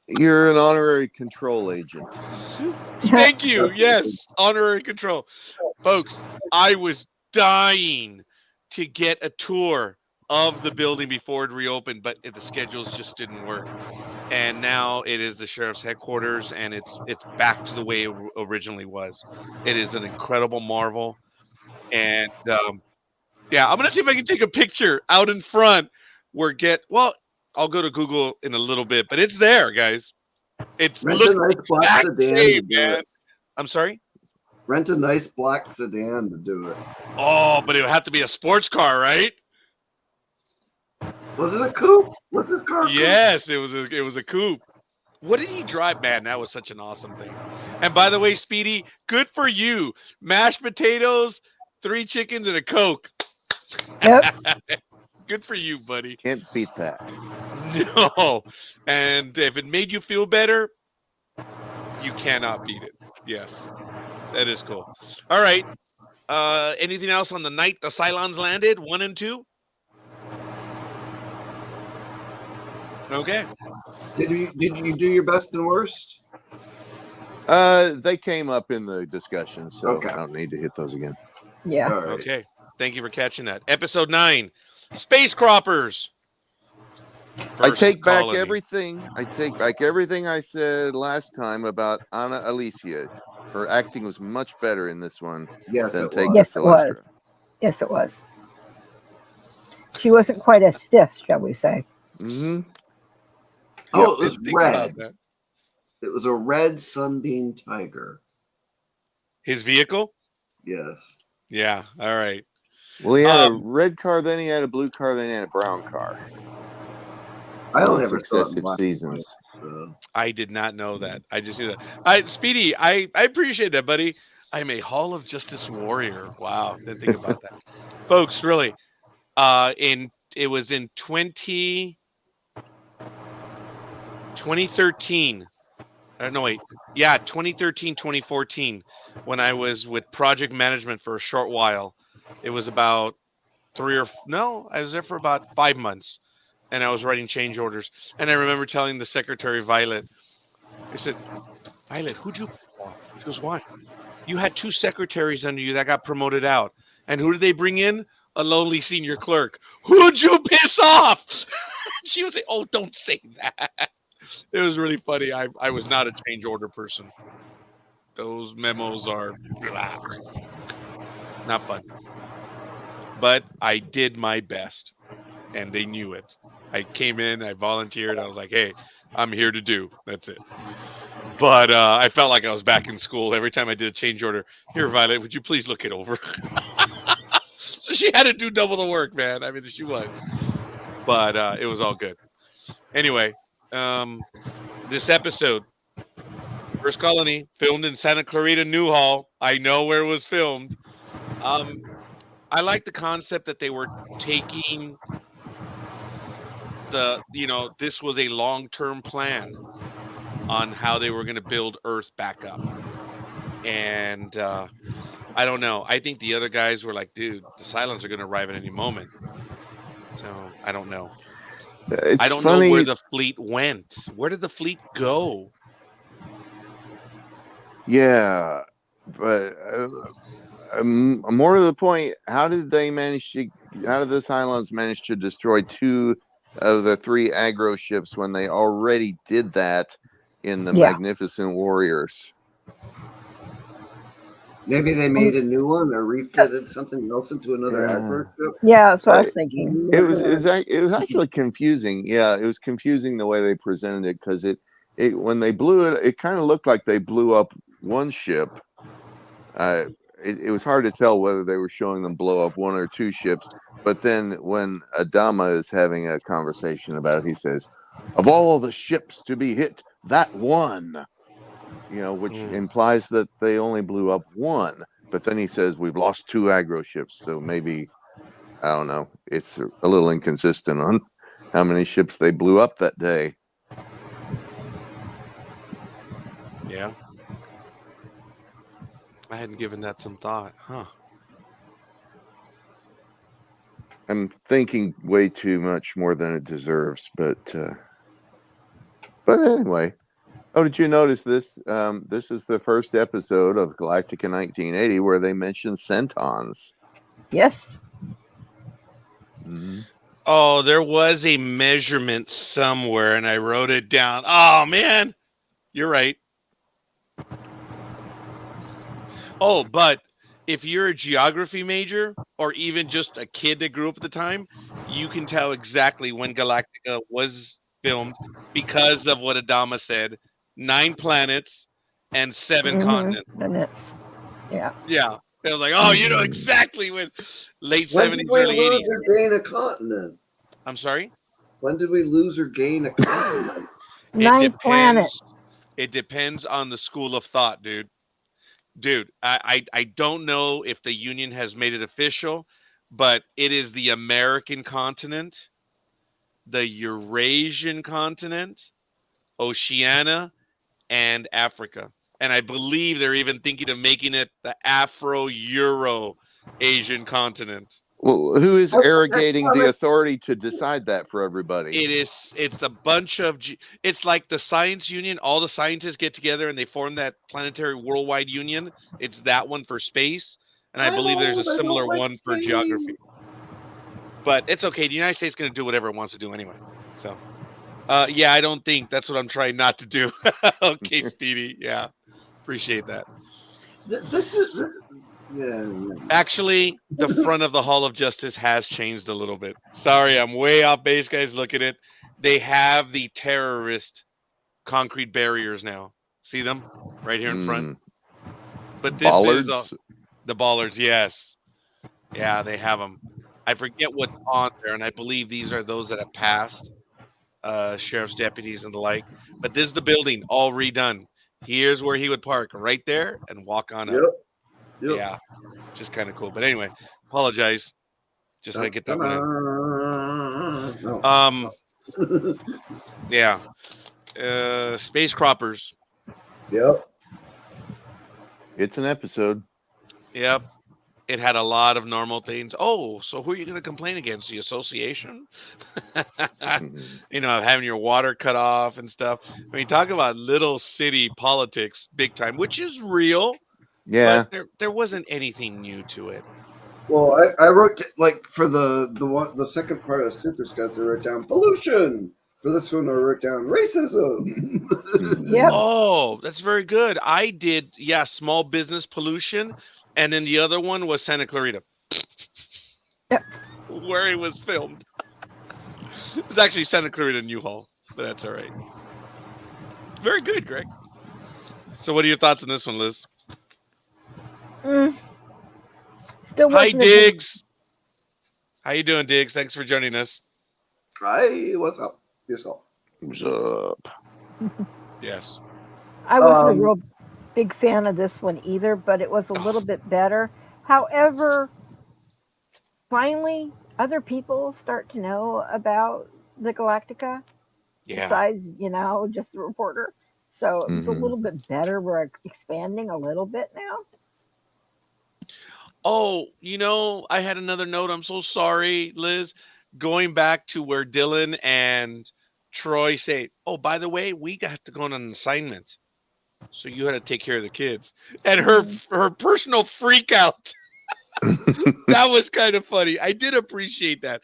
Speaker 1: You're an honorary control agent.
Speaker 2: Thank you. Yes, honorary control. Folks, I was dying to get a tour of the building before it reopened, but the schedules just didn't work. And now it is the sheriff's headquarters, and it's back to the way it originally was. It is an incredible marvel, and yeah, I'm gonna see if I can take a picture out in front. I'll go to Google in a little bit, but it's there, guys. It's
Speaker 3: Rent a
Speaker 2: look
Speaker 3: nice black
Speaker 2: exact
Speaker 3: sedan to
Speaker 2: same,
Speaker 3: do
Speaker 2: man.
Speaker 3: it.
Speaker 2: I'm sorry.
Speaker 3: Rent a nice black sedan to do it.
Speaker 2: Oh, but it would have to be a sports car, right?
Speaker 3: Was it a coupe? Was this car? a coupe?
Speaker 2: Yes, it was a coupe. What did he drive? Man, that was such an awesome thing. And by the way, Speedy, good for you. Mashed potatoes, 3 chickens, and a Coke.
Speaker 4: Yep.
Speaker 2: Good for you, buddy.
Speaker 1: Can't beat that.
Speaker 2: No. And if it made you feel better, you cannot beat it. Yes. That is cool. All right. Anything else on the night the Cylons landed? 1 and 2? Okay.
Speaker 3: Did you do your best and worst?
Speaker 1: They came up in the discussion, so
Speaker 3: Okay.
Speaker 1: I don't need to hit those again.
Speaker 4: Yeah.
Speaker 3: All right.
Speaker 2: Okay. Thank you for catching that. Episode 9, Space Croppers.
Speaker 1: I
Speaker 2: versus
Speaker 1: take back
Speaker 2: Colony.
Speaker 1: everything. I take back everything I said last time about Ana Alicia. Her acting was much better in this one
Speaker 3: Yes,
Speaker 1: than
Speaker 3: it
Speaker 1: Take
Speaker 3: was.
Speaker 4: Yes,
Speaker 1: the
Speaker 4: it was.
Speaker 1: Celestra.
Speaker 4: Yes, it was. She wasn't quite as stiff, shall we say.
Speaker 1: Mm-hmm.
Speaker 3: Oh, it was
Speaker 2: Didn't think about
Speaker 3: red.
Speaker 2: that.
Speaker 3: It was a red Sunbeam Tiger.
Speaker 2: His vehicle?
Speaker 3: Yes.
Speaker 2: Yeah. All right.
Speaker 1: Well, he had a
Speaker 2: Um,
Speaker 1: red car, then he had a blue car, then he had a brown car.
Speaker 3: I only
Speaker 1: All
Speaker 3: ever saw it in
Speaker 1: successive
Speaker 3: black and
Speaker 1: seasons.
Speaker 3: white, so.
Speaker 2: I did not know that. I just knew that. Speedy, I appreciate that, buddy. I'm a Hall of Justice warrior. Wow. Didn't think about that. Folks, really. It was in 2013. No, wait. Yeah, 2013, 2014, when I was with project management for a short while. It was about I was there for about 5 months, and I was writing change orders. And I remember telling the secretary, Violet, I said, Violet, who'd you piss off? She goes, why? You had 2 secretaries under you that got promoted out. And who did they bring in? A lowly senior clerk. Who'd you piss off? She would say, oh, don't say that. It was really funny. I was not a change order person. Those memos are not fun. But I did my best, and they knew it. I came in, I volunteered. I was like, hey, I'm here to do. That's it. But I felt like I was back in school every time I did a change order. Here, Violet, would you please look it over? So she had to do double the work, man. I mean, she was. But it was all good. Anyway, this episode, First Colony, filmed in Santa Clarita Newhall. I know where it was filmed. I like the concept that they were taking this was a long-term plan on how they were going to build Earth back up. And I don't know. I think the other guys were like, dude, the Cylons are going to arrive at any moment. So I don't know.
Speaker 1: It's
Speaker 2: I don't
Speaker 1: funny.
Speaker 2: know where the fleet went. Where did the fleet go?
Speaker 1: Yeah, but more to the point, how did the Cylons manage to destroy 2 of the 3 aggro ships when they already did that in the Magnificent Warriors?
Speaker 3: Maybe they made a new one or refitted something else into another
Speaker 1: Yeah.
Speaker 3: aggro ship.
Speaker 4: Yeah, that's what I was thinking.
Speaker 1: It was actually confusing. Yeah, it was confusing the way they presented it, because it when they blew it, it kind of looked like they blew up one ship. It was hard to tell whether they were showing them blow up 1 or 2 ships. But then when Adama is having a conversation about it, he says, of all the ships to be hit, that one, which implies that they only blew up 1. But then he says, we've lost 2 aggro ships. So maybe, I don't know, it's a little inconsistent on how many ships they blew up that day.
Speaker 2: Yeah. I hadn't given that some thought. Huh.
Speaker 1: I'm thinking way too much more than it deserves, but anyway. Oh, did you notice this? This is the first episode of Galactica 1980 where they mention Centons.
Speaker 4: Yes.
Speaker 1: Mhm.
Speaker 2: Oh, there was a measurement somewhere, and I wrote it down. Oh man, you're right. Oh, but if you're a geography major or even just a kid that grew up at the time, you can tell exactly when Galactica was filmed because of what Adama said: 9 planets and 7 continents.
Speaker 4: And it's, yeah.
Speaker 2: Yeah, it was like, oh, you know
Speaker 1: Mhm.
Speaker 2: exactly when late
Speaker 3: When did
Speaker 2: 70s,
Speaker 3: we
Speaker 2: early
Speaker 3: lose
Speaker 2: 80s.
Speaker 3: or gain a continent?
Speaker 2: I'm sorry.
Speaker 3: When did we lose or gain a continent?
Speaker 2: It
Speaker 4: 9 planets.
Speaker 2: depends. It depends on the school of thought, dude. I don't know if the union has made it official, but it is the American continent, the Eurasian continent, Oceania, and Africa. And I believe they're even thinking of making it the Afro-Euro Asian continent.
Speaker 1: Well, who is
Speaker 3: That's
Speaker 1: arrogating the authority to decide that for everybody?
Speaker 2: It's a bunch of it's like the science union, all the scientists get together and they form that planetary worldwide union. It's that one for space, and I
Speaker 3: I'm
Speaker 2: believe there's a
Speaker 3: old, I
Speaker 2: similar
Speaker 3: don't like
Speaker 2: one for geography.
Speaker 3: change.
Speaker 2: But it's okay. The United States is going to do whatever it wants to do anyway. So, yeah, I don't think that's what I'm trying not to do. Okay, Speedy. Yeah, appreciate that.
Speaker 3: This yeah.
Speaker 2: Actually, the front of the Hall of Justice has changed a little bit. Sorry, I'm way off base, guys. Look at it. They have the terrorist concrete barriers now. See them right here in front?
Speaker 1: Mm.
Speaker 2: But this is
Speaker 1: Bollards?
Speaker 2: the bollards. Yes. Yeah, they have them. I forget what's on there, and I believe these are those that have passed, sheriff's deputies and the like. But this is the building all redone. Here's where he would park right there and walk on
Speaker 3: Yep.
Speaker 2: up.
Speaker 3: Yep.
Speaker 2: Yeah, just kind of cool. But anyway, apologize. Just had to get that one in.
Speaker 3: No.
Speaker 2: Yeah. Space croppers.
Speaker 3: Yep.
Speaker 1: It's an episode.
Speaker 2: Yep. It had a lot of normal things. Oh, so who are you going to complain against? The association?
Speaker 1: Mhm.
Speaker 2: You know, having your water cut off and stuff. I mean, talk about little city politics big time, which is real,
Speaker 1: Yeah.
Speaker 2: but there wasn't anything new to it.
Speaker 3: Well, I wrote like for the second part of Super Scouts, I wrote down pollution. For this one, I wrote down racism.
Speaker 1: Mhm.
Speaker 4: Yep.
Speaker 2: Oh, that's very good. I did, yeah, small business pollution. And then the other one was Santa Clarita,
Speaker 4: Yep.
Speaker 2: where it was filmed. It's actually Santa Clarita Newhall, but that's all right. Very good, Greg. So, what are your thoughts on this one, Liz?
Speaker 4: Mm, still
Speaker 2: Hi,
Speaker 4: wasn't a good.
Speaker 2: Diggs. How you doing, Diggs? Thanks for joining us.
Speaker 3: Hi, what's up? Yourself.
Speaker 1: What's up?
Speaker 2: Yes.
Speaker 4: I wasn't a real big fan of this one either, but it was a little bit better. However, finally, other people start to know about the Galactica
Speaker 2: Yeah.
Speaker 4: besides, just the reporter. So it was a
Speaker 1: Mhm.
Speaker 4: little bit better. We're expanding a little bit now.
Speaker 2: Oh, I had another note. I'm so sorry, Liz. Going back to where Dylan and Troy say, "Oh, by the way, we got to go on an assignment, so you had to take care of the kids," and her personal freak out. That was kind of funny. I did appreciate that.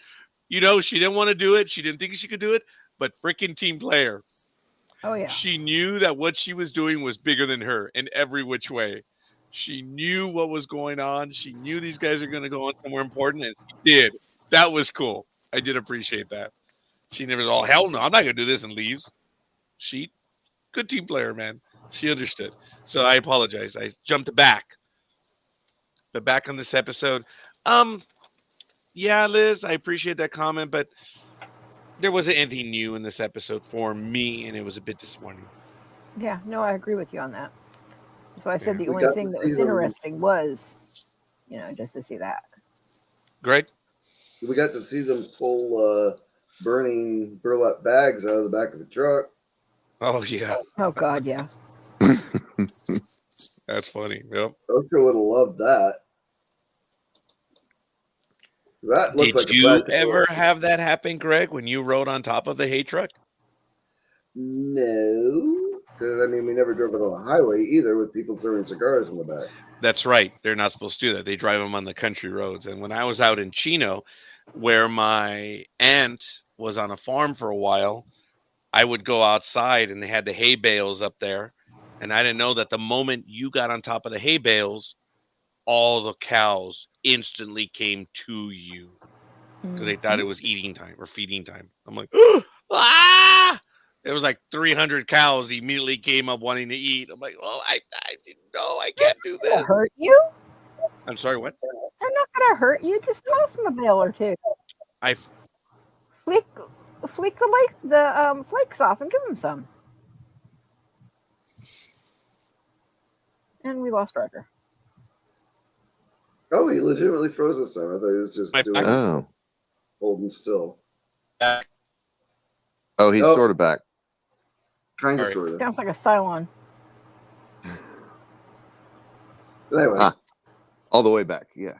Speaker 2: She didn't want to do it. She didn't think she could do it, but freaking team player.
Speaker 4: Oh, yeah.
Speaker 2: She knew that what she was doing was bigger than her in every which way. She knew what was going on. She knew these guys are going to go on somewhere important, and she did. That was cool. I did appreciate that. She never, oh, hell no, I'm not going to do this, and leaves. She, good team player, man. She understood. So I apologize. I jumped back. But back on this episode, yeah, Liz, I appreciate that comment, but there wasn't anything new in this episode for me, and it was a bit disappointing.
Speaker 4: Yeah, no, I agree with you on that. So I said
Speaker 2: Yeah.
Speaker 4: the
Speaker 3: We
Speaker 4: only
Speaker 3: got
Speaker 4: thing
Speaker 3: to
Speaker 4: that
Speaker 3: see
Speaker 4: was
Speaker 3: them.
Speaker 4: interesting was, just to see that.
Speaker 2: Greg?
Speaker 3: We got to see them pull burning burlap bags out of the back of a truck.
Speaker 2: Oh yeah,
Speaker 4: Oh God, yeah.
Speaker 2: that's funny. Yep.
Speaker 3: Oscar would have loved that. That looked
Speaker 2: Did
Speaker 3: like a
Speaker 2: you
Speaker 3: practical.
Speaker 2: ever have that happen, Greg, when you rode on top of the hay truck?
Speaker 3: No, because I mean we never drove it on the highway either, with people throwing cigars in the back.
Speaker 2: That's right. They're not supposed to do that. They drive them on the country roads. And when I was out in Chino, where my aunt was on a farm for a while, I would go outside and they had the hay bales up there. And I didn't know that the moment you got on top of the hay bales, all the cows instantly came to you because they thought it was eating time or feeding time. I'm like, ah! It was like 300 cows immediately came up wanting to eat. I'm like, well, I didn't know. I can't do
Speaker 4: Gonna
Speaker 2: this.
Speaker 4: hurt you?
Speaker 2: I'm sorry, what?
Speaker 4: They're not gonna hurt you. Just toss them a bale or two.
Speaker 2: I
Speaker 4: Flick the flakes off and give them some. And we lost Roger.
Speaker 3: Oh, he legitimately froze this time. I thought he was just
Speaker 1: Oh.
Speaker 3: holding still.
Speaker 1: Oh, he's
Speaker 3: Nope.
Speaker 1: sort of back.
Speaker 3: Kind of,
Speaker 2: Sorry.
Speaker 3: sort of.
Speaker 4: Sounds like a Cylon.
Speaker 3: But anyway,
Speaker 1: Ah. All the way back. Yeah.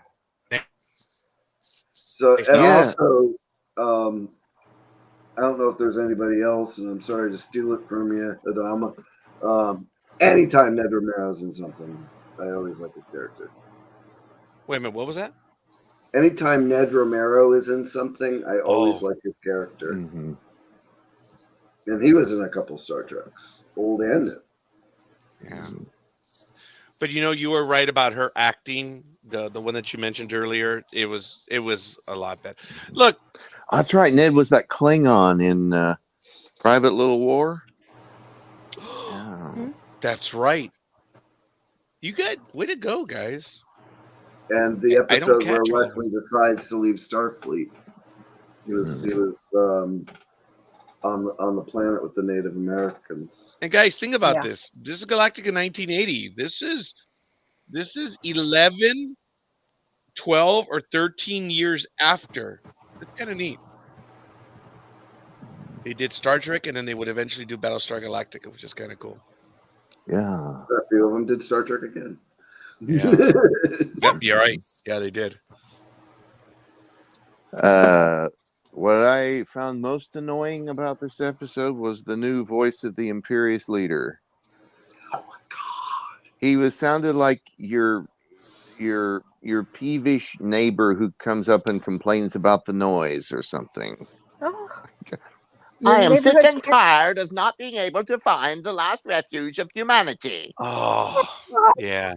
Speaker 3: so and
Speaker 1: Yeah.
Speaker 3: also, I don't know if there's anybody else, and I'm sorry to steal it from you, Adama. Anytime Ned Romero's in something, I always like his character.
Speaker 2: wait a minute. What was that?
Speaker 3: Anytime Ned Romero is in something, I always
Speaker 2: Oh.
Speaker 3: like his character.
Speaker 1: Mm-hmm.
Speaker 3: And he was in a couple Star Treks, old and new.
Speaker 2: Yeah. But you were right about her acting. The one that you mentioned earlier, it was a lot better. Look,
Speaker 1: That's right. Ned was that Klingon in Private Little War. Yeah.
Speaker 2: that's right. You got way to go, guys.
Speaker 3: And the
Speaker 2: I don't
Speaker 3: episode where
Speaker 2: catch all of
Speaker 3: Wesley decides to leave Starfleet, he was on the planet with the Native Americans.
Speaker 2: And guys, think about
Speaker 4: Yeah.
Speaker 2: this. This is Galactica 1980. This is 11, 12, or 13 years after. It's kind of neat. They did Star Trek, and then they would eventually do Battlestar Galactica, which is kind of cool.
Speaker 1: Yeah.
Speaker 3: A few of them did Star Trek again.
Speaker 2: Yeah. Yep, you're right. Yeah, they did.
Speaker 1: What I found most annoying about this episode was the new voice of the Imperious leader.
Speaker 3: Oh my god!
Speaker 1: He sounded like your peevish neighbor who comes up and complains about the noise or something.
Speaker 4: Oh.
Speaker 5: I am sick
Speaker 4: Neighborhood
Speaker 5: and tired of not being able to find the last refuge of humanity.
Speaker 2: Oh, yeah.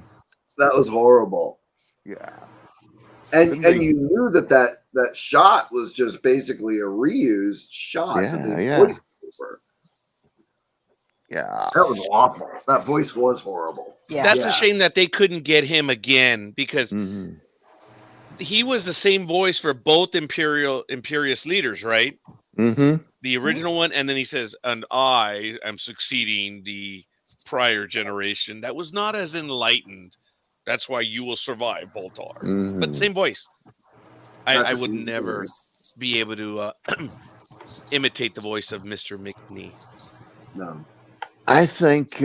Speaker 3: That was horrible.
Speaker 1: Yeah.
Speaker 3: And
Speaker 1: Couldn't
Speaker 3: and
Speaker 1: they-
Speaker 3: you knew that shot was just basically a reused shot that they
Speaker 1: Yeah.
Speaker 3: voiced over.
Speaker 1: Yeah.
Speaker 3: That was awful. That voice was horrible.
Speaker 4: Yeah.
Speaker 2: That's
Speaker 3: Yeah.
Speaker 2: a shame that they couldn't get him again because
Speaker 1: Mm-hmm.
Speaker 2: he was the same voice for both Imperious leaders, right?
Speaker 1: Mm-hmm.
Speaker 2: The original one, and then he says, "And I am succeeding the prior generation that was not as enlightened. That's why you will survive, Voltar."
Speaker 1: Mm-hmm.
Speaker 2: But same voice. I
Speaker 3: That's
Speaker 2: would
Speaker 3: what he
Speaker 2: never
Speaker 3: said.
Speaker 2: be able to imitate the voice of Mr. McNee.
Speaker 3: No.
Speaker 1: I think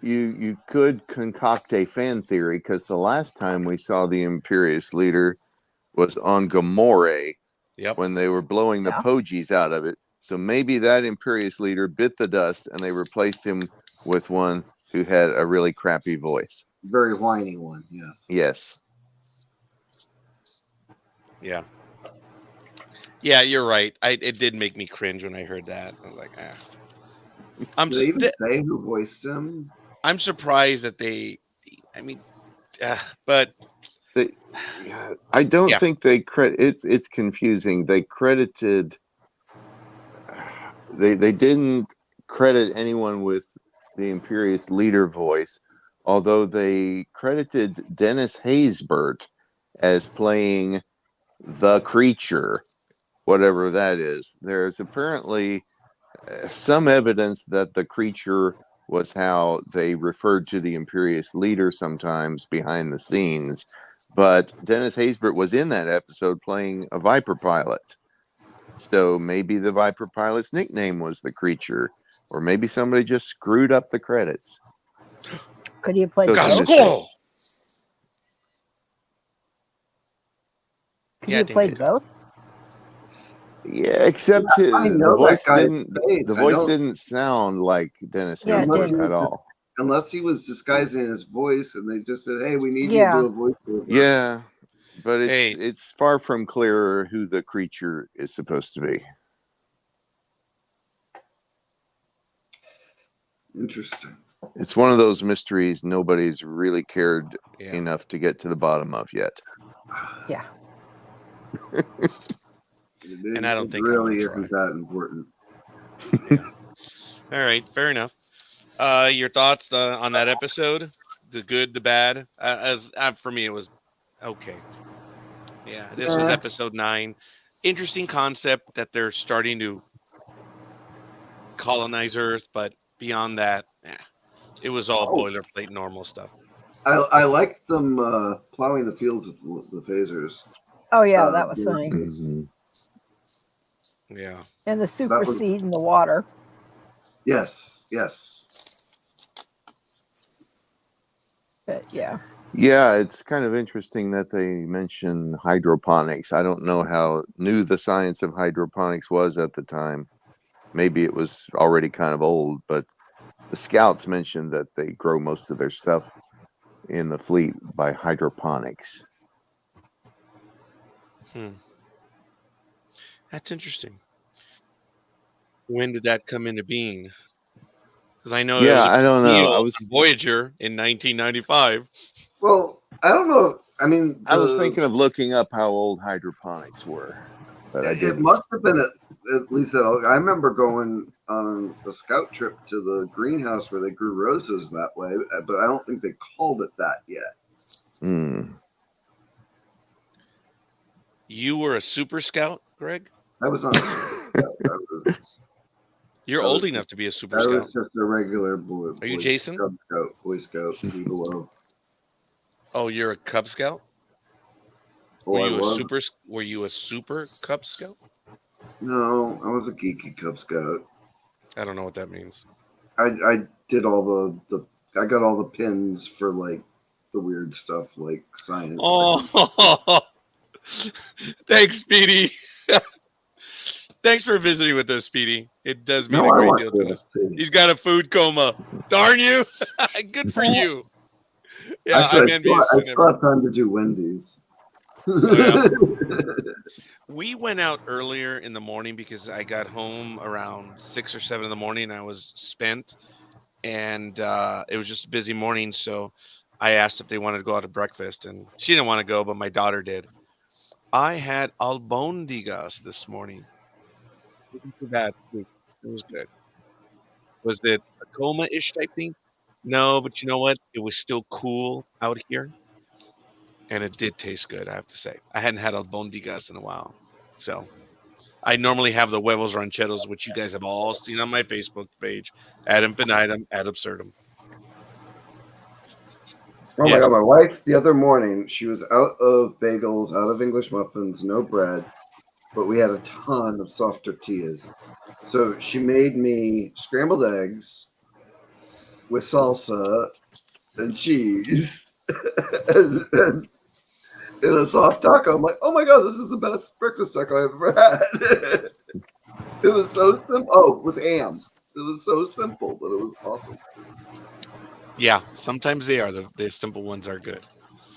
Speaker 1: you could concoct a fan theory because the last time we saw the Imperious leader was on Gamorre
Speaker 2: Yep.
Speaker 1: when they were blowing the
Speaker 4: Yeah.
Speaker 1: Pogies out of it. So maybe that Imperious leader bit the dust and they replaced him with one who had a really crappy voice.
Speaker 3: Very whiny one, yes.
Speaker 1: Yes.
Speaker 2: Yeah. Yeah, you're right. It did make me cringe when I heard that. I was like, ah.
Speaker 3: Did they even say who voiced him?
Speaker 2: I'm surprised that they. I mean, but
Speaker 1: I don't
Speaker 2: Yeah.
Speaker 1: think they credit. It's confusing. They credited. They didn't credit anyone with the Imperious leader voice, although they credited Dennis Haysbert as playing the creature, whatever that is. There's apparently some evidence that the creature was how they referred to the Imperious leader sometimes behind the scenes, but Dennis Haysbert was in that episode playing a Viper pilot. So maybe the Viper pilot's nickname was the creature, or maybe somebody just screwed up the credits.
Speaker 4: Could he have played
Speaker 1: So it's a
Speaker 4: both?
Speaker 1: mystery.
Speaker 2: Gasco!
Speaker 4: Could
Speaker 2: Yeah,
Speaker 4: he
Speaker 2: I
Speaker 4: have
Speaker 2: think
Speaker 4: played
Speaker 2: they-
Speaker 4: both?
Speaker 1: Yeah, except
Speaker 3: I
Speaker 1: the
Speaker 3: know
Speaker 1: voice
Speaker 3: that guy's
Speaker 1: didn't
Speaker 3: face.
Speaker 1: the
Speaker 3: I
Speaker 1: voice
Speaker 3: don't-
Speaker 1: didn't sound like Dennis
Speaker 4: Yeah, it
Speaker 1: Hopper
Speaker 4: didn't.
Speaker 1: at all.
Speaker 3: Unless he was disguising his voice, and they just said, "Hey, we need
Speaker 4: Yeah.
Speaker 3: you to do a voiceover."
Speaker 1: Yeah, but
Speaker 2: Hey.
Speaker 1: it's far from clear who the creature is supposed to be.
Speaker 3: Interesting.
Speaker 1: It's one of those mysteries nobody's really cared
Speaker 2: Yeah.
Speaker 1: enough to get to the bottom of yet.
Speaker 4: Yeah.
Speaker 2: And I don't
Speaker 3: It
Speaker 2: think I'm
Speaker 3: really
Speaker 2: gonna
Speaker 3: isn't that important.
Speaker 2: All right, fair enough. Your thoughts on that episode? The good, the bad. For me, it was okay. Yeah, this was episode 9. Interesting concept that they're starting to colonize Earth, but beyond that, it was all boilerplate, normal stuff.
Speaker 3: I liked them plowing the fields with the phasers.
Speaker 4: Oh yeah, that was funny.
Speaker 1: Mhm.
Speaker 2: Yeah.
Speaker 4: And the super
Speaker 3: That was-
Speaker 4: seed in the water.
Speaker 3: Yes.
Speaker 4: But yeah.
Speaker 1: Yeah, it's kind of interesting that they mention hydroponics. I don't know how new the science of hydroponics was at the time. Maybe it was already kind of old, but the scouts mentioned that they grow most of their stuff in the fleet by hydroponics.
Speaker 2: That's interesting. When did that come into being? Because I know
Speaker 1: Yeah, I don't know.
Speaker 2: on Voyager in 1995.
Speaker 3: Well, I don't know. I mean,
Speaker 1: I was thinking of looking up how old hydroponics were, but I
Speaker 3: it
Speaker 1: didn't.
Speaker 3: must have been at least that. I remember going on a scout trip to the greenhouse where they grew roses that way, but I don't think they called it that yet.
Speaker 1: Mm.
Speaker 2: You were a super scout, Greg?
Speaker 3: I was not.
Speaker 2: You're
Speaker 3: I
Speaker 2: old
Speaker 3: was
Speaker 2: enough to be a super
Speaker 3: I
Speaker 2: scout.
Speaker 3: was just a regular boy.
Speaker 2: Are you Jason?
Speaker 3: Cub Scout, Boy Scout, below.
Speaker 2: Oh, you're a Cub Scout?
Speaker 3: Oh,
Speaker 2: Were
Speaker 3: I
Speaker 2: you
Speaker 3: was.
Speaker 2: Were you a super Cub Scout?
Speaker 3: No, I was a geeky Cub Scout.
Speaker 2: I don't know what that means.
Speaker 3: I did all the I got all the pins for like the weird stuff like science.
Speaker 2: Oh, thanks, Speedy. Thanks for visiting with us, Speedy. It does mean a great deal to us. He's got a food coma. Darn you! Good for you. Yeah, I'm envious.
Speaker 3: I still have time to do Wendy's.
Speaker 2: Oh, yeah. We went out earlier in the morning because I got home around 6 or 7 in the morning. I was spent, and it was just a busy morning. So I asked if they wanted to go out to breakfast, and she didn't want to go, but my daughter did. I had albondigas this morning. It wasn't too bad. It was good. Was it a coma-ish type thing? No, but you know what? It was still cool out here, and it did taste good, I have to say. I hadn't had albondigas in a while. So I normally have the huevos rancheros, which you guys have all seen on my Facebook page, ad infinitum, ad absurdum.
Speaker 3: Oh my god, my wife the other morning, she was out of bagels, out of English muffins, no bread, but we had a ton of soft tortillas. So she made me scrambled eggs with salsa and cheese and in a soft taco. I'm like, oh my god, this is the best breakfast taco I've ever had. It was so simple. Oh, with ham. It was so simple, but it was awesome.
Speaker 2: Yeah, sometimes they are. The simple ones are good.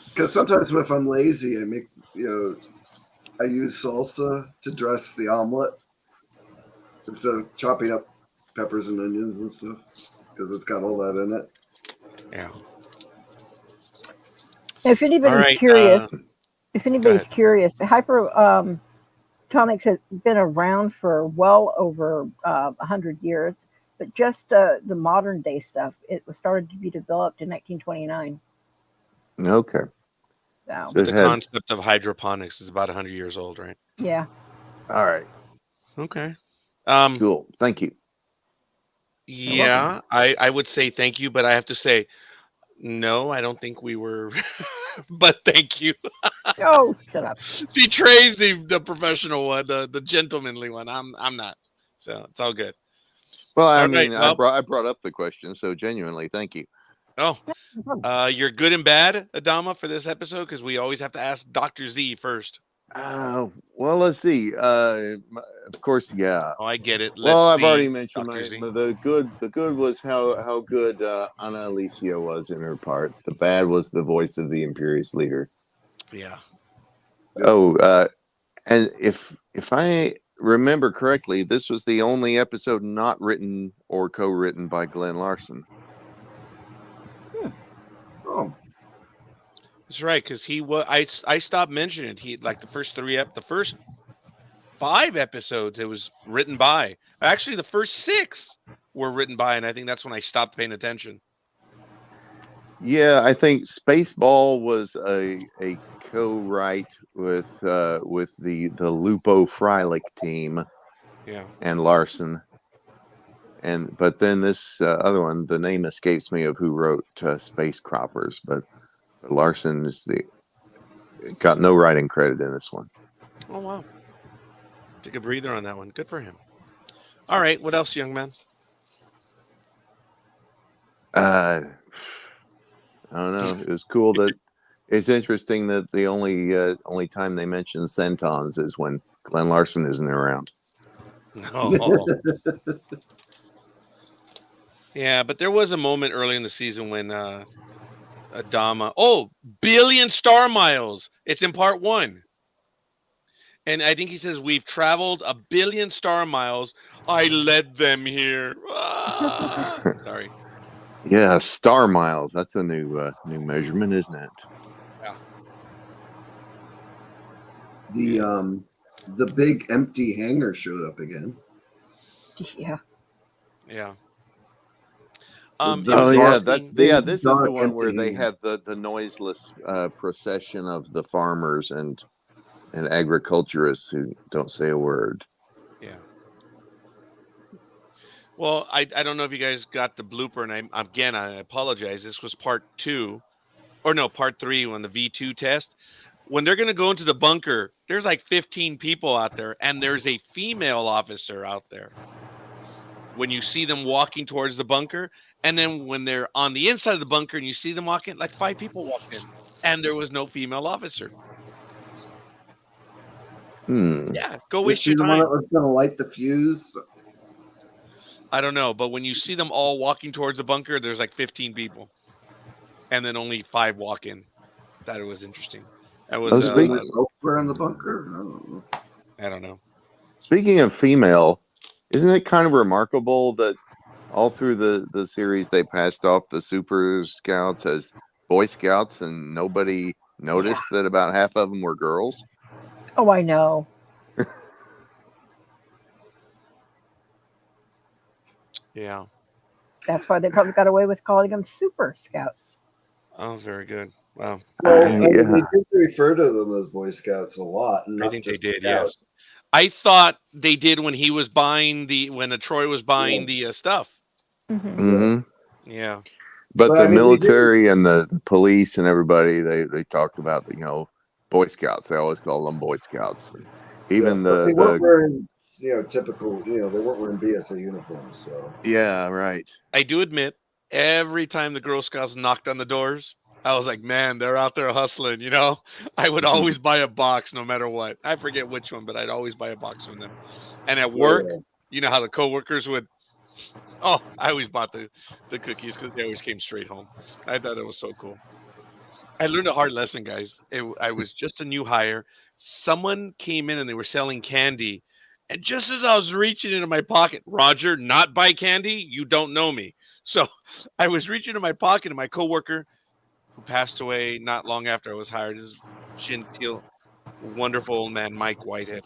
Speaker 3: Because sometimes if I'm lazy, I make, I use salsa to dress the omelet instead of chopping up peppers and onions and stuff, because it's got all that in it.
Speaker 2: Yeah.
Speaker 4: If anybody's curious, Hyper Comics has been around for well over 100 years, but just the modern day stuff, it was started to be developed in 1929.
Speaker 1: Okay.
Speaker 4: So
Speaker 2: the concept of hydroponics is about 100 years old, right?
Speaker 4: Yeah.
Speaker 1: All right.
Speaker 2: Okay.
Speaker 1: Cool. Thank you.
Speaker 2: Yeah, I would say thank you, but I have to say, no, I don't think we were but thank you.
Speaker 4: Oh, shut up.
Speaker 2: See, Trey's the professional one, the gentlemanly one. I'm not. So it's all good.
Speaker 1: Well, I
Speaker 2: All
Speaker 1: mean,
Speaker 2: right. Well,
Speaker 1: I brought up the question, so genuinely, thank you.
Speaker 2: oh, you're good and bad, Adama, for this episode because we always have to ask Dr. Z first.
Speaker 1: Well, let's see. Of course, yeah.
Speaker 2: Oh, I get it.
Speaker 1: Well,
Speaker 2: Let's
Speaker 1: I've already
Speaker 2: see,
Speaker 1: mentioned
Speaker 2: Dr. Z.
Speaker 1: the good. The good was how good Ana Alicia was in her part. The bad was the voice of the Imperious leader.
Speaker 2: Yeah.
Speaker 1: Oh, and if I remember correctly, this was the only episode not written or co-written by Glenn Larson.
Speaker 3: Oh,
Speaker 2: That's right, because he was. I stopped mentioning it. He like the first the first 5 episodes. It was written by. Actually, the first 6 were written by, and I think that's when I stopped paying attention.
Speaker 1: Yeah, I think Spaceball was a co-write with the Lupo Freilich team
Speaker 2: Yeah.
Speaker 1: and Larson. But then this other one, the name escapes me of who wrote Space Croppers, but Larson got no writing credit in this one.
Speaker 2: Oh wow. Take a breather on that one. Good for him. All right. What else, young man?
Speaker 1: I don't know. It was cool that it's interesting that the only time they mention Centons is when Glenn Larson isn't around.
Speaker 2: Oh. Yeah, but there was a moment early in the season when Adama. Oh, billion star miles. It's in part 1. And I think he says, we've traveled 1 billion star miles. I led them here. Ah! Sorry.
Speaker 1: Yeah, star miles. That's a new measurement, isn't it?
Speaker 2: Yeah.
Speaker 3: The big empty hangar showed up again.
Speaker 4: Yeah.
Speaker 2: Yeah.
Speaker 1: This is the
Speaker 3: dark,
Speaker 1: one where they
Speaker 3: empty
Speaker 1: have the noiseless procession of the farmers and agriculturists who don't say a word.
Speaker 2: Yeah. Well, I don't know if you guys got the blooper, and I apologize. This was part 2, or no, part 3 on the V2 test. When they're going to go into the bunker, there's like 15 people out there, and there's a female officer out there. When you see them walking towards the bunker, and then when they're on the inside of the bunker and you see them walking, like 5 people walked in, and there was no female officer. Yeah, go
Speaker 3: Was
Speaker 2: waste
Speaker 3: she
Speaker 2: your
Speaker 3: the one
Speaker 2: time.
Speaker 3: that was going to light the fuse?
Speaker 2: I don't know, but when you see them all walking towards the bunker, there's like 15 people, and then only 5 walk in. That was interesting. That was
Speaker 3: We're in the bunker.
Speaker 2: I don't know.
Speaker 1: Speaking of female, isn't it kind of remarkable that all through the series they passed off the Super Scouts as Boy Scouts and nobody noticed that about half of them were girls?
Speaker 4: Oh, I know.
Speaker 2: Yeah.
Speaker 4: That's why they probably got away with calling them Super Scouts.
Speaker 2: Oh, very good. Wow.
Speaker 3: Well, they did refer to them as Boy Scouts a lot.
Speaker 2: I think they did. Yes. I thought they did when he was buying when Troy was buying the stuff.
Speaker 4: Mm-hmm.
Speaker 2: Yeah.
Speaker 1: But the military and the police and everybody, they talked about Boy Scouts. They always call them Boy Scouts. Even
Speaker 3: they weren't wearing typical. They weren't wearing BSA uniforms. So
Speaker 1: yeah, right.
Speaker 2: I do admit, every time the Girl Scouts knocked on the doors, I was like, man, they're out there hustling. I would always buy a box no matter what. I forget which one, but I'd always buy a box from them. And at work, you know how the coworkers would. Oh, I always bought the cookies because they always came straight home. I thought it was so cool. I learned a hard lesson, guys. I was just a new hire. Someone came in and they were selling candy. And just as I was reaching into my pocket, Roger, not buy candy? You don't know me. So I was reaching into my pocket, and my coworker, who passed away not long after I was hired, is genteel, wonderful old man, Mike Whitehead.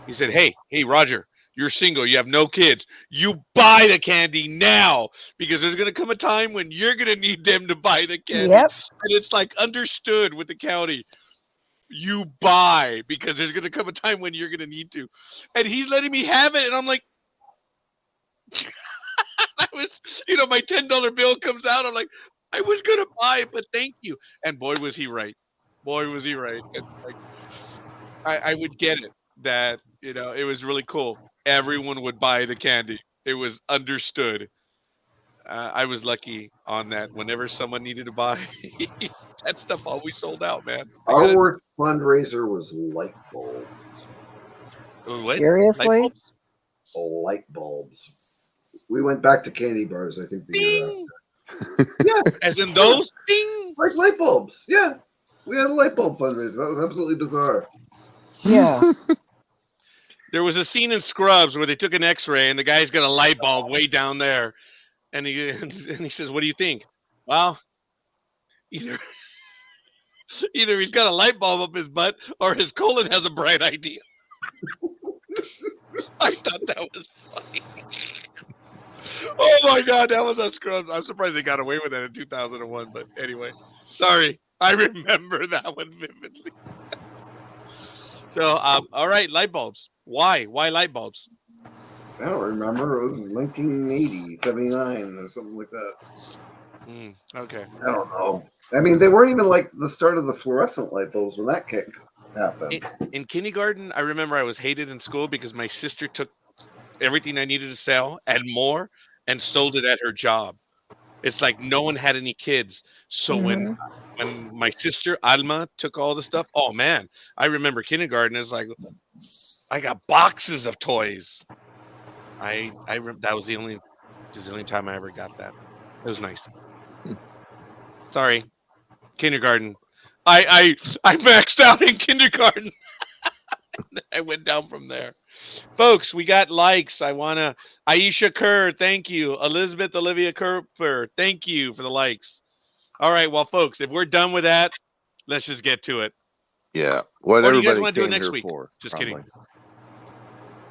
Speaker 2: He said, hey, Roger, you're single. You have no kids. You buy the candy now because there's going to come a time when you're going to need them to buy the candy.
Speaker 4: Yep.
Speaker 2: And it's like understood with the county. You buy because there's going to come a time when you're going to need to. And he's letting me have it. And I'm like, I was, my $10 bill comes out. I'm like, I was gonna buy it, but thank you. And boy, was he right. Boy, was he right. It's like I would get it that it was really cool. Everyone would buy the candy. It was understood. I was lucky on that. Whenever someone needed to buy, that stuff always sold out, man. I
Speaker 3: Our
Speaker 2: got it.
Speaker 3: worst fundraiser was light bulbs.
Speaker 2: What? Light
Speaker 4: Seriously?
Speaker 2: bulbs?
Speaker 3: Light bulbs. We went back to candy bars, I think, the year after.
Speaker 2: Ding!
Speaker 3: Yeah,
Speaker 2: As in those? Ding!
Speaker 3: like light bulbs. Yeah. We had a light bulb fundraiser. That was absolutely bizarre.
Speaker 4: Yeah.
Speaker 2: There was a scene in Scrubs where they took an X-ray and the guy's got a light bulb way down there, and he says, "What do you think?" Well, either either he's got a light bulb up his butt or his colon has a bright idea. I thought that was funny. Oh my god, that was on Scrubs. I'm surprised they got away with that in 2001. But anyway, sorry, I remember that one vividly. So, all right, light bulbs. Why? Why light bulbs?
Speaker 3: I don't remember. It was 1980, 79, or something like that.
Speaker 2: Okay.
Speaker 3: I don't know. I mean, they weren't even like the start of the fluorescent light bulbs when that kick happened.
Speaker 2: In kindergarten, I remember I was hated in school because my sister took everything I needed to sell and more and sold it at her job. It's like no one had any kids. So when my sister Alma took all the stuff, oh man, I remember kindergarten is like I got boxes of toys. That was the only time I ever got that. It was nice. Sorry, kindergarten. I maxed out in kindergarten. I went down from there. Folks, we got likes. I want to. Aisha Kerr, thank you. Elizabeth Olivia Kerper, thank you for the likes. All right, well, folks, if we're done with that, let's just get to it.
Speaker 1: Yeah. What
Speaker 2: Or do you guys
Speaker 1: everybody
Speaker 2: want to do it
Speaker 1: came
Speaker 2: next
Speaker 1: here
Speaker 2: week?
Speaker 1: for.
Speaker 2: Just
Speaker 1: probably.
Speaker 2: kidding.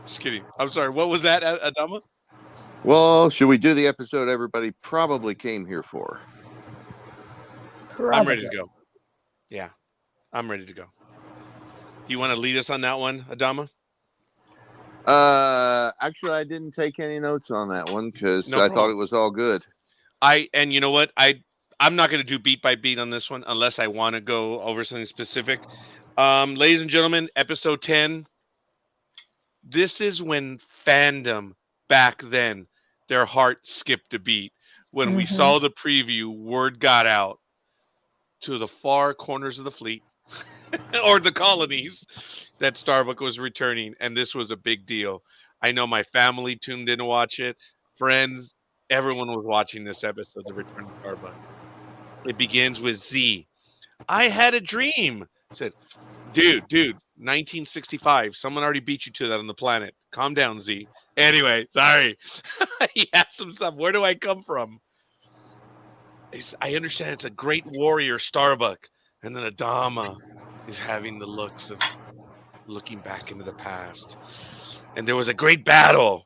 Speaker 2: Just kidding. I'm sorry. What was that, Adama?
Speaker 1: Well, should we do the episode everybody probably came here for?
Speaker 2: I'm ready to go. Yeah, I'm ready to go. You want to lead us on that one, Adama?
Speaker 1: Actually, I didn't take any notes on that one because
Speaker 2: No
Speaker 1: I
Speaker 2: problem.
Speaker 1: thought it was all good.
Speaker 2: And you know what? I'm not going to do beat by beat on this one unless I want to go over something specific. Ladies and gentlemen, episode 10. This is when fandom back then, their heart skipped a beat. When we saw the preview, word got out to the far corners of the fleet or the colonies that Starbuck was returning, and this was a big deal. I know my family tuned in to watch it. Friends, everyone was watching this episode, The Return of Starbuck. It begins with Z. I had a dream. Said, dude, 1965. Someone already beat you to that on the planet. Calm down, Z. Anyway, sorry. He asked him something. Where do I come from? I understand it's a great warrior, Starbuck. And then Adama is having the looks of looking back into the past. And there was a great battle.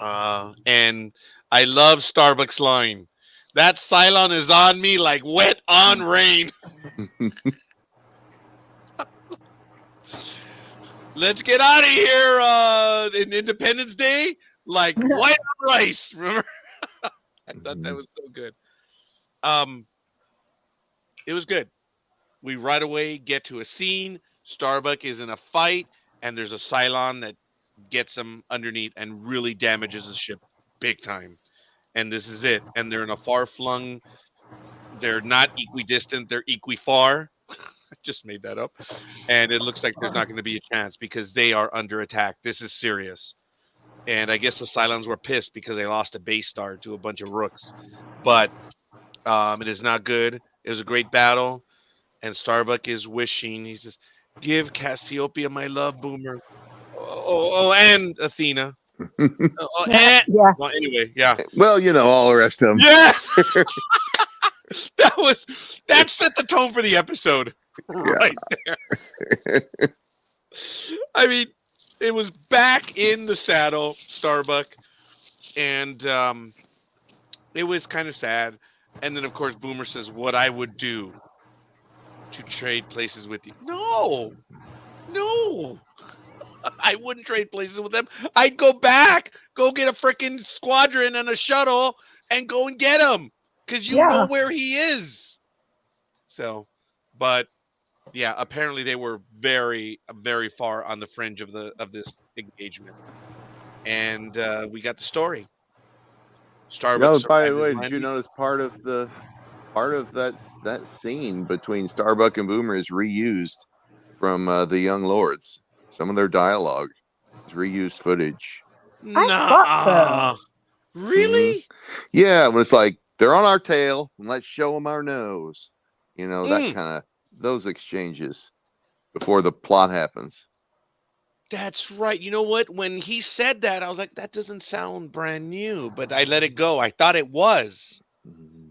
Speaker 2: And I love Starbuck's line. That Cylon is on me like wet on rain. Let's get out of here in Independence Day like white on rice. Remember? I thought that was so good. It was good. We right away get to a scene. Starbuck is in a fight, and there's a Cylon that gets him underneath and really damages his ship big time. And this is it. And they're in a far-flung. They're not equidistant. They're equifar. I just made that up. And it looks like there's not going to be a chance because they are under attack. This is serious. And I guess the Cylons were pissed because they lost a base star to a bunch of rooks. But it is not good. It was a great battle. And Starbuck is wishing. He says, give Cassiopeia my love, Boomer. And Athena. Well, anyway, yeah.
Speaker 1: Well, all the rest of them.
Speaker 2: Yeah. that set the tone for the episode right there. I mean, it was back in the saddle, Starbuck, and it was kind of sad. And then, of course, Boomer says, what I would do to trade places with you. No. I wouldn't trade places with them. I'd go back, go get a freaking squadron and a shuttle and go and get them. because you
Speaker 4: Yeah.
Speaker 2: know where he is. So, but yeah, apparently they were very, very far on the fringe of this engagement, and we got the story. Starbucks
Speaker 1: By
Speaker 2: survived
Speaker 1: the
Speaker 2: his
Speaker 1: way, did you
Speaker 2: landing.
Speaker 1: notice part of that scene between Starbuck and Boomer is reused from the Young Lords? Some of their dialogue is reused footage.
Speaker 4: I thought
Speaker 2: Nah, really?
Speaker 1: Yeah, when it's like they're on our tail and let's show them our nose. You know, that
Speaker 2: Mm.
Speaker 1: kind of those exchanges before the plot happens.
Speaker 2: That's right. You know what? When he said that, I was like, that doesn't sound brand new, but I let it go. I thought it was,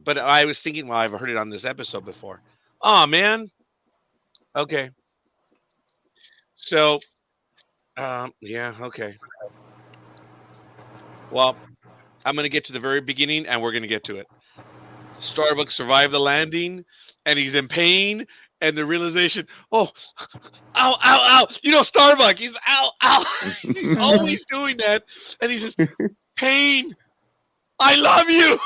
Speaker 2: but I was thinking, well, I've heard it on this episode before. Oh man. Okay. So, yeah, okay. Well, I'm gonna get to the very beginning, and we're gonna get to it. Starbucks survived the landing, and he's in pain, and the realization, oh, ow, ow, ow. You know, Starbuck, he's ow, ow. He's always doing that, and he says, pain. I love you.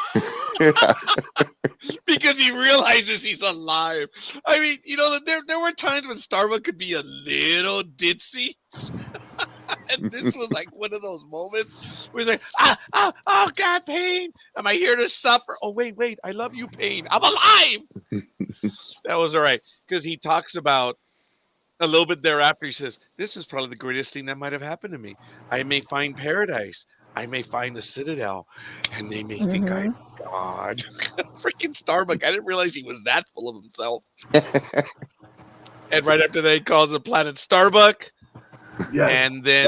Speaker 2: Because he realizes he's alive. I mean, you know, there were times when Starbuck could be a little ditzy. And this was like one of those moments where he's like, oh, God, pain. Am I here to suffer? Oh, wait, I love you, pain. I'm alive. That was all right. Because he talks about a little bit thereafter, he says, this is probably the greatest thing that might have happened to me. I may find paradise. I may find the citadel. And they may think I'm God. Freaking Starbuck. I didn't realize he was that full of himself. And right after that, he calls the planet Starbuck.
Speaker 3: Yeah.
Speaker 2: And then,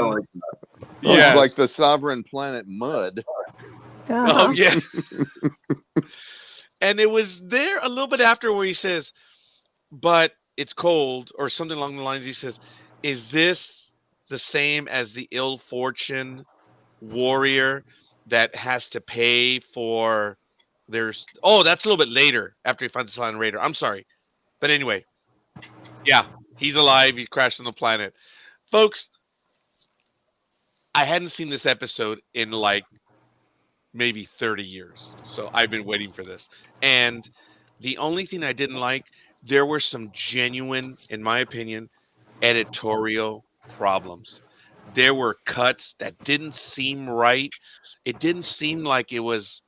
Speaker 1: It's like the sovereign planet Mud.
Speaker 2: Oh, yeah. And it was there a little bit after where he says, but it's cold, or something along the lines. He says, is this the same as the ill fortune warrior that has to pay for there's that's a little bit later after he finds the Silent Raider. I'm sorry. But anyway, yeah, he's alive. He crashed on the planet. Folks, I hadn't seen this episode in like maybe 30 years. So I've been waiting for this. And the only thing I didn't like, there were some genuine, in my opinion, editorial problems. There were cuts that didn't seem right. It didn't seem like it was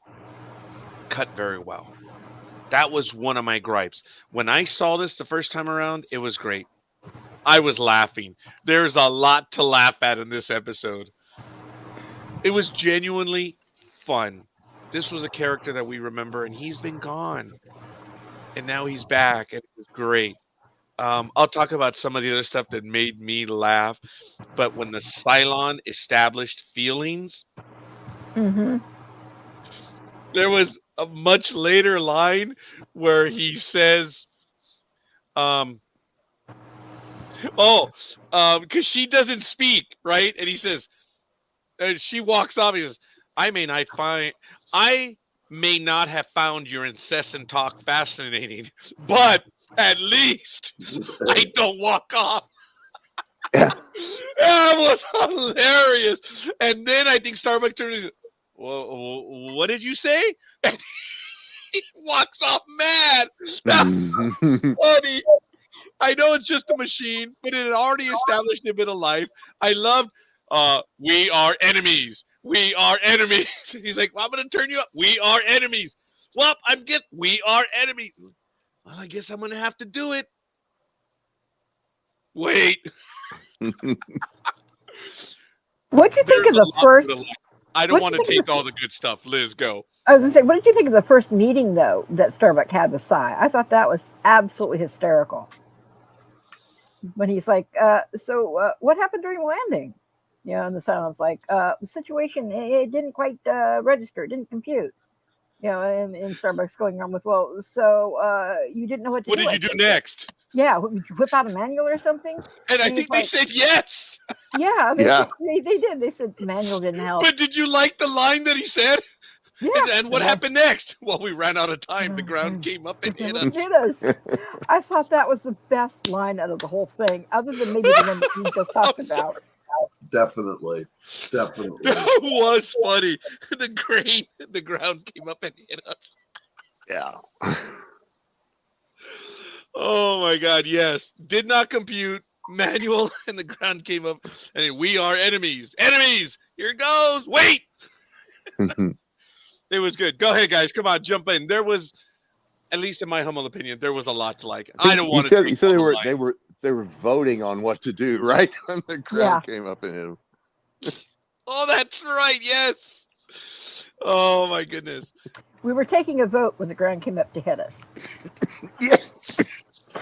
Speaker 2: cut very well. That was one of my gripes. When I saw this the first time around, it was great. I was laughing. There's a lot to laugh at in this episode. It was genuinely fun. This was a character that we remember, and he's been gone. And now he's back, and it was great. I'll talk about some of the other stuff that made me laugh. But when the Cylon established feelings, there was a much later line where he says, because she doesn't speak, right? And he says, and she walks off. He says, I may not have found your incessant talk fascinating, but at least I don't walk off.
Speaker 3: Yeah.
Speaker 2: That was hilarious. And then I think Starbucks turned and said, well, what did you say? And he walks off mad. That was funny. I know it's just a machine, but it had already established a bit of life. I loved, we are enemies. We are enemies. He's like, well, I'm going to turn you up. We are enemies. Well, we are enemies. Well, I guess I'm going to have to do it. Wait.
Speaker 4: What'd you think of the first?
Speaker 2: I don't want to take all the good stuff. Liz, go.
Speaker 4: I was going to say, what did you think of the first meeting, though, that Starbuck had with Cy? I thought that was absolutely hysterical. When he's like, so what happened during the landing? You know, and the Cylon's like, the situation, it didn't quite register, it didn't compute. You know, and Starbucks going on with, well, so you didn't know what to do.
Speaker 2: What did you do next?
Speaker 4: Yeah, would you whip out a manual or something?
Speaker 2: And I think they said yes.
Speaker 4: Yeah, they did. They said the manual didn't help.
Speaker 2: But did you like the line that he said?
Speaker 4: Yeah.
Speaker 2: And what happened next? Well, we ran out of time. The ground came up and hit us.
Speaker 4: I thought that was the best line out of the whole thing, other than maybe the one that you just talked about.
Speaker 3: Definitely.
Speaker 2: That was funny. The ground came up and hit us.
Speaker 1: Yeah.
Speaker 2: Oh my God, yes. Did not compute. Manual, and the ground came up, and we are enemies. Enemies! Here it goes. Wait! It was good. Go ahead, guys. Come on, jump in. There was, at least in my humble opinion, there was a lot to like. I don't want to
Speaker 1: you said they were voting on what to do, right? When the crowd came up and hit him.
Speaker 2: Oh, that's right. Yes. Oh my goodness.
Speaker 4: We were taking a vote when the ground came up to hit us.
Speaker 1: Yes.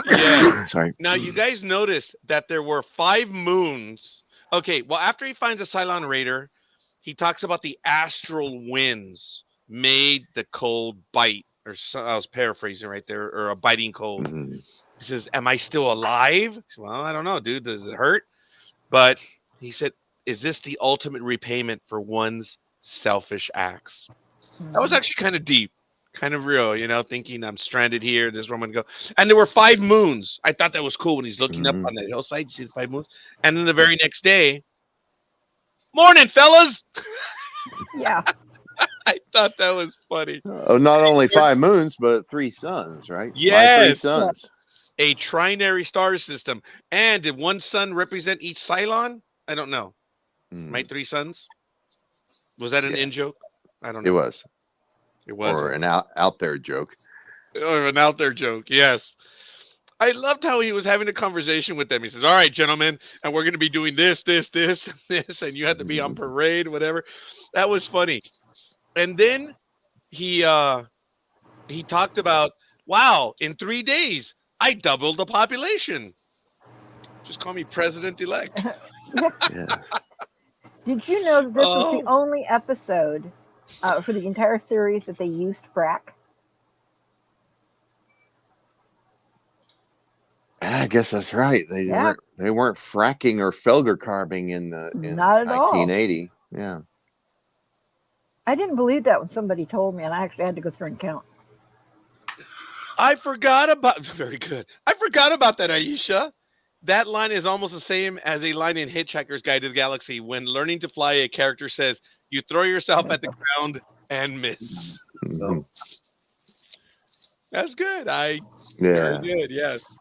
Speaker 2: Yeah.
Speaker 1: Sorry.
Speaker 2: Now you guys noticed that there were 5 moons. Okay, well, after he finds a Cylon Raider, he talks about the astral winds made the cold bite. I was paraphrasing right there, or a biting cold.
Speaker 1: Mhm.
Speaker 2: He says, "Am I still alive?" He said, well, I don't know, dude. Does it hurt? But he said, "Is this the ultimate repayment for one's selfish acts?" That was actually kind of deep, kind of real, thinking I'm stranded here. This is where I'm going to go. And there were 5 moons. I thought that was cool when he's looking up on that hillside. You see the 5 moons. And then the very next day, morning, fellas.
Speaker 4: Yeah.
Speaker 2: I thought that was funny.
Speaker 1: Oh, not only 5 moons, but 3 suns, right?
Speaker 2: Yes.
Speaker 1: 3 suns.
Speaker 2: A trinary star system. And did one sun represent each Cylon? I don't know. Might 3 suns? Was that an in joke? I don't know.
Speaker 1: It was.
Speaker 2: It was.
Speaker 1: Or an out there joke.
Speaker 2: Or an out there joke, yes. I loved how he was having a conversation with them. He says, all right, gentlemen, and we're going to be doing this, this, this, and this, and you had to be on parade, whatever. That was funny. And then he talked about, wow, in 3 days, I doubled the population. Just call me president-elect.
Speaker 1: Yes.
Speaker 4: Did you know that this was the only episode for the entire series that they used frack?
Speaker 1: I guess that's right. They weren't fracking or Felger carbing in
Speaker 4: Not at all.
Speaker 1: 1980. Yeah.
Speaker 4: I didn't believe that when somebody told me, and I actually had to go through and count.
Speaker 2: I forgot about very good. I forgot about that, Aisha. That line is almost the same as a line in Hitchhiker's Guide to the Galaxy. When learning to fly, a character says, "You throw yourself at the ground and miss."
Speaker 1: Mhm.
Speaker 2: That's good. Very good. Yes.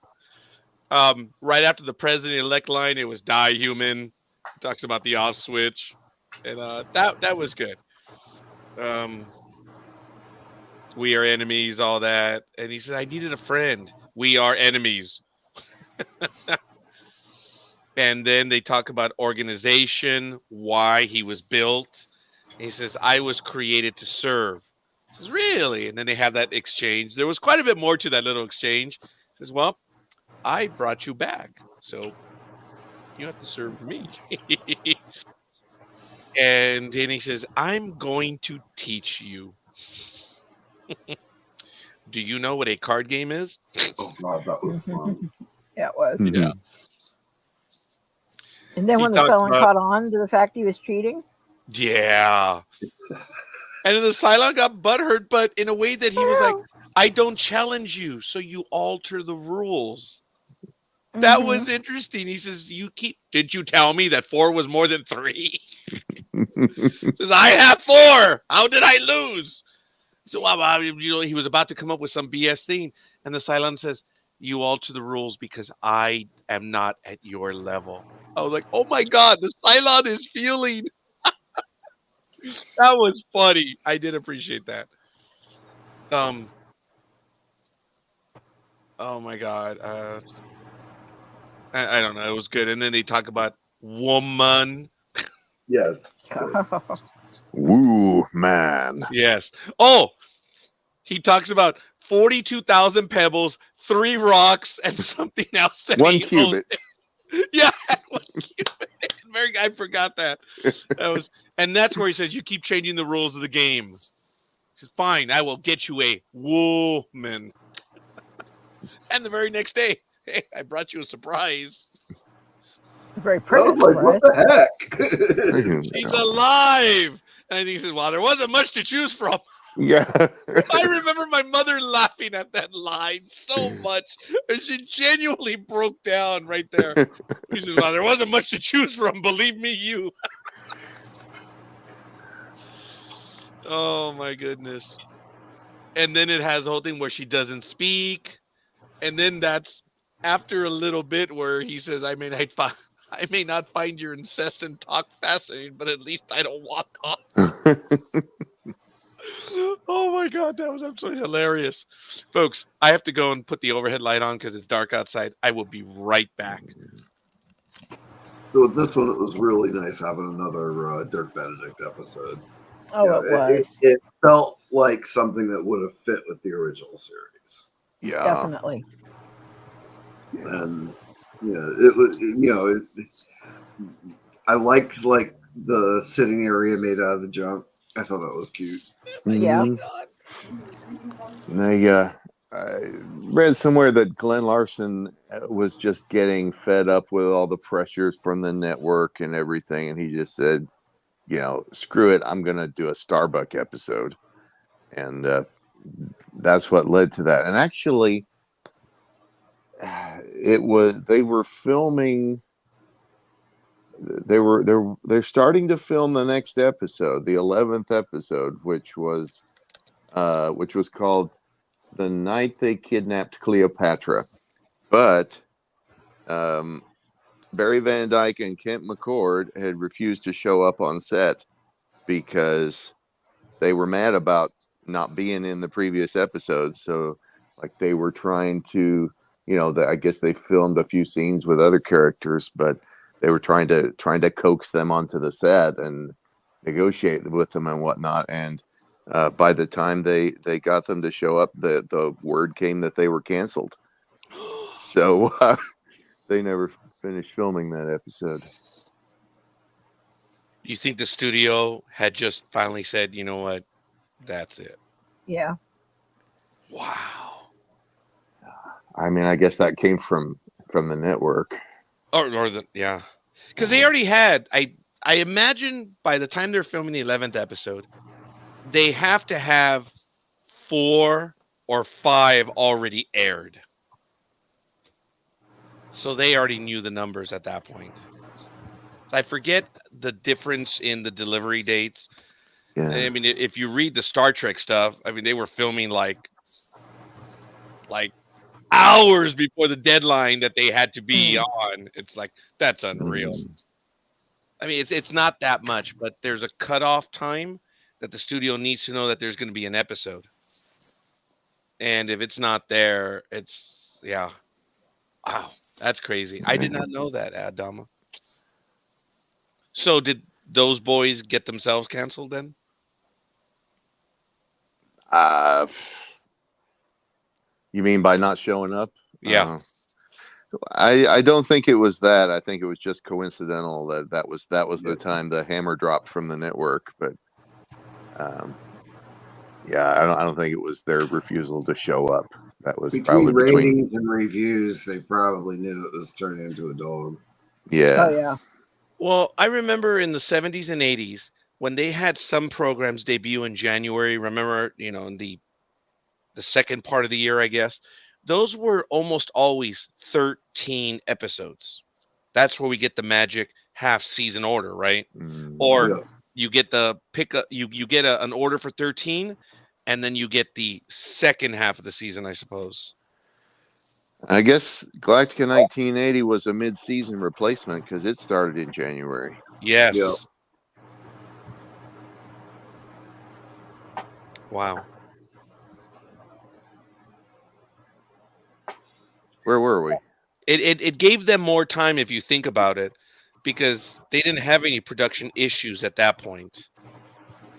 Speaker 2: Right after the president-elect line, it was "Die human." Talks about the off switch, and that was good. We are enemies, all that, and he said, "I needed a friend. We are enemies." And then they talk about organization, why he was built. And he says, "I was created to serve." He says, "Really?" And then they have that exchange. There was quite a bit more to that little exchange. He says, "Well, I brought you back, so you have to serve me." And then he says, "I'm going to teach you." Do you know what a card game is?
Speaker 3: Oh God, that was fun.
Speaker 4: Yeah, it was.
Speaker 2: Yeah.
Speaker 4: And then
Speaker 2: He
Speaker 4: when the
Speaker 2: talks
Speaker 4: Cylon
Speaker 2: about-
Speaker 4: caught on to the fact he was cheating,
Speaker 2: Yeah. And then the Cylon got butthurt, but in a way that he was like, "I don't challenge you, so you alter the rules." That was interesting. He says, "Did you tell me that 4 was more than 3?" He says, "I have 4. How did I lose?" So he was about to come up with some BS thing, and the Cylon says, "You alter the rules because I am not at your level." I was like, "Oh my God, the Cylon is feeling." That was funny. I did appreciate that. Oh my God. I don't know. It was good. And then they talk about woman.
Speaker 3: Yes.
Speaker 1: Woo, man.
Speaker 2: Yes. Oh, he talks about 42,000 pebbles, 3 rocks, and something else. That
Speaker 1: 1
Speaker 2: he
Speaker 1: cubit.
Speaker 2: Yeah, 1 cubit. I forgot that. And that's where he says, "You keep changing the rules of the game." He says, "Fine, I will get you a woman." And the very next day, "Hey, I brought you a surprise.
Speaker 4: very
Speaker 3: I
Speaker 4: pretty.
Speaker 3: was like, what the heck?
Speaker 2: She's alive." And I think he says, "Well, there wasn't much to choose from."
Speaker 1: Yeah.
Speaker 2: I remember my mother laughing at that line so much. And she genuinely broke down right there. She says, "Well, there wasn't much to choose from. Believe me, you." Oh, my goodness. and then it has the whole thing where she doesn't speak, and then that's after a little bit where he says, I may not find your incessant talk fascinating, but at least I don't walk off. Oh my God, that was absolutely hilarious. Folks, I have to go and put the overhead light on because it's dark outside. I will be right back.
Speaker 3: So with this one, it was really nice having another Dirk Benedict episode.
Speaker 4: Oh, it was.
Speaker 3: It felt like something that would have fit with the original series.
Speaker 1: Yeah.
Speaker 4: Definitely.
Speaker 3: And it was I liked like the sitting area made out of the junk. I thought that was cute.
Speaker 4: Yeah.
Speaker 1: I read somewhere that Glenn Larson was just getting fed up with all the pressures from the network and everything, and he just said, screw it, I'm gonna do a Starbuck episode, and that's what led to that. And actually, they were filming. They're starting to film the next episode, the 11th episode, which was called The Night They Kidnapped Cleopatra. But Barry Van Dyke and Kent McCord had refused to show up on set because they were mad about not being in the previous episodes. So like they were trying to, I guess they filmed a few scenes with other characters, but they were trying to coax them onto the set and negotiate with them and whatnot. And by the time they got them to show up, the word came that they were canceled. So they never finished filming that episode.
Speaker 2: You think the studio had just finally said, you know what, that's it?
Speaker 4: Yeah.
Speaker 2: Wow.
Speaker 1: I mean, I guess that came from the network.
Speaker 2: Yeah, because they already had. I imagine by the time they're filming the 11th episode, they have to have 4 or 5 already aired. So they already knew the numbers at that point. I forget the difference in the delivery dates.
Speaker 1: Yeah.
Speaker 2: I mean, if you read the Star Trek stuff, I mean, they were filming like hours before the deadline that they had to be on. It's like, that's unreal. I mean, it's not that much, but there's a cutoff time that the studio needs to know that there's going to be an episode. And if it's not there, wow, that's crazy. I did not know that, Adama. So did those boys get themselves canceled then?
Speaker 1: You mean by not showing up?
Speaker 2: Yeah.
Speaker 1: I don't think it was that. I think it was just coincidental that was the time the hammer dropped from the network. But I don't think it was their refusal to show up. That was
Speaker 3: between
Speaker 1: probably
Speaker 3: ratings and reviews. They probably knew it was turning into a dog.
Speaker 1: Yeah.
Speaker 4: Oh yeah.
Speaker 2: Well, I remember in the 70s and 80s when they had some programs debut in January. Remember, in the second part of the year, I guess. Those were almost always 13 episodes. That's where we get the magic half season order, right? Or you get the pickup, you get an order for 13, and then you get the second half of the season, I suppose.
Speaker 1: I guess Galactica 1980 was a mid-season replacement because it started in January.
Speaker 2: Yes.
Speaker 3: Yep.
Speaker 2: Wow.
Speaker 1: Where were we?
Speaker 2: It gave them more time if you think about it, because they didn't have any production issues at that point,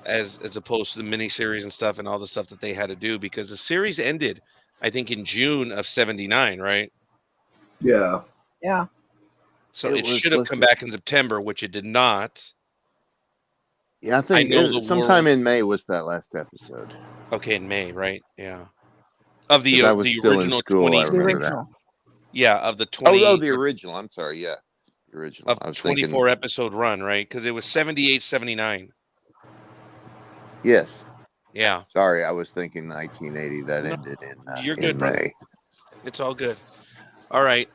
Speaker 2: as opposed to the miniseries and stuff and all the stuff that they had to do, because the series ended, I think, in June of '79, right?
Speaker 3: Yeah.
Speaker 4: Yeah.
Speaker 2: So it should have come back in September, which it did not.
Speaker 1: Yeah, I think sometime in May was that last episode.
Speaker 2: Okay, in May, right? Yeah. Of the
Speaker 1: I was still
Speaker 2: original
Speaker 1: in school.
Speaker 2: 20,
Speaker 1: I remember that.
Speaker 2: Yeah, of the 20.
Speaker 1: Oh, the original. I'm sorry. Yeah, the original.
Speaker 2: Of
Speaker 1: I was
Speaker 2: 24
Speaker 1: thinking
Speaker 2: episode run, right? Because it was 78, 79.
Speaker 1: Yes.
Speaker 2: Yeah.
Speaker 1: Sorry, I was thinking 1980. That ended in
Speaker 2: You're good,
Speaker 1: in
Speaker 2: brother.
Speaker 1: May.
Speaker 2: It's all good. All right.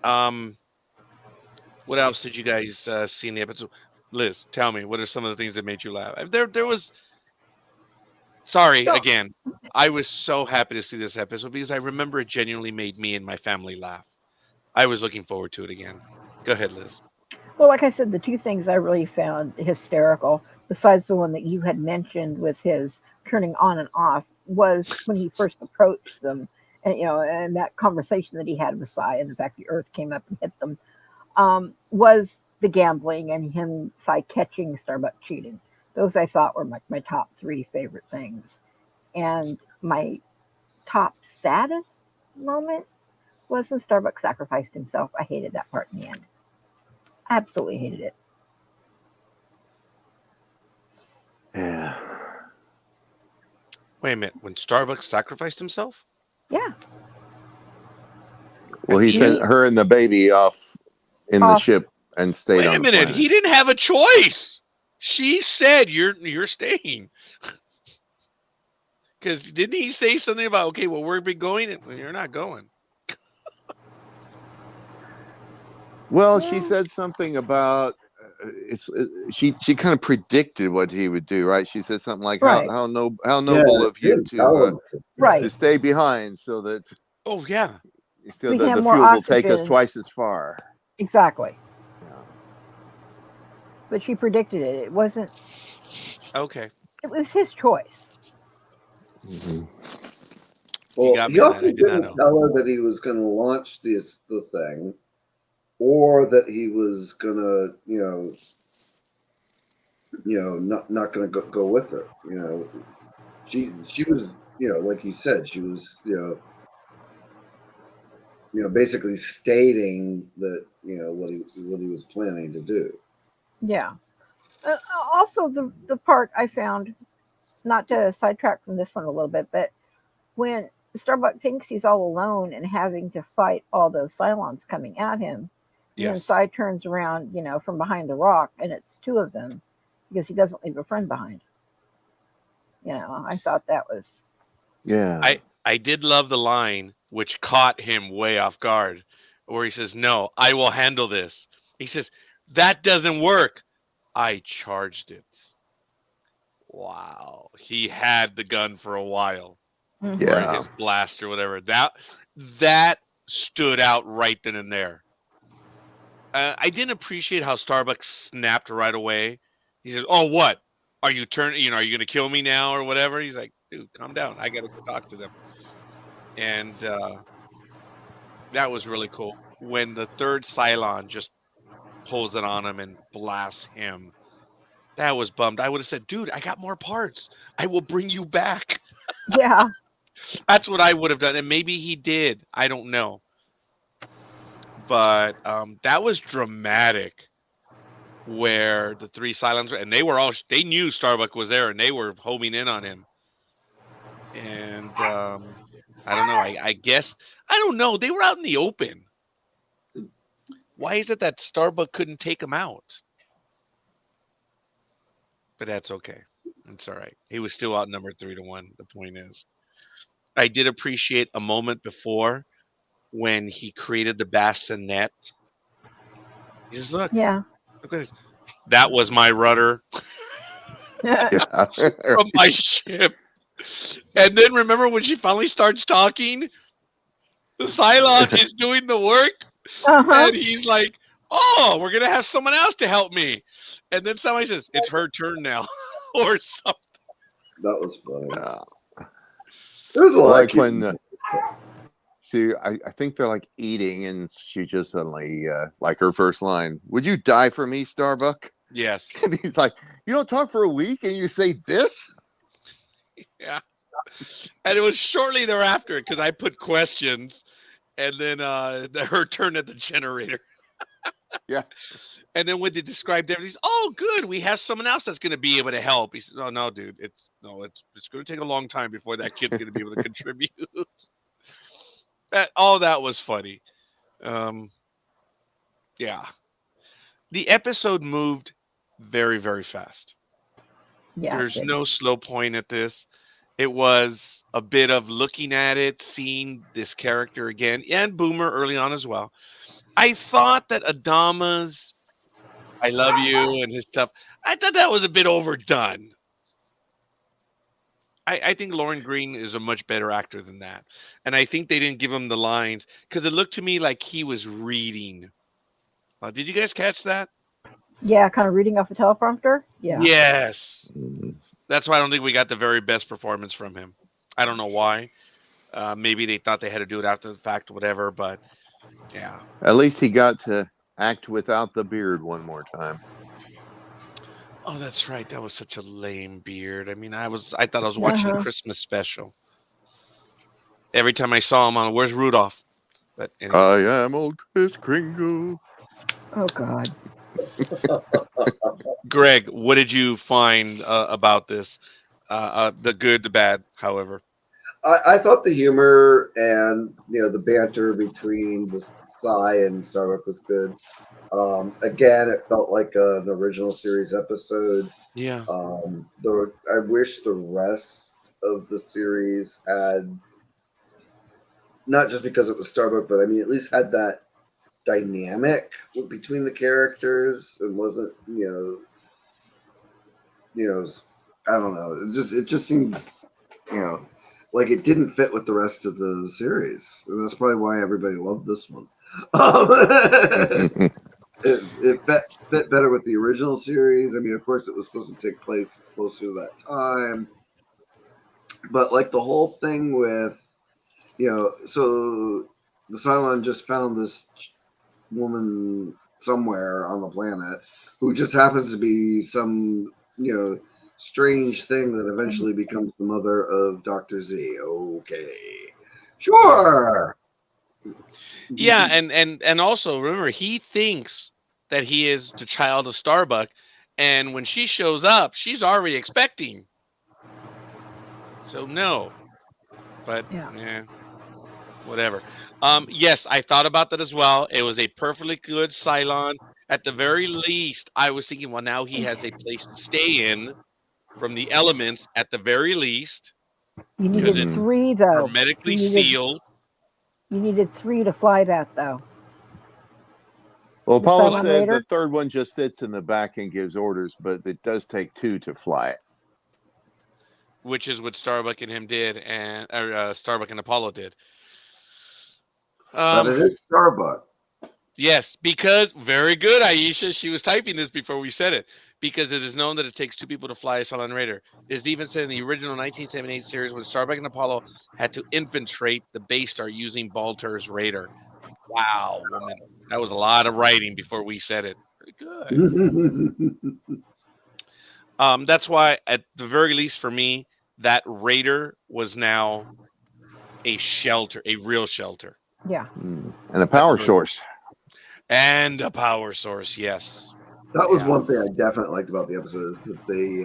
Speaker 2: What else did you guys see in the episode? Liz, tell me, what are some of the things that made you laugh? There was Sorry
Speaker 4: So,
Speaker 2: again. I was so happy to see this episode because I remember it genuinely made me and my family laugh. I was looking forward to it again. Go ahead, Liz.
Speaker 4: well, like I said, the two things I really found hysterical, besides the one that you had mentioned with his turning on and off, was when he first approached them, and and that conversation that he had with Sai, and the fact the Earth came up and hit them, was the gambling and him Sai catching Starbuck cheating. Those I thought were my top three favorite things, and my top saddest moment was when Starbuck sacrificed himself. I hated that part in the end. Absolutely hated it.
Speaker 1: Yeah.
Speaker 2: Wait a minute. When Starbucks sacrificed himself?
Speaker 4: Yeah.
Speaker 1: Well,
Speaker 2: At
Speaker 1: he
Speaker 2: the
Speaker 1: sent
Speaker 2: end?
Speaker 1: her and the baby off in the
Speaker 4: Off.
Speaker 1: ship and stayed
Speaker 2: Wait a
Speaker 1: on the
Speaker 2: minute.
Speaker 1: planet.
Speaker 2: He didn't have a choice. She said you're staying. Because didn't he say something about, okay, well, we're be going and well, you're not going.
Speaker 1: Well, she
Speaker 4: Yeah.
Speaker 1: said something about she kind of predicted what he would do, right? She said something like
Speaker 4: Right.
Speaker 1: how
Speaker 3: Yeah,
Speaker 1: noble of
Speaker 3: she
Speaker 1: you
Speaker 3: didn't tell him to
Speaker 4: Right.
Speaker 1: to stay behind so that
Speaker 2: Oh yeah.
Speaker 4: We can have
Speaker 1: the
Speaker 4: more
Speaker 1: fuel will take us
Speaker 4: oxygen.
Speaker 1: twice as far.
Speaker 4: Exactly.
Speaker 1: Yeah.
Speaker 4: But she predicted it. It wasn't.
Speaker 2: Okay.
Speaker 4: It was his choice.
Speaker 2: You
Speaker 3: Well,
Speaker 2: got
Speaker 3: he
Speaker 2: me on that.
Speaker 3: also
Speaker 2: I did not
Speaker 3: didn't
Speaker 2: know.
Speaker 3: tell her that he was going to launch the thing, or that he was going to, not going to go with her. She was, like you said, she was, basically stating that what he was planning to do.
Speaker 4: Yeah. Also, the part I found, not to sidetrack from this one a little bit, but when Starbuck thinks he's all alone and having to fight all those Cylons coming at him, and then
Speaker 2: Yes.
Speaker 4: Sai turns around, from behind the rock, and it's two of them because he doesn't leave a friend behind. I thought that was.
Speaker 1: Yeah.
Speaker 2: I did love the line which caught him way off guard, where he says, "No, I will handle this." He says, "That doesn't work. I charged it." Wow. He had the gun for a while, or
Speaker 4: Mhm.
Speaker 1: Yeah.
Speaker 2: his blast or whatever. That stood out right then and there. I didn't appreciate how Starbucks snapped right away. He says, "Oh, what? Are you turning? Are you going to kill me now or whatever?" He's like, "Dude, calm down. I got to go talk to them." And that was really cool. When the third Cylon just pulls it on him and blasts him, that was bummed. I would have said, "Dude, I got more parts. I will bring you back."
Speaker 4: Yeah.
Speaker 2: That's what I would have done, and maybe he did. I don't know, but that was dramatic. Where the three Cylons, and they knew Starbuck was there, and they were homing in on him. And I don't know. I guess I don't know. They were out in the open. Why is it that Starbuck couldn't take him out? But that's okay. It's all right. He was still outnumbered 3-1. The point is, I did appreciate a moment before when he created the bassinet. He says, "Look,
Speaker 4: Yeah.
Speaker 2: look at this. That was my rudder
Speaker 1: Yeah.
Speaker 2: from my ship." And then remember when she finally starts talking, the Cylon is doing the work,
Speaker 4: Uh-huh.
Speaker 2: and he's like, "Oh, we're gonna have someone else to help me." And then somebody says, "It's her turn now," or something.
Speaker 3: That was funny.
Speaker 1: Yeah.
Speaker 3: There was a lot of
Speaker 1: Like
Speaker 3: cute.
Speaker 1: when I think they're like eating, and she just suddenly, like her first line, "Would you die for me, Starbuck?"
Speaker 2: Yes.
Speaker 1: And he's like, "You don't talk for a week, and you say this?"
Speaker 2: Yeah. And it was shortly thereafter because I put questions, and then her turn at the generator.
Speaker 1: Yeah.
Speaker 2: And then when they described everything, "Oh, good, we have someone else that's going to be able to help." He said, "Oh no, dude, it's going to take a long time before that kid's going to be able to contribute." All that was funny. Um, yeah, the episode moved very, very fast.
Speaker 4: Yeah. It
Speaker 2: There's
Speaker 4: did.
Speaker 2: no slow point at this. It was a bit of looking at it, seeing this character again, and Boomer early on as well. I thought that Adama's "I love you" and his stuff, I thought that was a bit overdone. I think Lauren Green is a much better actor than that, and I think they didn't give him the lines because it looked to me like he was reading. Did you guys catch that?
Speaker 4: Yeah, kind of reading off a teleprompter. Yeah.
Speaker 2: Yes.
Speaker 1: Mhm.
Speaker 2: That's why I don't think we got the very best performance from him. I don't know why. Maybe they thought they had to do it after the fact, or whatever. But yeah.
Speaker 1: At least he got to act without the beard one more time.
Speaker 2: Oh, that's right. That was such a lame beard. I mean, I thought I was watching a
Speaker 4: Uh-huh.
Speaker 2: Christmas special. Every time I saw him on, where's Rudolph? But anyway,
Speaker 1: I am old Chris Kringle.
Speaker 4: Oh God.
Speaker 2: Greg, what did you find about this? The good, the bad, however.
Speaker 3: I thought the humor and the banter between the Psy and Starbuck was good. Again, it felt like an original series episode.
Speaker 2: Yeah.
Speaker 3: I wish the rest of the series had, not just because it was Starbuck, but I mean at least had that dynamic between the characters and wasn't I don't know. It just seems like it didn't fit with the rest of the series, and that's probably why everybody loved this one. It fit better with the original series. I mean, of course, it was supposed to take place closer to that time, but like the whole thing with so the Cylon just found this woman somewhere on the planet who just happens to be some strange thing that eventually becomes the mother of Dr. Z. Okay, sure.
Speaker 2: Yeah, and also remember he thinks that he is the child of Starbuck, and when she shows up, she's already expecting. So no, but
Speaker 4: Yeah.
Speaker 2: whatever. Yes, I thought about that as well. It was a perfectly good Cylon. At the very least, I was thinking, well, now he has a place to stay in from the elements. At the very least,
Speaker 4: You
Speaker 2: because
Speaker 4: needed
Speaker 2: it's
Speaker 4: three though.
Speaker 2: hermetically
Speaker 4: You needed
Speaker 2: sealed.
Speaker 4: you needed three to fly that though.
Speaker 1: Well,
Speaker 4: The
Speaker 1: Paula
Speaker 4: Cylon
Speaker 1: said the
Speaker 4: Raider.
Speaker 1: third one just sits in the back and gives orders, but it does take two to fly it.
Speaker 2: Which is what Starbuck and him did, and Starbuck and Apollo did.
Speaker 3: But it is Starbuck.
Speaker 2: Yes, because very good, Aisha. She was typing this before we said it. Because it is known that it takes two people to fly a Cylon Raider. It is even said in the original 1978 series when Starbuck and Apollo had to infiltrate the base star using Baltar's Raider. Wow, woman. That was a lot of writing before we said it. Very good. That's why, at the very least for me, that Raider was now a shelter, a real shelter.
Speaker 4: Yeah.
Speaker 1: And a power source.
Speaker 2: And a power source, yes.
Speaker 3: That was one thing I definitely liked about the episode is that they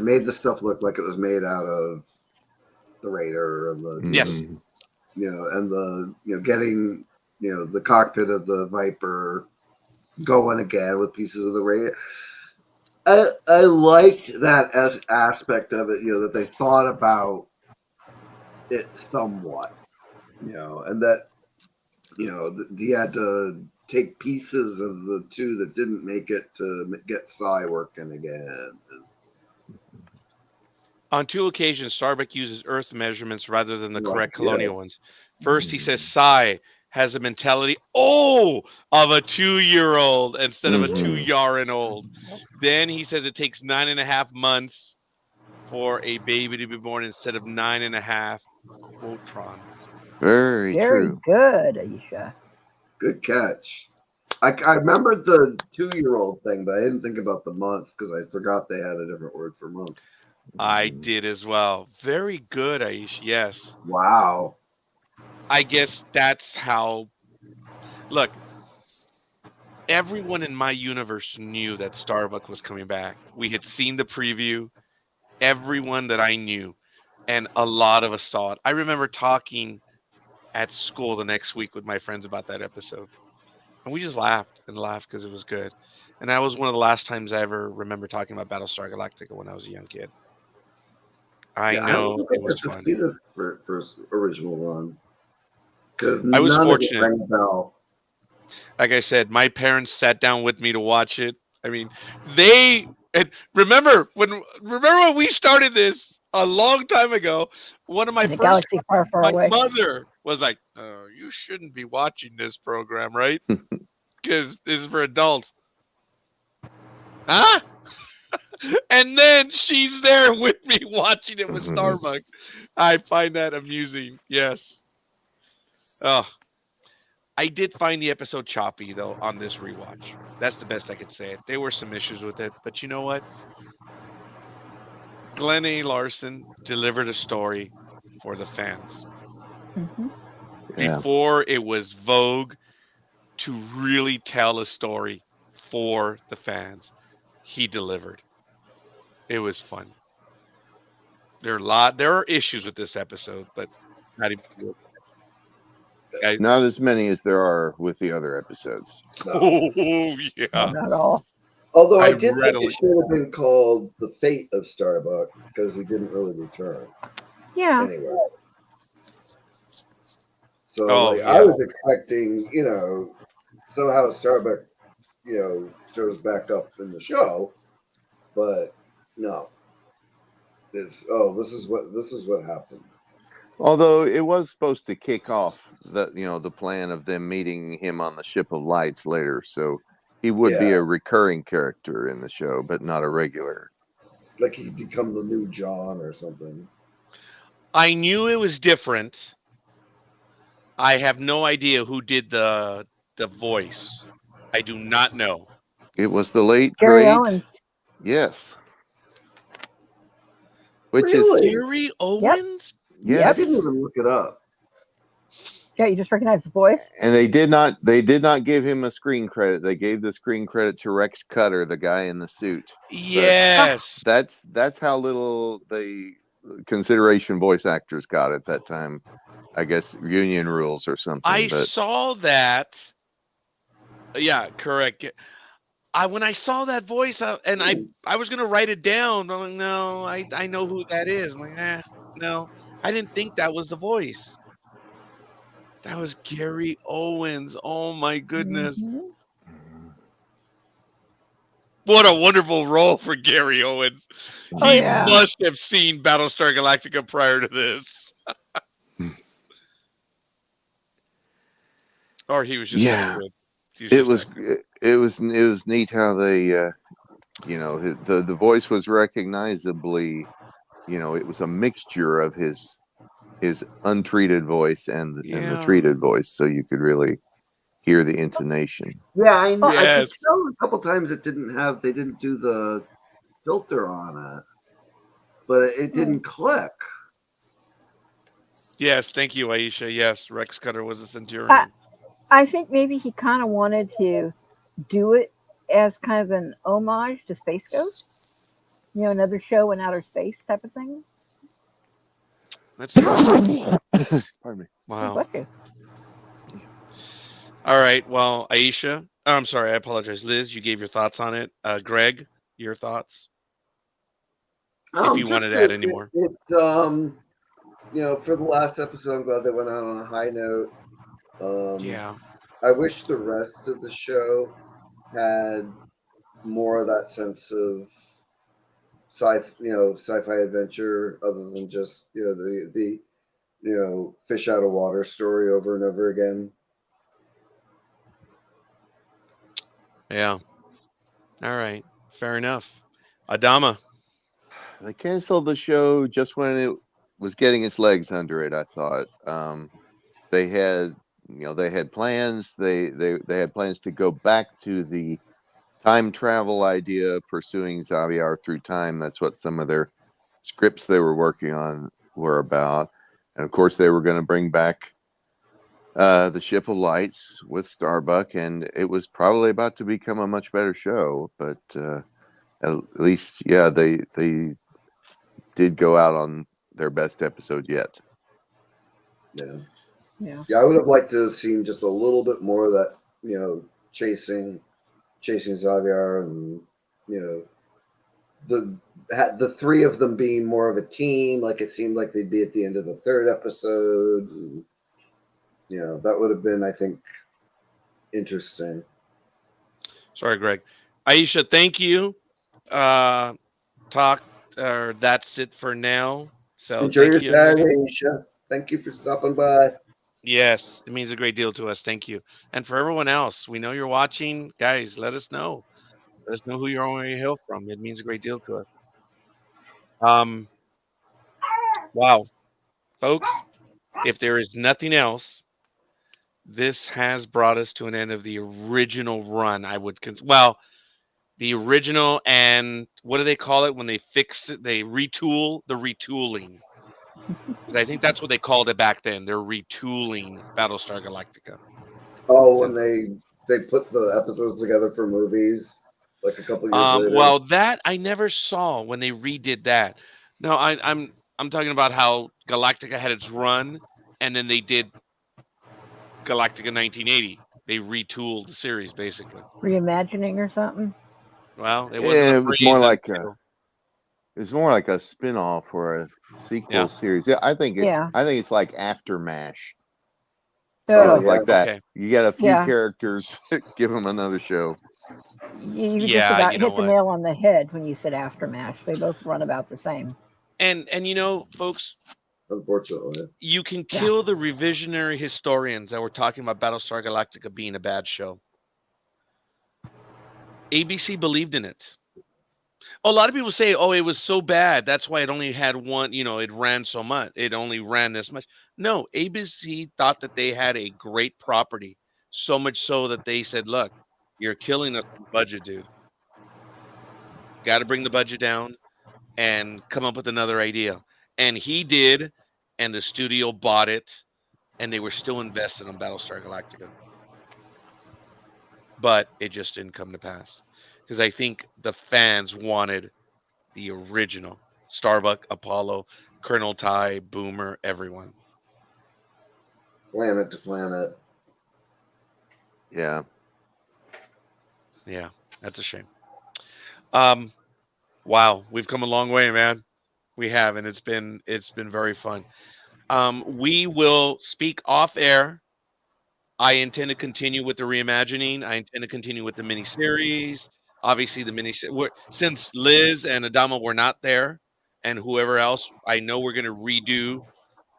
Speaker 3: made the stuff look like it was made out of the Raider and the
Speaker 2: Yes.
Speaker 3: And the getting the cockpit of the Viper going again with pieces of the Raider. I liked that as aspect of it, that they thought about it somewhat, and that he had to take pieces of the two that didn't make it to get Psy working again.
Speaker 2: On 2 occasions, Starbuck uses Earth measurements rather than the correct
Speaker 3: Yes.
Speaker 2: colonial ones. First, he says Psy has a mentality, of a 2-year-old instead of a 2-yarn-old. Then he says it takes 9.5 months for a baby to be born instead of 9.5 quotrons.
Speaker 1: Very true.
Speaker 4: Good, Aisha.
Speaker 3: Good catch. I remembered the 2-year-old thing, but I didn't think about the months because I forgot they had a different word for month.
Speaker 2: I did as well. Very good, Aish. Yes.
Speaker 3: Wow.
Speaker 2: I guess that's how. Look, everyone in my universe knew that Starbuck was coming back. We had seen the preview. Everyone that I knew, and a lot of us saw it. I remember talking at school the next week with my friends about that episode, and we just laughed and laughed because it was good. And that was one of the last times I ever remember talking about Battlestar Galactica when I was a young kid. I know it was fun.
Speaker 3: See this first original run because
Speaker 2: I was
Speaker 3: none
Speaker 2: fortunate.
Speaker 3: of it rang a bell.
Speaker 2: Like I said, my parents sat down with me to watch it. I mean, remember when we started this. a long time ago, one of my
Speaker 4: In a
Speaker 2: first,
Speaker 4: galaxy far, far
Speaker 2: my
Speaker 4: away.
Speaker 2: mother was like, "Oh, you shouldn't be watching this program, right? Because this is for adults." Huh? And then she's there with me watching it with Starbucks. I find that amusing. Yes. Oh, I did find the episode choppy though on this rewatch. That's the best I could say it. There were some issues with it, but you know what? Glenn A. Larson delivered a story for the fans
Speaker 4: Hmm.
Speaker 1: Yeah.
Speaker 2: before it was vogue to really tell a story for the fans. He delivered. It was fun. There are issues with this episode, but not even guys.
Speaker 1: Not as many as there are with the other episodes.
Speaker 3: No.
Speaker 2: Oh
Speaker 4: No,
Speaker 2: yeah,
Speaker 4: not all.
Speaker 3: Although
Speaker 2: I
Speaker 3: I did think
Speaker 2: readily.
Speaker 3: it should have been called The Fate of Starbuck because he didn't really return
Speaker 4: Yeah.
Speaker 3: anyway. So
Speaker 2: Oh
Speaker 3: like I
Speaker 2: yeah,
Speaker 3: was expecting, somehow Starbuck, shows back up in the show, but no. This is what happened.
Speaker 1: Although it was supposed to kick off the plan of them meeting him on the ship of lights later, so he would be
Speaker 3: Yeah.
Speaker 1: a recurring character in the show, but not a regular.
Speaker 3: Like he'd become the new John or something.
Speaker 2: I knew it was different. I have no idea who did the voice. I do not know.
Speaker 1: It was the late
Speaker 4: Gary
Speaker 1: great,
Speaker 4: Owens.
Speaker 1: yes, which is
Speaker 3: Really?
Speaker 2: Gary Owens?
Speaker 3: I
Speaker 1: yes,
Speaker 3: didn't even look it up.
Speaker 4: Yeah, you just recognize the voice.
Speaker 1: and they did not give him a screen credit. They gave the screen credit to Rex Cutter, the guy in the suit.
Speaker 2: Yes.
Speaker 1: That's how little the consideration voice actors got at that time. I guess union rules or something.
Speaker 2: I
Speaker 1: But
Speaker 2: saw that. Yeah, correct. When I saw that voice, and I was gonna write it down. I'm like, no, I know who that is. I'm like, no, I didn't think that was the voice. That was Gary Owens. Oh my goodness.
Speaker 4: Mhm.
Speaker 2: What a wonderful role for Gary Owens.
Speaker 4: Oh,
Speaker 2: He
Speaker 4: yeah.
Speaker 2: must have seen Battlestar Galactica prior to this. Or he was just
Speaker 1: Yeah.
Speaker 2: that good. He
Speaker 1: it
Speaker 2: just
Speaker 1: was
Speaker 2: that good.
Speaker 1: it was neat how they the voice was recognizably, it was a mixture of his untreated voice and the
Speaker 2: Yeah.
Speaker 1: treated voice, so you could really hear the intonation.
Speaker 3: Yeah, I could
Speaker 2: Yes.
Speaker 3: tell a couple times they didn't do the filter on it, but it didn't click.
Speaker 2: Yes, thank you, Aisha. Yes, Rex Cutter was a Centurion.
Speaker 4: I think maybe he kind of wanted to do it as kind of an homage to Space Ghost. Another show in outer space type of thing.
Speaker 2: That's true.
Speaker 1: Pardon me.
Speaker 2: Wow.
Speaker 4: Bless you.
Speaker 2: All right. Well, Aisha. Oh, I'm sorry. I apologize. Liz, you gave your thoughts on it. Greg, your thoughts? If you wanted to add any more.
Speaker 3: For the last episode, I'm glad they went out on a high note.
Speaker 2: Yeah.
Speaker 3: I wish the rest of the show had more of that sense of sci-fi adventure, other than just the fish out of water story over and over again.
Speaker 2: Yeah. All right. Fair enough. Adama.
Speaker 1: They canceled the show just when it was getting its legs under it. I thought they had plans. They had plans to go back to the time travel idea, pursuing Xavier through time. That's what some of their scripts they were working on were about. And of course, they were going to bring back the Ship of Lights with Starbuck, and it was probably about to become a much better show. But at least, yeah, they did go out on their best episode yet.
Speaker 3: Yeah, I would have liked to have seen just a little bit more of that, chasing Xavier, and the three of them being more of a team. Like it seemed like they'd be at the end of the third episode. And, that would have been, I think, interesting.
Speaker 2: Sorry, Greg. Aisha, thank you. Talk that's it for now. So
Speaker 3: Enjoy your
Speaker 2: thank you, young man.
Speaker 3: Saturday, Nisha. Thank you for stopping by.
Speaker 2: Yes, it means a great deal to us. Thank you. And for everyone else, we know you're watching. Guys, let us know. Let us know who you're on your hill from. It means a great deal to us. Um, wow, folks, if there is nothing else, this has brought us to an end of the original run. I would well, the original, and what do they call it when they fix it? They retool the retooling. 'Cause I think that's what they called it back then. They're retooling Battlestar Galactica.
Speaker 3: Oh, when
Speaker 2: Since
Speaker 3: they put the episodes together for movies, like a couple years later.
Speaker 2: well, that I never saw when they redid that. No, I'm talking about how Galactica had its run, and then they did Galactica 1980. They retooled the series basically.
Speaker 4: Reimagining or something.
Speaker 2: Well, it wasn't
Speaker 1: Yeah,
Speaker 2: a
Speaker 1: it was more
Speaker 2: freeze
Speaker 1: like
Speaker 2: until
Speaker 1: a spin-off or a sequel
Speaker 2: yeah.
Speaker 1: series. Yeah,
Speaker 4: Yeah.
Speaker 1: I think it's like After MASH. It
Speaker 3: Oh,
Speaker 1: was
Speaker 4: Oh,
Speaker 3: yeah.
Speaker 1: like that.
Speaker 2: Okay.
Speaker 1: You got a few
Speaker 4: yeah.
Speaker 1: characters, give them another show.
Speaker 4: You just
Speaker 2: Yeah,
Speaker 4: about
Speaker 2: you know
Speaker 4: hit the
Speaker 2: what?
Speaker 4: nail on the head when you said Aftermath. They both run about the same.
Speaker 2: And you know, folks,
Speaker 3: Unfortunately.
Speaker 2: you can
Speaker 4: Yeah.
Speaker 2: kill the revisionary historians that were talking about Battlestar Galactica being a bad show. ABC believed in it. A lot of people say, "Oh, it was so bad. That's why it only had one. You know, it ran so much. It only ran this much." No, ABC thought that they had a great property, so much so that they said, "Look, you're killing us on budget, dude. Got to bring the budget down and come up with another idea." And he did, and the studio bought it, and they were still invested on Battlestar Galactica, but it just didn't come to pass because I think the fans wanted the original Starbuck, Apollo, Colonel Ty, Boomer, everyone.
Speaker 3: Planet to planet.
Speaker 1: Yeah.
Speaker 2: Yeah, that's a shame. Um, wow, we've come a long way, man. We have, and it's been very fun. We will speak off air. I intend to continue with the reimagining. I intend to continue with the miniseries. Obviously, the mini since Liz and Adama were not there, and whoever else, I know we're going to redo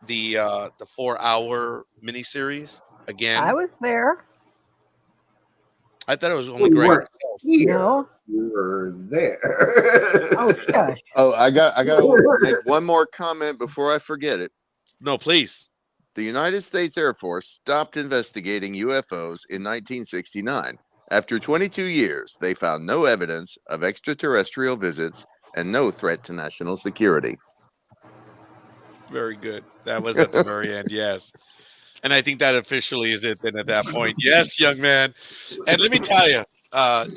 Speaker 2: the 4 hour miniseries
Speaker 4: I
Speaker 2: again.
Speaker 4: was there.
Speaker 2: I thought it was
Speaker 3: So
Speaker 2: only
Speaker 3: you
Speaker 2: Greg
Speaker 3: weren't
Speaker 2: myself.
Speaker 3: here.
Speaker 4: No.
Speaker 3: You were there.
Speaker 4: Oh, shush.
Speaker 1: Oh, I got to make one more comment before I forget it.
Speaker 2: No, please.
Speaker 1: The United States Air Force stopped investigating UFOs in 1969. After 22 years, they found no evidence of extraterrestrial visits and no threat to national security.
Speaker 2: Very good. That was at the very end. Yes. And I think that officially is it then at that point. Yes, young man. And let me tell you,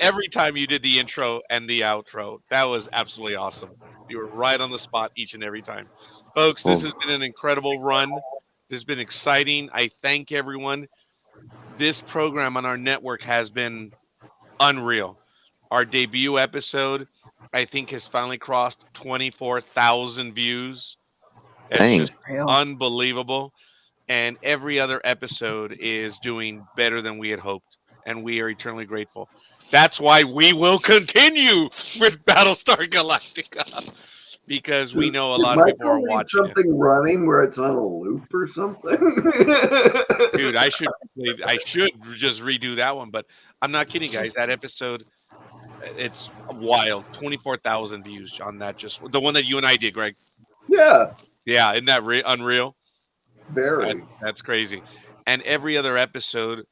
Speaker 2: every time you did the intro and the outro, that was absolutely awesome. You were right on the spot each and every time. Folks, this has been an incredible run. This has been exciting. I thank everyone. This program on our network has been unreal. Our debut episode, I think, has finally crossed 24,000 views. It's
Speaker 1: Dang.
Speaker 2: just
Speaker 4: Real.
Speaker 2: unbelievable. And every other episode is doing better than we had hoped. And we are eternally grateful. That's why we will continue with Battlestar Galactica because we know a
Speaker 3: Did
Speaker 2: lot of people are
Speaker 3: Michael leave
Speaker 2: watching it.
Speaker 3: something running where it's on a loop or something?
Speaker 2: Dude, I should just redo that one, but I'm not kidding, guys. That episode, it's wild. 24,000 views on that. Just the one that you and I did, Greg.
Speaker 3: Yeah,
Speaker 2: Yeah, isn't that unreal?
Speaker 3: very.
Speaker 2: That's crazy. And every other episode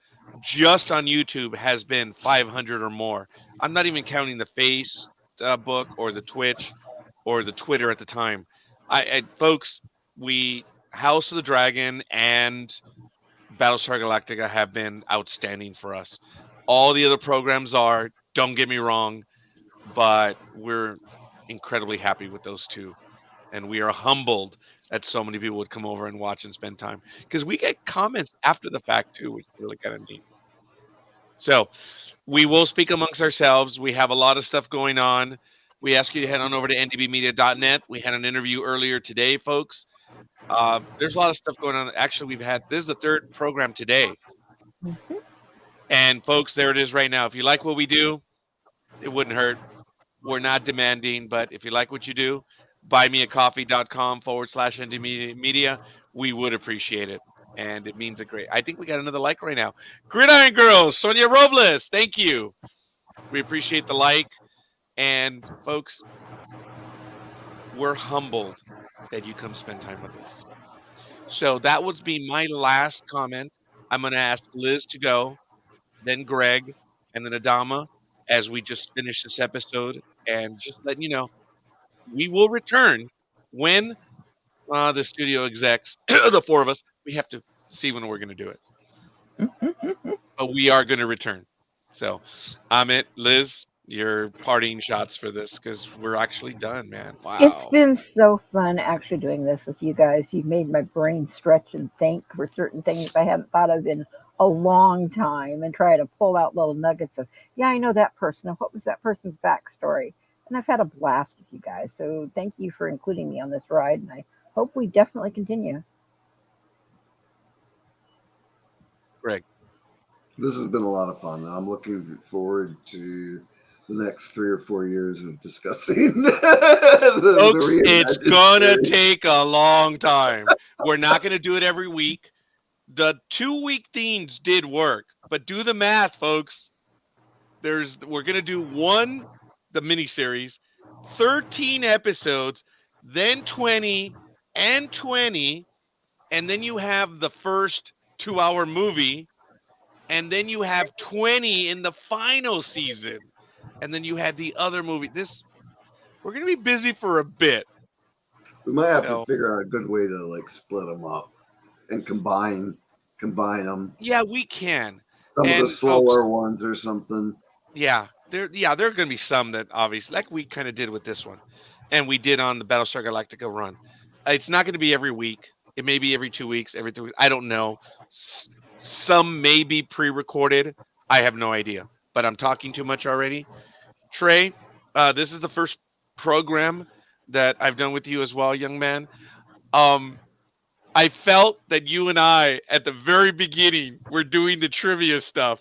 Speaker 2: just on YouTube has been 500 or more. I'm not even counting the Facebook or the Twitch or the Twitter at the time. Folks, we House of the Dragon and Battlestar Galactica have been outstanding for us. All the other programs are, don't get me wrong, but we're incredibly happy with those two. And we are humbled that so many people would come over and watch and spend time because we get comments after the fact too, which is really kind of neat. So we will speak amongst ourselves. We have a lot of stuff going on. We ask you to head on over to ndbmedia.net. We had an interview earlier today, folks. There's a lot of stuff going on. Actually, this is the third program today.
Speaker 4: Mhm.
Speaker 2: And folks, there it is right now. If you like what we do, it wouldn't hurt. We're not demanding, but if you like what you do, buymeacoffee.com/indie media. We would appreciate it. And it means a great. I think we got another like right now. Gridiron Girls, Sonia Robles, thank you. We appreciate the like. And folks, we're humbled that you come spend time with us. So that would be my last comment. I'm going to ask Liz to go, then Greg, and then Adama as we just finish this episode. And just letting you know, we will return when the studio execs, the four of us, we have to see when we're going to do it. But we are going to return. So, Amit, Liz, your parting shots for this because we're actually done, man.
Speaker 4: It's
Speaker 2: Wow.
Speaker 4: been so fun actually doing this with you guys. You've made my brain stretch and think for certain things I hadn't thought of in a long time and try to pull out little nuggets of, yeah, I know that person. And what was that person's backstory? And I've had a blast with you guys. So thank you for including me on this ride. And I hope we definitely continue.
Speaker 2: Greg.
Speaker 3: This has been a lot of fun. I'm looking forward to the next 3 or 4 years of discussing
Speaker 2: Folks, it's gonna take a long time. We're not gonna do it every week. The 2-week themes did work, but do the math, folks. We're gonna do the miniseries, 13 episodes, then 20 and 20, and then you have the first 2-hour movie, and then you have 20 in the final season, and then you had the other movie. We're gonna be busy for a bit.
Speaker 3: We might have to figure out a good way to split them up and combine them.
Speaker 2: Yeah, we can.
Speaker 3: Some of the slower ones or something.
Speaker 2: Yeah, there are going to be some that obviously, like we kind of did with this one, and we did on the Battlestar Galactica run. It's not going to be every week. It may be every 2 weeks, every 3 weeks. I don't know. Some may be pre-recorded. I have no idea. But I'm talking too much already. Trey, this is the first program that I've done with you as well, young man. I felt that you and I, at the very beginning, were doing the trivia stuff.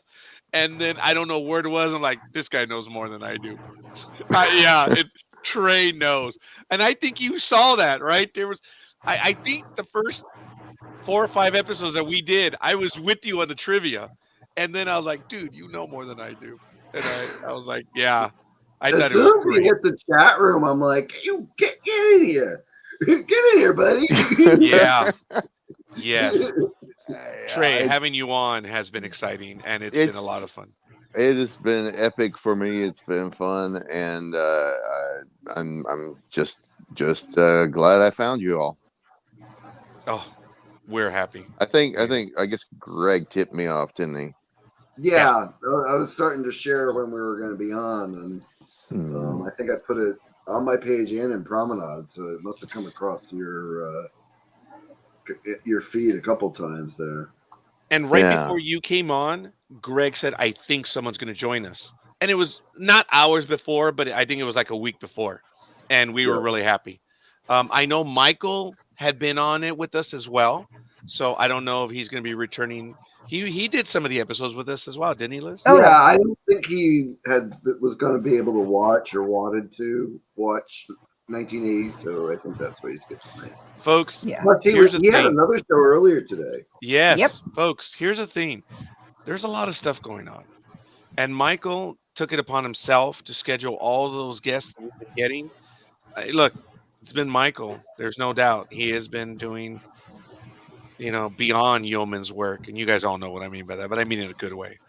Speaker 2: And then I don't know where it was. I'm like, this guy knows more than I do. Trey knows. And I think you saw that, right? I think the first 4 or 5 episodes that we did, I was with you on the trivia. And then I was like, dude, you know more than I do. And I was like, yeah. I thought it was great.
Speaker 3: We hit the chat room, I'm like, you get in here. Get in here, buddy.
Speaker 2: Yeah. Yes. Trey, having you on has been exciting, and it's been a lot of fun.
Speaker 1: It has been epic for me. It's been fun, and I'm just glad I found you all.
Speaker 2: Oh, we're happy.
Speaker 1: I guess Greg tipped me off, didn't he?
Speaker 3: Yeah. I was starting to share when we were going to be on, and I think I put it on my page and in Promenade, so it must have come across your feed a couple times there.
Speaker 2: And before you came on, Greg said, I think someone's going to join us. And it was not hours before, but I think it was like a week before. And we were really happy. I know Michael had been on it with us as well. So I don't know if he's going to be returning. He did some of the episodes with us as well, didn't he, Liz?
Speaker 3: Oh, yeah, I didn't think he was going to be able to watch or wanted to watch 1980, so I think that's what he's getting tonight.
Speaker 2: Folks,
Speaker 3: he had another show earlier today.
Speaker 2: Yes, folks, here's the thing. There's a lot of stuff going on. And Michael took it upon himself to schedule all those guests that we've been getting. Look, it's been Michael. There's no doubt. He has been doing, beyond yeoman's work. And you guys all know what I mean by that, but I mean it in a good way.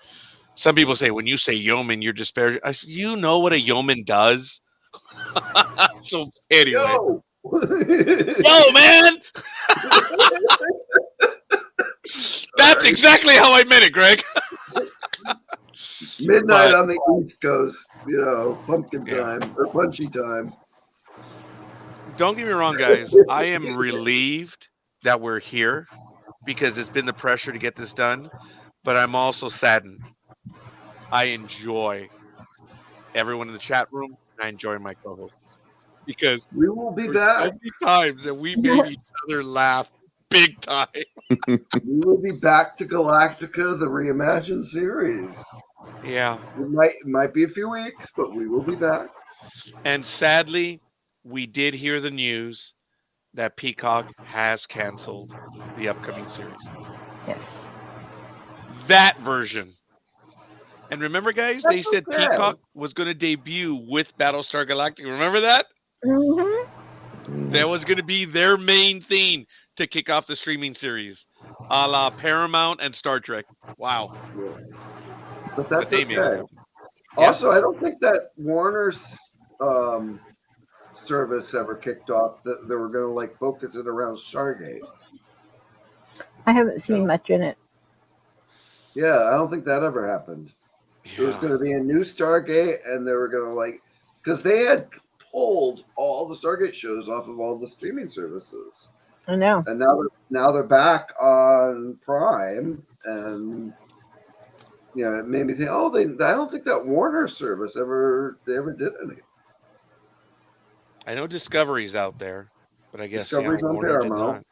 Speaker 2: Some people say when you say yeoman, you're disparaging. You know what a yeoman does? So anyway. Yo, man! That's exactly how I meant it, Greg.
Speaker 3: Midnight on the East Coast, pumpkin time or punchy time.
Speaker 2: Don't get me wrong, guys. I am relieved that we're here because it's been the pressure to get this done, but I'm also saddened. I enjoy everyone in the chat room, and I enjoy my co-host. Because
Speaker 3: we will be back.
Speaker 2: So many times that we made each other laugh big time.
Speaker 3: We will be back to Galactica, the reimagined series.
Speaker 2: Yeah.
Speaker 3: It might be a few weeks, but we will be back.
Speaker 2: And sadly, we did hear the news that Peacock has canceled the upcoming series.
Speaker 4: Yes.
Speaker 2: That version. And remember, guys, they
Speaker 3: That's
Speaker 2: said
Speaker 3: okay.
Speaker 2: Peacock was going to debut with Battlestar Galactica. Remember that?
Speaker 4: Mm-hmm.
Speaker 2: That was going to be their main theme to kick off the streaming series, a la Paramount and Star Trek. Wow.
Speaker 3: Yeah. But
Speaker 2: But
Speaker 3: that's
Speaker 2: they made it
Speaker 3: okay.
Speaker 2: happen. Yeah.
Speaker 3: Also, I don't think that Warner's service ever kicked off. That they were going to like focus it around Stargate.
Speaker 4: I haven't seen
Speaker 2: No.
Speaker 4: much in it.
Speaker 3: Yeah, I don't think that ever happened. There was
Speaker 2: Yeah.
Speaker 3: going to be a new Stargate, and they were going to like because they had pulled all the Stargate shows off of all the streaming services,
Speaker 4: I know.
Speaker 3: and now they're back on Prime, and you know it made me think. Oh, I don't think that Warner service ever did any.
Speaker 2: I know Discovery's out there, but I guess
Speaker 3: Discovery's on
Speaker 2: Warner did
Speaker 3: Paramount.
Speaker 2: not.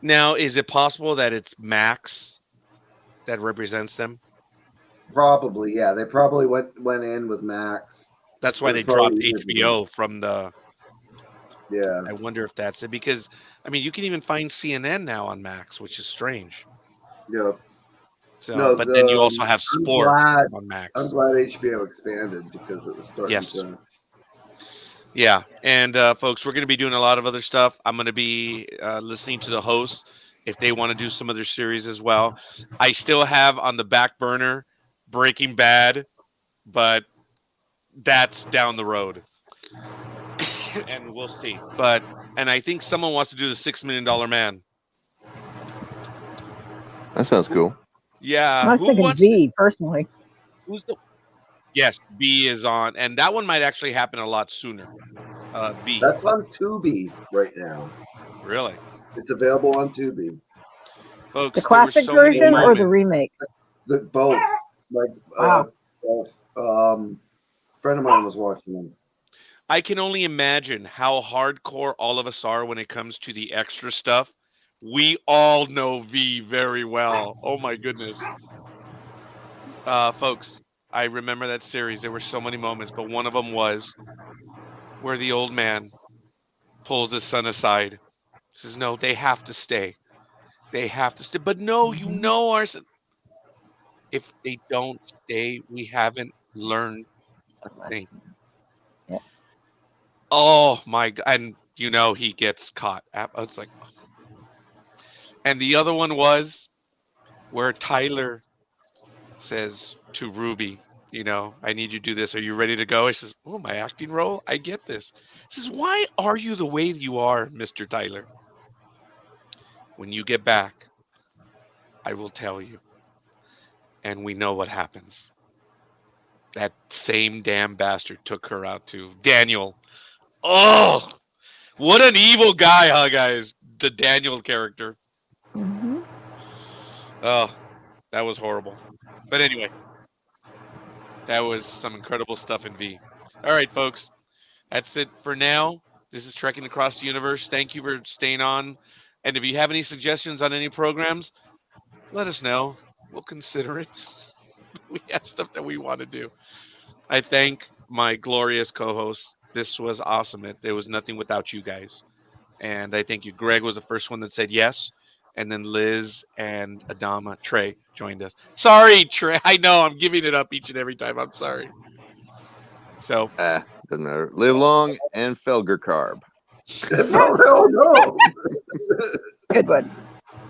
Speaker 2: Now, is it possible that it's Max that represents them?
Speaker 3: Probably, yeah. They probably went in with Max.
Speaker 2: That's why
Speaker 3: That's
Speaker 2: they dropped
Speaker 3: probably
Speaker 2: HBO from the.
Speaker 3: Yeah.
Speaker 2: I wonder if that's it because I mean you can even find CNN now on Max, which is strange.
Speaker 3: Yeah.
Speaker 2: So,
Speaker 3: No,
Speaker 2: but then you also have
Speaker 3: I'm
Speaker 2: sports
Speaker 3: glad
Speaker 2: on Max.
Speaker 3: HBO expanded because it was starting
Speaker 2: Yes.
Speaker 3: to.
Speaker 2: Yeah, and folks, we're going to be doing a lot of other stuff. I'm going to be listening to the hosts if they want to do some other series as well. I still have on the back burner Breaking Bad, but that's down the road, and we'll see. And I think someone wants to do the $6 Million Man.
Speaker 1: That sounds cool.
Speaker 2: Yeah,
Speaker 4: I was
Speaker 2: who
Speaker 4: thinking
Speaker 2: wants?
Speaker 4: V personally.
Speaker 2: Who's the? Yes, B is on, and that one might actually happen a lot sooner. B.
Speaker 3: That's on Tubi right now.
Speaker 2: Really?
Speaker 3: It's available on Tubi.
Speaker 2: Folks,
Speaker 4: The
Speaker 2: there were
Speaker 4: classic
Speaker 2: so many
Speaker 4: version or the
Speaker 2: moments.
Speaker 4: remake?
Speaker 3: Both. Like, friend of mine was watching them.
Speaker 2: I can only imagine how hardcore all of us are when it comes to the extra stuff. We all know V very well. Oh my goodness. Folks, I remember that series. There were so many moments, but one of them was where the old man pulls his son aside. Says, no, they have to stay. They have to stay. But no, you know our son. If they don't stay, we haven't learned a thing.
Speaker 4: Yep.
Speaker 2: Oh my God. And you know he gets caught. I was like, and the other one was where Tyler says to Ruby, you know, I need you to do this. Are you ready to go? He says, oh, my acting role? I get this. He says, why are you the way you are, Mr. Tyler? When you get back, I will tell you. And we know what happens. That same damn bastard took her out too. Daniel. Oh, what an evil guy, huh, guys? The Daniel character.
Speaker 4: Mm-hmm.
Speaker 2: Oh, that was horrible. But anyway, that was some incredible stuff in V. All right, folks. That's it for now. This is Trekking Across the Universe. Thank you for staying on. And if you have any suggestions on any programs, let us know. We'll consider it. We have stuff that we want to do. I thank my glorious co-hosts. This was awesome. There was nothing without you guys. And I thank you. Greg was the first one that said yes. And then Liz and Adama, Trey joined us. Sorry, Trey. I know I'm giving it up each and every time. I'm sorry. So
Speaker 1: Doesn't matter. Live long and Felger carb.
Speaker 3: No.
Speaker 4: Good one.